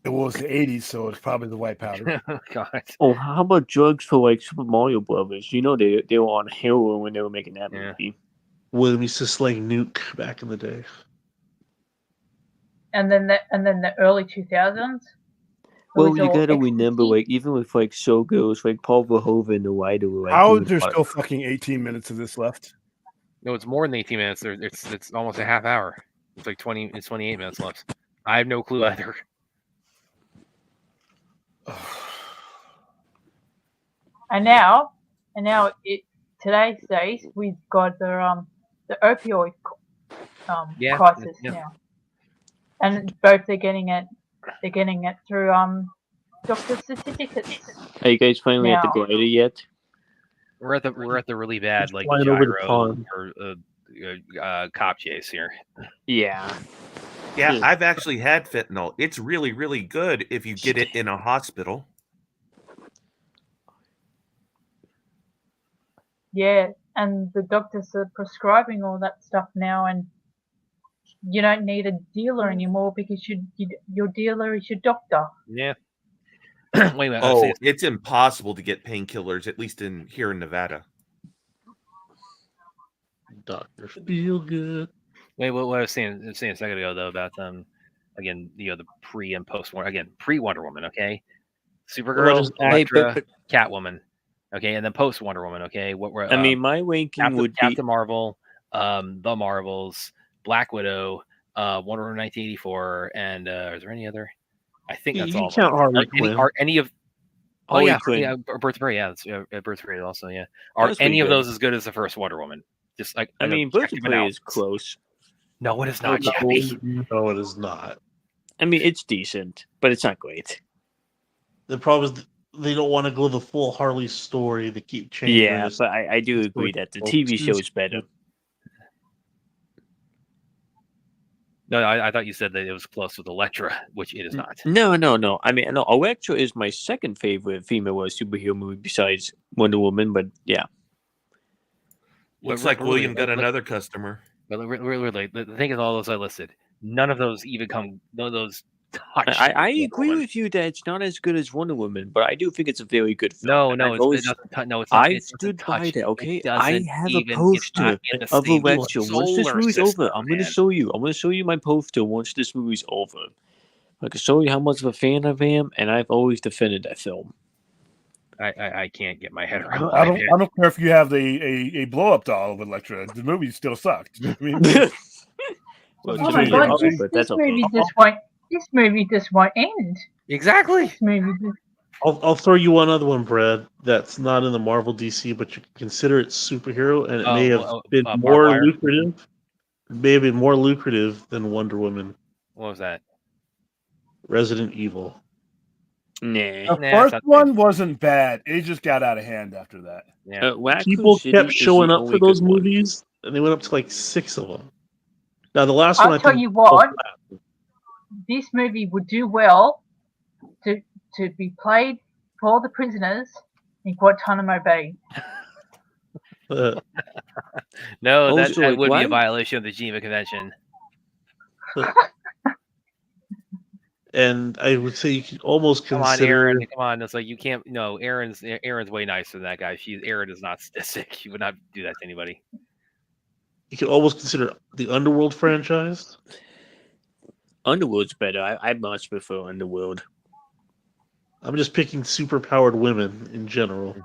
Speaker 3: It was the 80s, so it's probably the white powder.
Speaker 2: God.
Speaker 8: Oh, how about drugs for like Super Mario Brothers? They were on heroin when they were making that movie.
Speaker 5: William used to sling nuke back in the day.
Speaker 7: And then the early 2000s.
Speaker 8: Well, you gotta remember, like, even with like Showgirls, like Paul Verhoeven and the writer were like.
Speaker 3: How is there still fucking 18 minutes of this left?
Speaker 2: No, it's more than 18 minutes. It's almost a half hour. It's like 20. It's 28 minutes left. I have no clue either.
Speaker 7: And now, today's days we've got the opioid crisis now, and both they're getting it through doctor certificates.
Speaker 8: Are you guys finally at the glider yet?
Speaker 2: We're at the really bad like
Speaker 5: flying over the
Speaker 2: gyro
Speaker 5: pond.
Speaker 2: or cop chase here.
Speaker 8: Yeah.
Speaker 4: Yeah, I've actually had fentanyl. It's really, really good if you get it in a hospital.
Speaker 7: Yeah, and the doctors are prescribing all that stuff now, and you don't need a dealer anymore because your dealer is your doctor.
Speaker 2: Yeah. Wait a minute.
Speaker 4: Oh, it's impossible to get painkillers, at least here in Nevada.
Speaker 5: Dr. Feel Good.
Speaker 2: Wait, what I was saying a second ago though about again, the pre and post pre Wonder Woman, okay? Supergirl, Elektra, Catwoman, okay, and then post Wonder Woman, okay?
Speaker 8: I mean, my ranking would be
Speaker 2: Captain Marvel, The Marvels, Black Widow, Wonder Woman 1984, and is there any other? I think that's all.
Speaker 5: You count Harley Quinn.
Speaker 2: Are any of
Speaker 8: Quinn.
Speaker 2: Birth of Prey, yeah, that's Birth of Prey also, yeah. Are any of those as good as the first Wonder Woman? Just like
Speaker 8: I mean, Birth of Prey is close.
Speaker 2: No, it is not.
Speaker 5: No, it is not.
Speaker 8: I mean, it's decent, but it's not great.
Speaker 5: The problem is they don't want to go the full Harley story. They keep changing.
Speaker 8: Yeah, but I do agree that the TV show is better.
Speaker 2: No, I thought you said that it was close with Elektra, which it is not.
Speaker 8: No. I mean, no, Elektra is my second favorite female superhero movie besides Wonder Woman, but yeah.
Speaker 4: Looks like William got another customer.
Speaker 2: But really, the thing is, all those I listed, none of those even come. None of those touch.
Speaker 8: I agree with you that it's not as good as Wonder Woman, but I do think it's a very good film.
Speaker 2: It's not.
Speaker 8: I stood by that. Okay, I have a poster of Elektra. Once this movie's over, I'm going to show you. I'm going to show you my poster once this movie's over. I can show you how much of a fan I am, and I've always defended that film.
Speaker 2: I can't get my head around.
Speaker 3: I don't care if you have a blow up doll of Elektra. The movie still sucked. I mean,
Speaker 7: oh my god! This movie just won't end.
Speaker 2: Exactly.
Speaker 7: This movie
Speaker 5: I'll throw you one other one, Brad. That's not in the Marvel DC, but you can consider it superhero, and it may have been more lucrative. It may have been more lucrative than Wonder Woman.
Speaker 2: What was that?
Speaker 5: Resident Evil.
Speaker 3: The first one wasn't bad. It just got out of hand after that.
Speaker 2: Yeah.
Speaker 5: People kept showing up for those movies, and they went up to like 6 of them. Now the last one,
Speaker 7: I'll tell you what, this movie would do well to be played for the prisoners in Guantanamo Bay.
Speaker 2: No, that would be a violation of the Geneva Convention.
Speaker 5: And I would say you could almost consider.
Speaker 2: Come on, Aaron. Come on. It's like you can't. No, Aaron's way nicer than that guy. Aaron is not sadistic. She would not do that to anybody.
Speaker 5: You could almost consider the Underworld franchise.
Speaker 8: Underworld's better. I much prefer Underworld.
Speaker 5: I'm just picking superpowered women in general.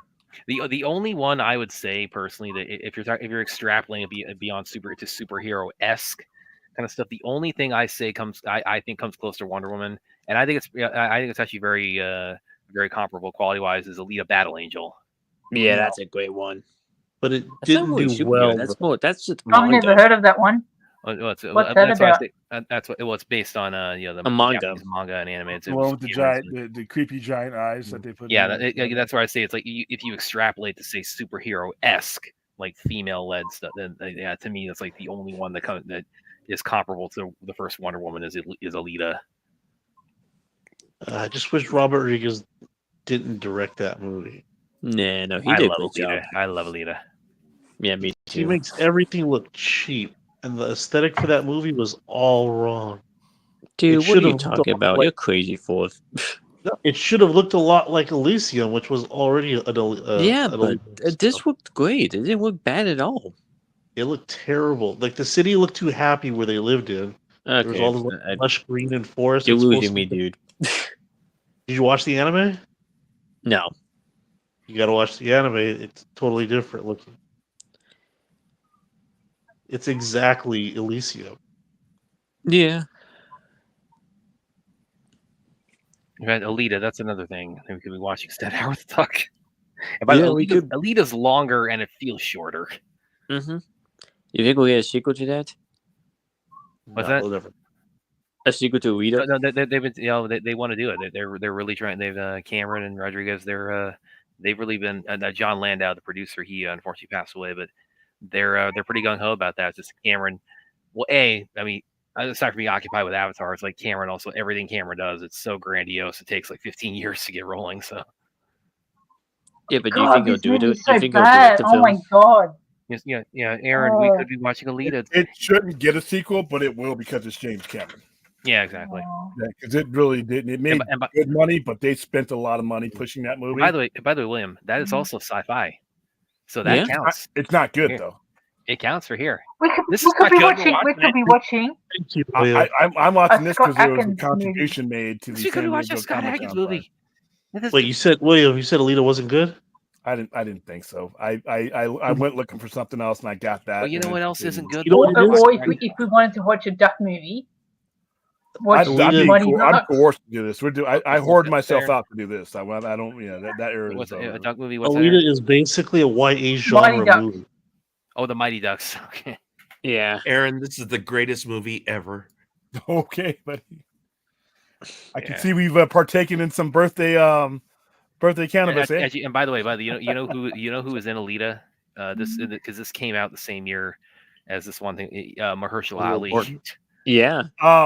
Speaker 2: The only one I would say personally that if you're extrapolating beyond superhero-esque kind of stuff, the only thing I say I think comes close to Wonder Woman, and I think it's actually very very comparable quality wise, is Alita Battle Angel.
Speaker 8: Yeah, that's a great one.
Speaker 5: But it didn't do well.
Speaker 8: That's just
Speaker 7: I've never heard of that one. What's that about?
Speaker 2: It's based on the
Speaker 8: manga
Speaker 2: and anime. It's
Speaker 3: the one with the creepy giant eyes that they put.
Speaker 2: Yeah, that's where I say it's like if you extrapolate to say superhero-esque, like female-led stuff, then yeah, to me that's like the only one that is comparable to the first Wonder Woman is Alita.
Speaker 5: I just wish Robert Rodriguez didn't direct that movie.
Speaker 8: No, he did a good job.
Speaker 2: I love Alita.
Speaker 8: Yeah, me too.
Speaker 5: He makes everything look cheap, and the aesthetic for that movie was all wrong.
Speaker 8: Dude, what are you talking about? You're crazy for it.
Speaker 5: No, it should have looked a lot like Elysium, which was already
Speaker 8: but this looked great. It didn't look bad at all.
Speaker 5: It looked terrible. Like the city looked too happy where they lived in.
Speaker 8: Okay.
Speaker 5: There was all this lush green and forest.
Speaker 8: You're losing me, dude.
Speaker 5: Did you watch the anime?
Speaker 8: No.
Speaker 5: You got to watch the anime. It's totally different looking. It's exactly Elysium.
Speaker 8: Yeah.
Speaker 2: In fact, Alita, that's another thing we could be watching instead. Howard the Duck. And by the way, Alita's longer and it feels shorter.
Speaker 8: Mm-hmm. You think we'll get a sequel to that?
Speaker 2: What's that?
Speaker 5: Never.
Speaker 8: A sequel to Alita?
Speaker 2: No, they've been, they want to do it. They're really trying. They've Cameron and Rodriguez. They've really been. John Landau, the producer, he unfortunately passed away, but they're pretty gung ho about that. It's just Cameron. Well, I mean, aside from being occupied with Avatar, it's like Cameron also everything Cameron does. It's so grandiose. It takes like 15 years to get rolling. So.
Speaker 8: Yeah, but do you think he'll do it?
Speaker 7: So bad. Oh my god.
Speaker 2: Yeah, Aaron, we could be watching Alita.
Speaker 3: It shouldn't get a sequel, but it will because it's James Cameron.
Speaker 2: Yeah, exactly.
Speaker 3: Yeah, because it really didn't. It made good money, but they spent a lot of money pushing that movie.
Speaker 2: By the way, William, that is also sci-fi, so that counts.
Speaker 3: It's not good though.
Speaker 2: It counts for here.
Speaker 7: We could be watching.
Speaker 5: Thank you.
Speaker 3: I'm watching this because there was a contribution made to the.
Speaker 2: You could be watching a Scott Adkins movie.
Speaker 5: Wait, you said Alita wasn't good?
Speaker 3: I didn't think so. I went looking for something else and I got that.
Speaker 2: Well, you know what else isn't good?
Speaker 7: Or if we wanted to watch a duck movie,
Speaker 3: I'm coerced to do this. I hoard myself out to do this. I don't. That era.
Speaker 2: What's a duck movie?
Speaker 5: Alita is basically a YA genre movie.
Speaker 2: Oh, the Mighty Ducks. Okay.
Speaker 8: Yeah,
Speaker 4: Aaron, this is the greatest movie ever.
Speaker 3: Okay, buddy. I can see we've partaken in some birthday cannabis.
Speaker 2: And by the way, you know who is in Alita? Because this came out the same year as this one thing. Mahershala Ali.
Speaker 8: Yeah.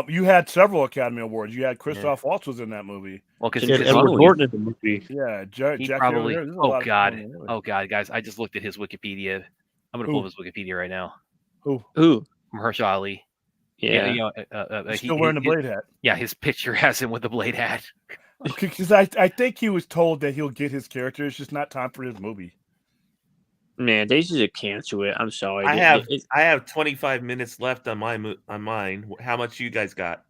Speaker 3: You had several Academy Awards. You had Christoph Waltz was in that movie.
Speaker 2: Well, because
Speaker 5: Edward Norton in the movie.
Speaker 3: Yeah, Jack
Speaker 2: probably. Oh God, guys! I just looked at his Wikipedia. I'm gonna pull up his Wikipedia right now.
Speaker 8: Who?
Speaker 2: Mahershala Ali.
Speaker 8: Yeah.
Speaker 3: He's still wearing the blade hat.
Speaker 2: Yeah, his picture has him with the blade hat.
Speaker 3: Because I think he was told that he'll get his character. It's just not time for his movie.
Speaker 8: Man, they should cancel it. I'm sorry.
Speaker 4: I have 25 minutes left on mine. How much you guys got?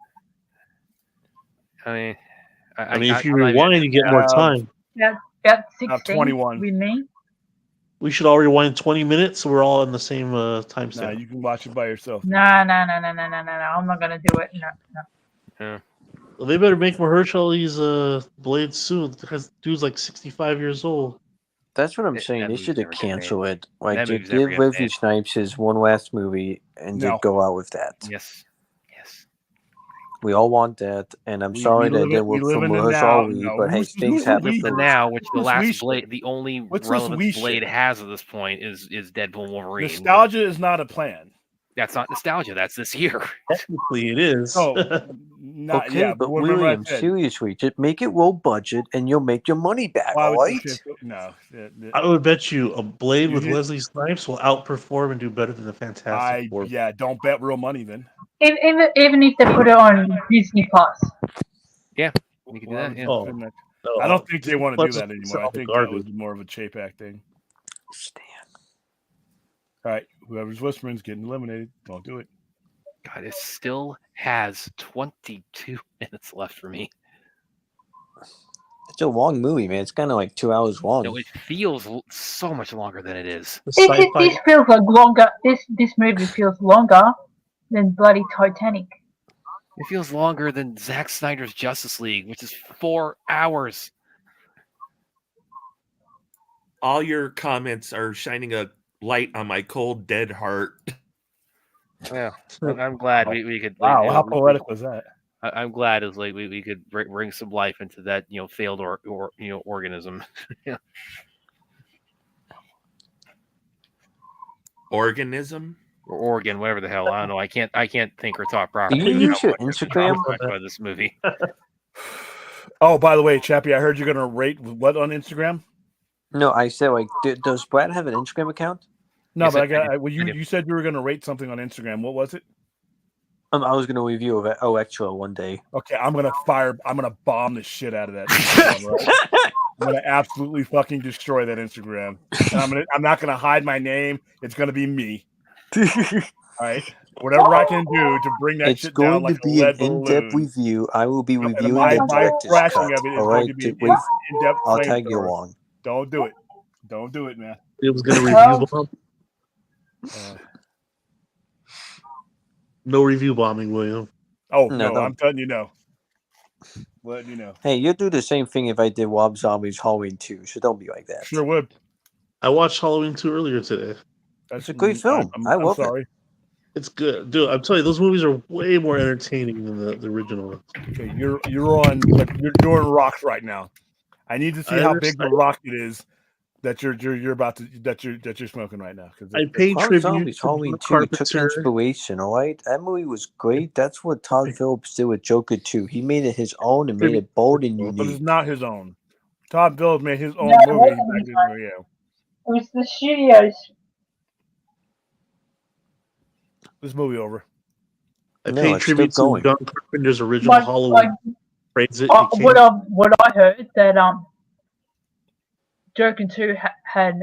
Speaker 2: I
Speaker 5: mean, if you rewind, you get more time.
Speaker 7: Yeah, about 16.
Speaker 3: 21.
Speaker 7: With me.
Speaker 5: We should all rewind 20 minutes, so we're all in the same time
Speaker 3: stamp. No, you can watch it by yourself.
Speaker 7: No. I'm not gonna do it. No.
Speaker 2: Yeah.
Speaker 5: Well, they better make Mahershala's blade soon because dude's like 65 years old.
Speaker 6: That's what I'm saying. They should have canceled it. Like, give Wesley Snipes his one last movie and just go out with that.
Speaker 2: Yes.
Speaker 6: We all want that, and I'm sorry that they were from us all we, but hey, things happen.
Speaker 2: The now, which the last Blade, the only relevant Blade has at this point is Deadpool Wolverine.
Speaker 3: Nostalgia is not a plan.
Speaker 2: That's not nostalgia. That's this year.
Speaker 5: Technically, it is.
Speaker 3: Oh,
Speaker 6: but William, seriously, just make it low budget, and you'll make your money back. All right?
Speaker 3: No,
Speaker 5: I would bet you a Blade with Wesley Snipes will outperform and do better than the Fantastic Four.
Speaker 3: Yeah, don't bet real money then.
Speaker 7: Even if they put it on Disney Plus.
Speaker 2: Yeah, we can do that. Yeah.
Speaker 3: I don't think they want to do that anymore. I think that was more of a Chapek thing. All right, whoever's whispering's getting eliminated. Don't do it.
Speaker 2: God, it still has 22 minutes left for me.
Speaker 6: It's a long movie, man. It's kind of like 2 hours long.
Speaker 2: No, it feels so much longer than it is.
Speaker 7: This feels like longer. This movie feels longer than bloody Titanic.
Speaker 2: It feels longer than Zack Snyder's Justice League, which is 4 hours.
Speaker 4: All your comments are shining a light on my cold, dead heart.
Speaker 2: Yeah, I'm glad we could.
Speaker 3: Wow, how poetic was that?
Speaker 2: I'm glad it's like we could bring some life into that failed or organism. Yeah.
Speaker 4: Organism
Speaker 2: or organ, whatever the hell. I don't know. I can't think or talk properly.
Speaker 6: Do you use your Instagram
Speaker 2: about this movie?
Speaker 3: Oh, by the way, Chappie, I heard you're gonna rate what on Instagram?
Speaker 6: No, I said does Brad have an Instagram account?
Speaker 3: No, but you said you were gonna rate something on Instagram. What was it?
Speaker 6: I was gonna review Extra one day.
Speaker 3: Okay, I'm gonna bomb the shit out of that Instagram, right? I'm gonna absolutely fucking destroy that Instagram. And I'm not gonna hide my name. It's gonna be me. All right. Whatever I can do to bring that shit down like a lead balloon. It's going to be an in-depth
Speaker 6: review. I will be reviewing the director's cut. All right,
Speaker 3: in-depth.
Speaker 6: I'll tag you along.
Speaker 3: Don't do it. Don't do it, man.
Speaker 5: It was going to review bomb. No review bombing, William.
Speaker 3: Oh no, I'm telling you no. Letting you know.
Speaker 6: Hey, you'd do the same thing if I did Rob Zombie's Halloween 2, so don't be like that.
Speaker 3: Sure would.
Speaker 5: I watched Halloween 2 earlier today.
Speaker 6: It's a great film. I love it.
Speaker 5: It's good, dude. I'm telling you, those movies are way more entertaining than the original ones.
Speaker 3: Okay, you're doing rocks right now. I need to see how big the rock it is that you're smoking right now.
Speaker 5: I paid tribute
Speaker 6: to Halloween 2 took inspiration. All right, that movie was great. That's what Todd Phillips did with Joker 2. He made it his own and made it bold and unique.
Speaker 3: But it's not his own. Todd Phillips made his own movie.
Speaker 7: It was the studios.
Speaker 3: This movie over.
Speaker 5: I paid tribute to John Carpenter's original Halloween.
Speaker 7: What I heard that Joker 2 had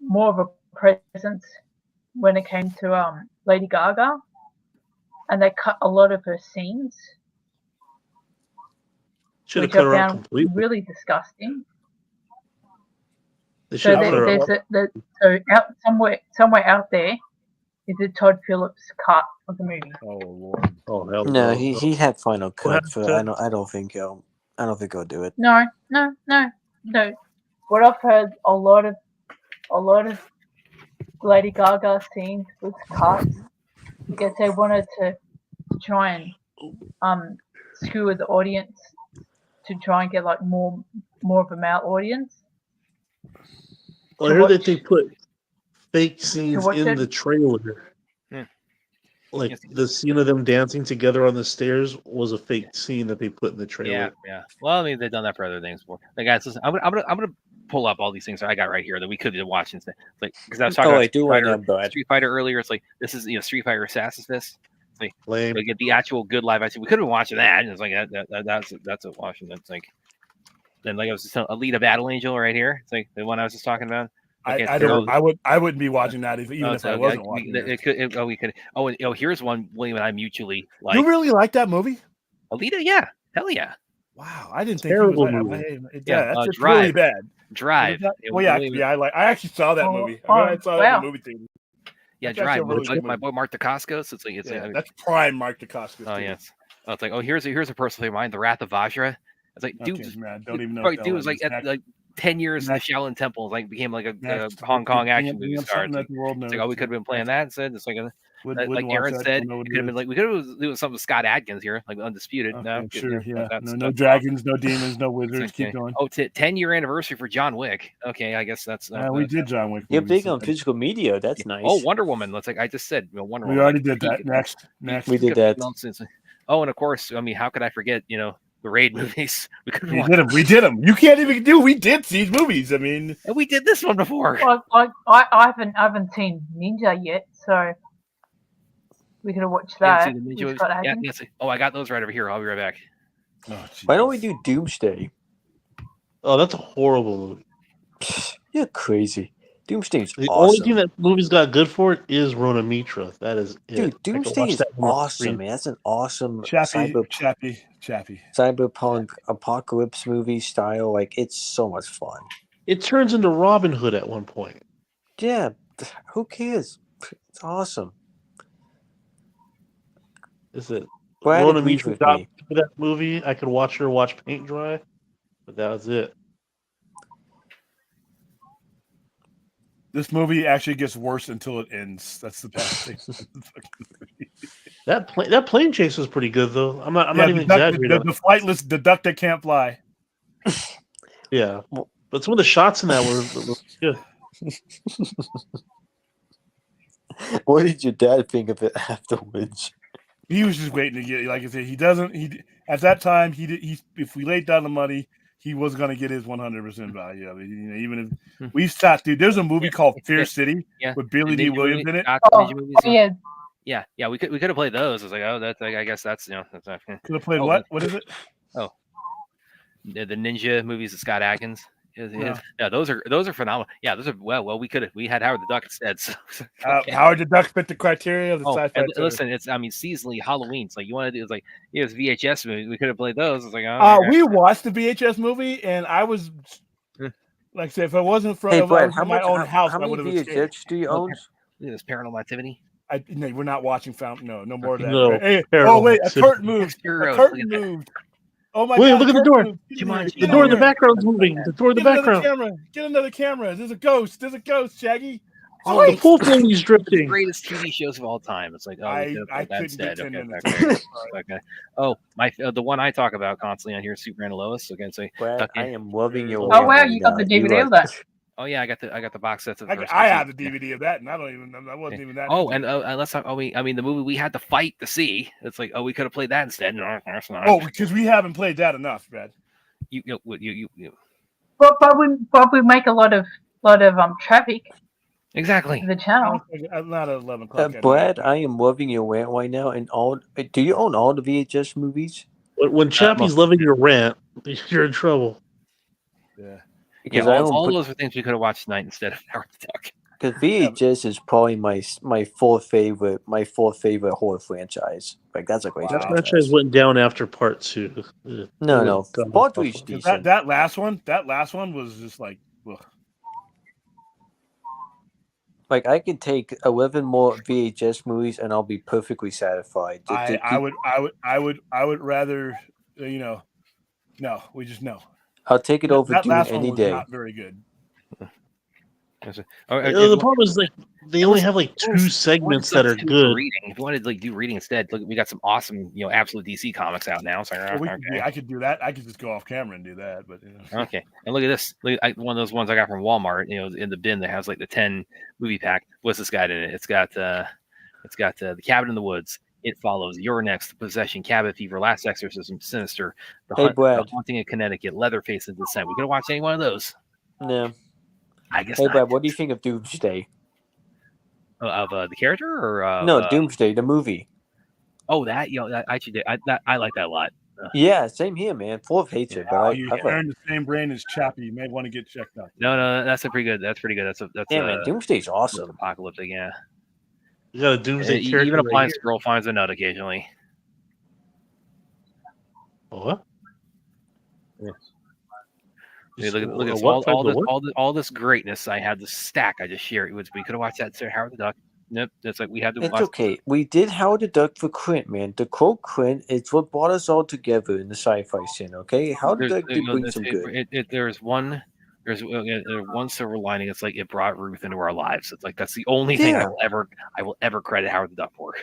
Speaker 7: more of a presence when it came to Lady Gaga, and they cut a lot of her scenes, which I found really disgusting. So somewhere out there is a Todd Phillips cut of the movie.
Speaker 3: Oh Lord!
Speaker 5: Oh hell
Speaker 6: no! He had final cut for. I don't think he'll do it.
Speaker 7: No. What I've heard, a lot of Lady Gaga scenes was cut because they wanted to try and skewer the audience to try and get like more of a male audience.
Speaker 5: Well, I heard that they put fake scenes in the trailer.
Speaker 2: Yeah.
Speaker 5: Like the scene of them dancing together on the stairs was a fake scene that they put in the trailer.
Speaker 2: Yeah. Well, I mean, they've done that for other things before. Like, guys, listen, I'm gonna pull up all these things that I got right here that we could have watched instead. Like, because I was talking about Street Fighter earlier. It's like this is Street Fighter Assassin's Fist. It's like,
Speaker 5: lame.
Speaker 2: Get the actual good live action. We could have been watching that. And it's like that's a watching. It's like then like I was just telling Alita Battle Angel right here. It's like the one I was just talking about.
Speaker 3: I wouldn't be watching that even if I wasn't watching it.
Speaker 2: We could. Here's one William and I mutually like.
Speaker 3: You really like that movie?
Speaker 2: Alita, yeah, hell yeah.
Speaker 3: Wow, I didn't think
Speaker 5: terrible
Speaker 3: it was
Speaker 5: movie.
Speaker 3: That's really bad.
Speaker 2: Drive.
Speaker 3: I actually saw that movie. I saw that in the movie theater.
Speaker 2: Yeah, Drive. My boy Mark Dacascos. It's like
Speaker 3: that's prime Mark Dacascos.
Speaker 2: Oh yes. Oh, it's like here's a personal favorite of mine, The Wrath of Vajra. It's like, dude,
Speaker 3: man, don't even know.
Speaker 2: Dude was like 10 years in the Shaolin Temple, like became like a Hong Kong action movie star. It's like, oh, we could have been playing that instead. It's like like Aaron said, it could have been like we could have been doing something with Scott Adkins here, like Undisputed.
Speaker 3: Okay,
Speaker 2: no,
Speaker 3: sure,
Speaker 2: yeah,
Speaker 3: no dragons, no demons, no wizards.
Speaker 2: Okay.
Speaker 3: Keep going.
Speaker 2: Oh, 10-year anniversary for John Wick. Okay, I guess that's.
Speaker 3: We did John Wick.
Speaker 6: You're big on physical media. That's nice.
Speaker 2: Oh, Wonder Woman. Let's like I just said, Wonder Woman.
Speaker 3: We already did that. Next,
Speaker 6: we did that.
Speaker 2: Oh, and of course, I mean, how could I forget? The Raid movies.
Speaker 3: We did them. You can't even do. We did these movies. I mean,
Speaker 2: and we did this one before.
Speaker 7: Well, I haven't seen Ninja yet, so we could have watched that.
Speaker 2: Yes. Oh, I got those right over here. I'll be right back.
Speaker 3: Oh,
Speaker 6: why don't we do Doomsday?
Speaker 5: Oh, that's a horrible movie.
Speaker 6: You're crazy. Doomsday's
Speaker 5: the
Speaker 6: awesome.
Speaker 5: only thing that movie's got good for it is Rona Mitra. That is it.
Speaker 6: Dude, Doomsday is awesome, man. That's an awesome
Speaker 3: chappy
Speaker 6: cyberpunk apocalypse movie style. Like, it's so much fun.
Speaker 5: It turns into Robin Hood at one point.
Speaker 6: Yeah, who cares? It's awesome.
Speaker 5: Is it?
Speaker 6: Brad
Speaker 5: Rona
Speaker 6: agrees
Speaker 5: Mitra
Speaker 6: with
Speaker 5: got
Speaker 6: me.
Speaker 5: that movie. I could watch her watch paint dry, but that was it.
Speaker 3: This movie actually gets worse until it ends. That's the best thing.
Speaker 5: That plane chase was pretty good, though. I'm not even exaggerating.
Speaker 3: The flightless, the duck that can't fly.
Speaker 5: Yeah, but some of the shots in that were good.
Speaker 6: What did your dad think of it afterwards?
Speaker 3: He was just waiting to get. Like I said, he doesn't. He at that time he if we laid down the money, he was going to get his 100% value of it. Even if we stopped, dude. There's a movie called Fear City with Billy D. Williams in it.
Speaker 2: Yeah. We could have played those. I was like, oh, that's like, I guess that's that's not.
Speaker 3: Could have played what? What is it?
Speaker 2: Oh, the ninja movies of Scott Adkins. Yeah, those are phenomenal. Yeah, those are we had Howard the Duck instead. So,
Speaker 3: okay. Howard the Duck fit the criteria of the sci-fi.
Speaker 2: Listen, it's seasonally Halloween. It's like you want to do. It's like it was VHS movie. We could have played those. It's like
Speaker 3: we watched the VHS movie, and I was like I said, if it wasn't for my own house,
Speaker 6: how many VHS do you own?
Speaker 2: This Paranormal Activity.
Speaker 3: No, we're not watching Fountain. No more of that.
Speaker 5: No,
Speaker 3: hey, wait, a curtain moved. A curtain moved. Oh my
Speaker 5: God! Look at the door.
Speaker 3: The
Speaker 5: door in the background's moving. The door in the background.
Speaker 3: Get another camera. There's a ghost. Shaggy.
Speaker 5: Oh, the full thing's drifting.
Speaker 2: The greatest TV shows of all time. It's like,
Speaker 3: I couldn't get 10 minutes.
Speaker 2: Okay. Oh, the one I talk about constantly on here is Superman and Lois. Okay, so
Speaker 6: Brad, I am loving your.
Speaker 7: Oh wow, you got the DVD of that.
Speaker 2: Oh yeah, I got the box sets of the first
Speaker 3: I have the DVD of that, and I wasn't even that.
Speaker 2: Oh, and unless I mean the movie we had to fight to see. It's like, we could have played that instead. No, that's not.
Speaker 3: Oh, because we haven't played that enough, Brad.
Speaker 2: You.
Speaker 7: But we make a lot of traffic.
Speaker 2: Exactly.
Speaker 7: The channel.
Speaker 3: Not at 11 o'clock.
Speaker 6: Brad, I am loving your rant right now. And do you own all the VHS movies?
Speaker 5: When Chappie's loving your rant, you're in trouble.
Speaker 3: Yeah.
Speaker 2: Because all those are things we could have watched tonight instead of Howard the Duck.
Speaker 6: Because VHS is probably my fourth favorite horror franchise. Like, that's a great
Speaker 5: franchise. That franchise went down after part 2.
Speaker 6: No. Part 3 is decent.
Speaker 3: That last one was just like, ugh.
Speaker 6: Like, I could take 11 more VHS movies and I'll be perfectly satisfied.
Speaker 3: I would rather, no, we just no.
Speaker 6: I'll take it over Dune any day.
Speaker 3: Not very good.
Speaker 5: The problem is, like, they only have like 2 segments that are good.
Speaker 2: If you wanted to do reading instead, look, we got some awesome, absolute DC comics out now. So
Speaker 3: I could do that. I could just go off camera and do that. But
Speaker 2: okay, and look at this. One of those ones I got from Walmart. In the bin that has like the 10 movie pack. What's this got in it? It's got the Cabin in the Woods. It Follows, Your Next, Possession, Cabin Fever, Last Exorcism, Sinister, The Haunting in Connecticut, Leatherface, and Descent. We could have watched any one of those.
Speaker 6: No.
Speaker 2: I guess
Speaker 6: not. Brad, what do you think of Doomsday?
Speaker 2: Of the character or
Speaker 6: no, Doomsday, the movie.
Speaker 2: Oh, that I like that a lot.
Speaker 6: Yeah, same here, man. Full of hatred, but
Speaker 3: you earn the same brain as Chappie. You may want to get checked out.
Speaker 2: No, that's pretty good. That's pretty good. That's
Speaker 6: man. Doomsday's awesome.
Speaker 2: Apocalyptic, yeah.
Speaker 5: You got a Doomsday character.
Speaker 2: Even a blind squirrel finds a nut occasionally.
Speaker 5: What?
Speaker 2: Yeah. Look at all this greatness. I had this stack. I just shared. We could have watched that. Howard the Duck. Nope. It's like we had to.
Speaker 6: It's okay. We did Howard the Duck for Clint, man. The quote Clint is what brought us all together in the sci-fi scene. Okay, Howard the Duck did bring some good.
Speaker 2: There's one There's one silver lining. It's like it brought Ruth into our lives. It's like that's the only thing I will ever credit Howard the Duck for.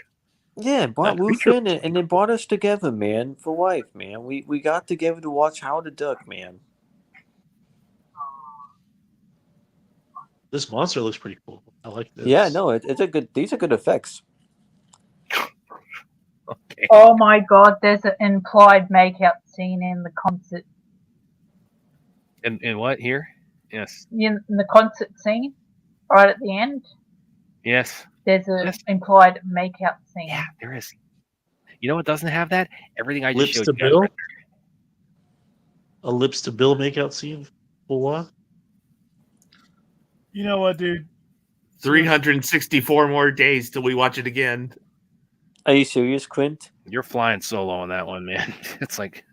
Speaker 8: Yeah, brought Ruth in and it brought us together, man, for life, man. We got together to watch Howard the Duck, man.
Speaker 5: This monster looks pretty cool. I like this.
Speaker 8: Yeah, no, it's a good. These are good effects.
Speaker 2: Okay.
Speaker 7: Oh my God! There's an implied makeout scene in the concert.
Speaker 2: In what here? Yes.
Speaker 7: In the concert scene, right at the end.
Speaker 2: Yes.
Speaker 7: There's an implied makeout scene.
Speaker 2: Yeah, there is. You know what doesn't have that? Everything I just
Speaker 5: Lips
Speaker 2: showed
Speaker 5: to
Speaker 2: you.
Speaker 5: Bill. A Lips to Bill makeout scene. For what?
Speaker 3: You know what, dude?
Speaker 4: 364 more days till we watch it again.
Speaker 8: Are you serious, Clint?
Speaker 2: You're flying solo on that one, man. It's like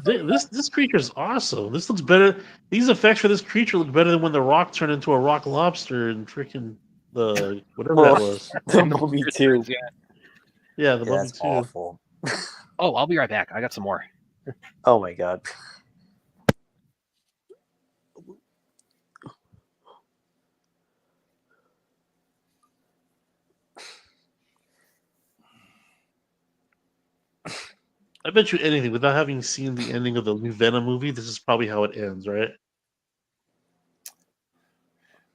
Speaker 5: this creature's awesome. This looks better. These effects for this creature look better than when the Rock turned into a rock lobster and freaking the whatever that was.
Speaker 8: The Mummy 2.
Speaker 5: Yeah, the Mummy
Speaker 8: That's
Speaker 5: 2.
Speaker 8: awful.
Speaker 2: Oh, I'll be right back. I got some more.
Speaker 8: Oh my God.
Speaker 5: I bet you anything, without having seen the ending of the new Venom movie, this is probably how it ends, right?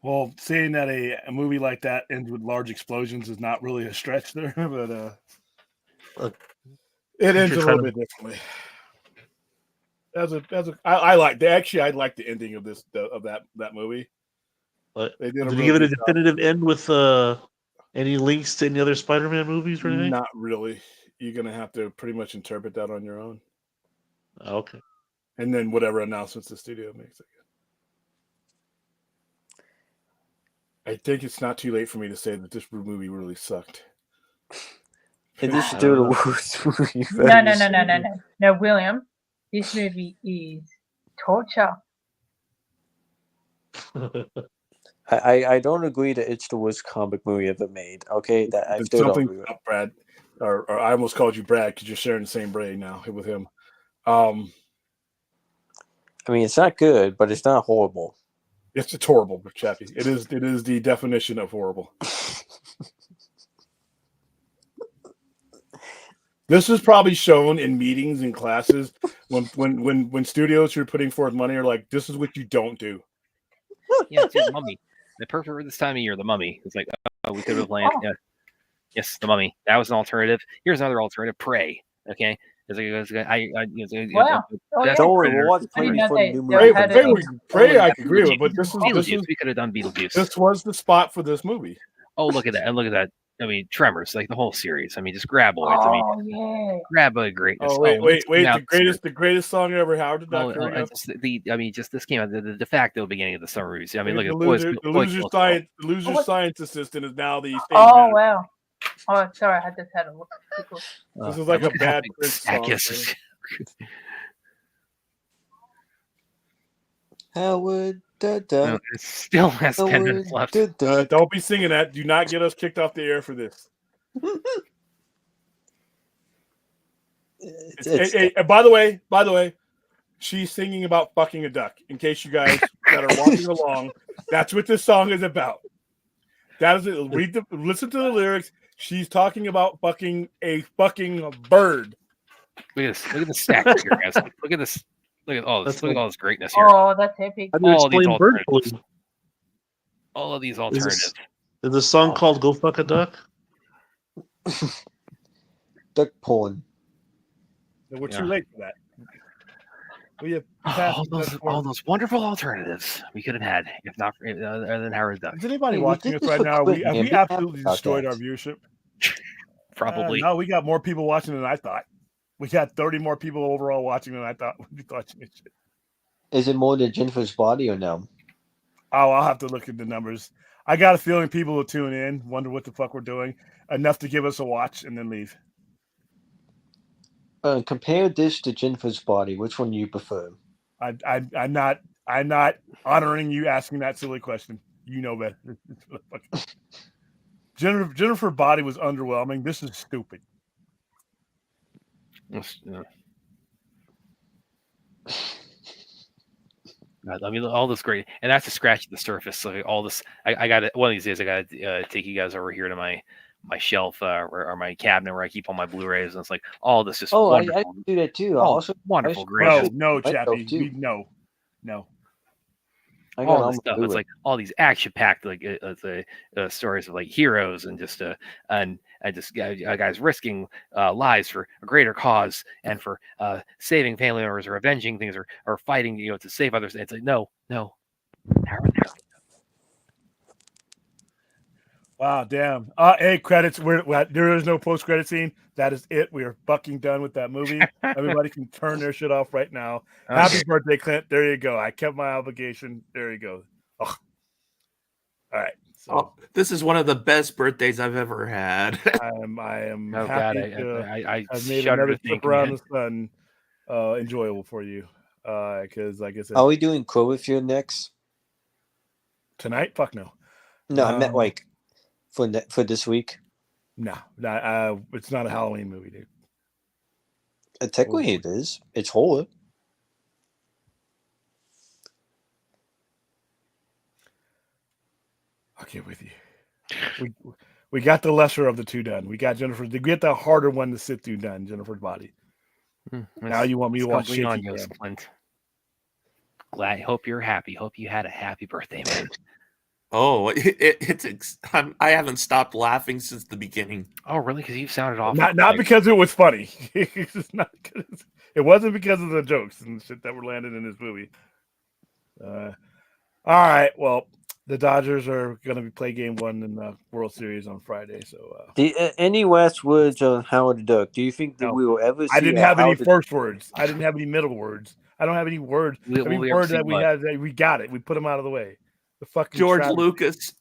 Speaker 3: Well, saying that a movie like that ends with large explosions is not really a stretch there, but it ends a little bit differently. I like the ending of that movie.
Speaker 5: But
Speaker 3: did
Speaker 5: he give it a definitive end with any links to any other Spider-Man movies or anything?
Speaker 3: Not really. You're gonna have to pretty much interpret that on your own.
Speaker 5: Okay.
Speaker 3: And then whatever announcements the studio makes. I think it's not too late for me to say that this movie really sucked.
Speaker 8: Is this still the worst movie?
Speaker 7: No, William. This movie is torture.
Speaker 8: I don't agree that it's the worst comic movie ever made. Okay, that I still don't agree with.
Speaker 3: Brad, or I almost called you Brad because you're sharing the same brain now with him. I
Speaker 8: mean, it's not good, but it's not horrible.
Speaker 3: It's horrible, Chappie. It is the definition of horrible. This is probably shown in meetings and classes when studios who are putting forth money are like, this is what you don't do.
Speaker 2: Yeah, it's the Mummy. The perfect for this time of year, the Mummy. It's like, oh, we could have planned. Yeah. Yes, the Mummy. That was an alternative. Here's another alternative. Prey. Okay.
Speaker 3: Prey, I agree with, but this is
Speaker 2: we could have done Beetlejuice.
Speaker 3: This was the spot for this movie.
Speaker 2: Oh, look at that! And look at that! I mean, Tremors, like the whole series. I mean, just grab awards.
Speaker 7: Yeah.
Speaker 2: Grab a greatness.
Speaker 3: Oh wait! The greatest song ever. Howard the Duck.
Speaker 2: This came out the de facto beginning of the summer reviews. I mean, look at
Speaker 3: the loser science assistant is now the.
Speaker 7: Oh wow! Oh, sorry, I just had a look.
Speaker 3: This is like a bad Prince song.
Speaker 8: Howard the Duck.
Speaker 2: It still has 10 minutes left.
Speaker 3: Don't be singing that. Do not get us kicked off the air for this. By the way, she's singing about fucking a duck. In case you guys that are watching along, that's what this song is about. That is it. Listen to the lyrics. She's talking about fucking a fucking bird.
Speaker 2: Look at this. Look at the stack here, guys. Look at this. Look at all this. Look at all this greatness here.
Speaker 7: Oh, that's epic.
Speaker 2: All of these alternatives.
Speaker 5: Is the song called "Go Fuck a Duck"?
Speaker 3: Duck porn. We're too late for that. We have
Speaker 2: all those wonderful alternatives we could have had if not other than Howard Duck.
Speaker 3: Is anybody watching us right now? Have we absolutely destroyed our viewership?
Speaker 2: Probably.
Speaker 3: No, we got more people watching than I thought. We got 30 more people overall watching than I thought would be watching this shit.
Speaker 8: Is it more than Jennifer's Body or no?
Speaker 3: Oh, I'll have to look at the numbers. I got a feeling people will tune in, wonder what the fuck we're doing, enough to give us a watch and then leave.
Speaker 8: Compare this to Jennifer's Body. Which one do you prefer?
Speaker 3: I'm not honoring you asking that silly question. You know better. Jennifer Body was underwhelming. This is stupid.
Speaker 2: I mean, all this great, and that's a scratch at the surface. So all this, I got one of these days. I got to take you guys over here to my shelf or my cabinet where I keep all my Blu-rays, and it's like all this just wonderful.
Speaker 6: I do that too.
Speaker 2: Also wonderful, great.
Speaker 3: No, Chappie. No.
Speaker 2: All this stuff. It's like all these action-packed like stories of like heroes and just and just guys risking lives for a greater cause and for saving family members or avenging things or fighting to save others. It's like no.
Speaker 3: Wow, damn. Hey, credits. There is no post-credit scene. That is it. We are fucking done with that movie. Everybody can turn their shit off right now. Okay. Happy birthday, Clint. There you go. I kept my obligation. There you go. Oh. All right. So
Speaker 4: this is one of the best birthdays I've ever had.
Speaker 3: I am happy I've made another trip around the sun enjoyable for you. Because like I said,
Speaker 6: are we doing Cloverfield next?
Speaker 3: Tonight? Fuck no.
Speaker 6: No, I meant like for this week.
Speaker 3: No, it's not a Halloween movie, dude.
Speaker 6: Technically, it is. It's horror.
Speaker 3: I'll get with you. We got the lesser of the two done. We got Jennifer. We get the harder one to sit through done. Jennifer's Body. Now you want me to watch Shaky
Speaker 2: Clint. Glad. Hope you're happy. Hope you had a happy birthday, man.
Speaker 4: Oh, I haven't stopped laughing since the beginning.
Speaker 2: Oh, really? Because you sounded awful.
Speaker 3: Not because it was funny. It wasn't because of the jokes and shit that were landed in this movie. All right. Well, the Dodgers are going to play Game 1 in the World Series on Friday. So,
Speaker 6: any last words on Howard the Duck? Do you think that we will ever see?
Speaker 3: I didn't have any first words. I didn't have any middle words. I don't have any words. Every word that we had, we got it. We put them out of the way. The fucking
Speaker 4: George Lucas.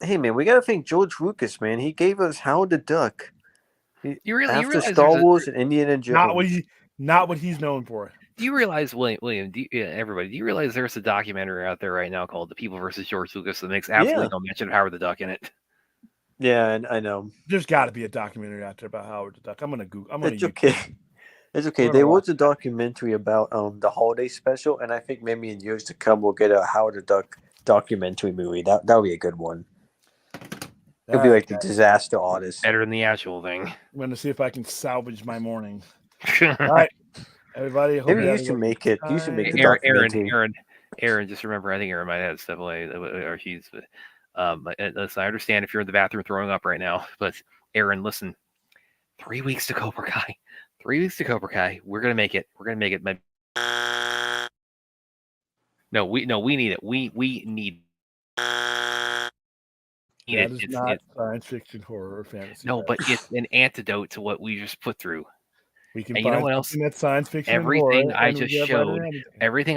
Speaker 6: Hey man, we gotta thank George Lucas, man. He gave us Howard the Duck.
Speaker 2: You realize
Speaker 6: Star Wars and Indiana Jones.
Speaker 3: Not what he's known for.
Speaker 2: Do you realize, William? Everybody, do you realize there's a documentary out there right now called "The People versus George Lucas" that makes absolutely no mention of Howard the Duck in it?
Speaker 6: Yeah, I know.
Speaker 3: There's got to be a documentary out there about Howard the Duck. I'm gonna Google.
Speaker 6: It's okay. It's okay. There was a documentary about the holiday special, and I think maybe in years to come we'll get a Howard the Duck documentary movie. That would be a good one. It'll be like the Disaster Artist.
Speaker 2: Better than the actual thing.
Speaker 3: I'm going to see if I can salvage my morning. All right, everybody.
Speaker 6: Maybe you should make it. You should make the documentary.
Speaker 2: Aaron, just remember, I think Aaron might have stepped away, or she's. Listen, I understand if you're in the bathroom throwing up right now, but Aaron, listen. 3 weeks to Cobra Kai. 3 weeks to Cobra Kai. We're gonna make it. We're gonna make it. No, we need it. We need.
Speaker 3: That is not science fiction, horror, or fantasy.
Speaker 2: No, but it's an antidote to what we just put through.
Speaker 3: We can find what else? That's science fiction.
Speaker 2: Everything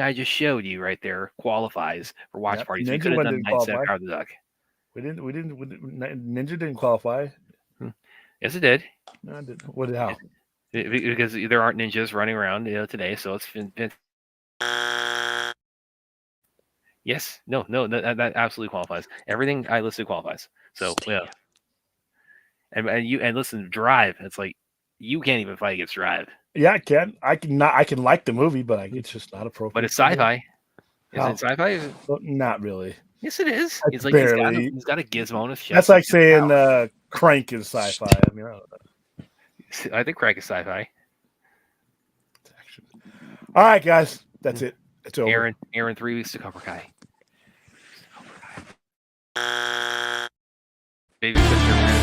Speaker 2: I just showed you right there qualifies for watch parties. We could have done Night Set Howard the Duck.
Speaker 3: Ninja didn't qualify.
Speaker 2: Yes, it did.
Speaker 3: No, it didn't. What? How?
Speaker 2: Because there aren't ninjas running around today, so it's been. Yes, no, that absolutely qualifies. Everything I listed qualifies. So yeah, and listen, Drive. It's like you can't even fight against Drive.
Speaker 3: Yeah, I can. I can like the movie, but it's just not appropriate.
Speaker 2: But it's sci-fi. Is it sci-fi?
Speaker 3: Well, not really.
Speaker 2: Yes, it is.
Speaker 3: It's like barely.
Speaker 2: He's got a gizmo in his chest.
Speaker 3: That's like saying Crank is sci-fi. I mean, I don't know.
Speaker 2: I think Crank is sci-fi.
Speaker 3: All right, guys, that's it. It's over.
Speaker 2: Aaron, 3 weeks to Cobra Kai. Baby sister.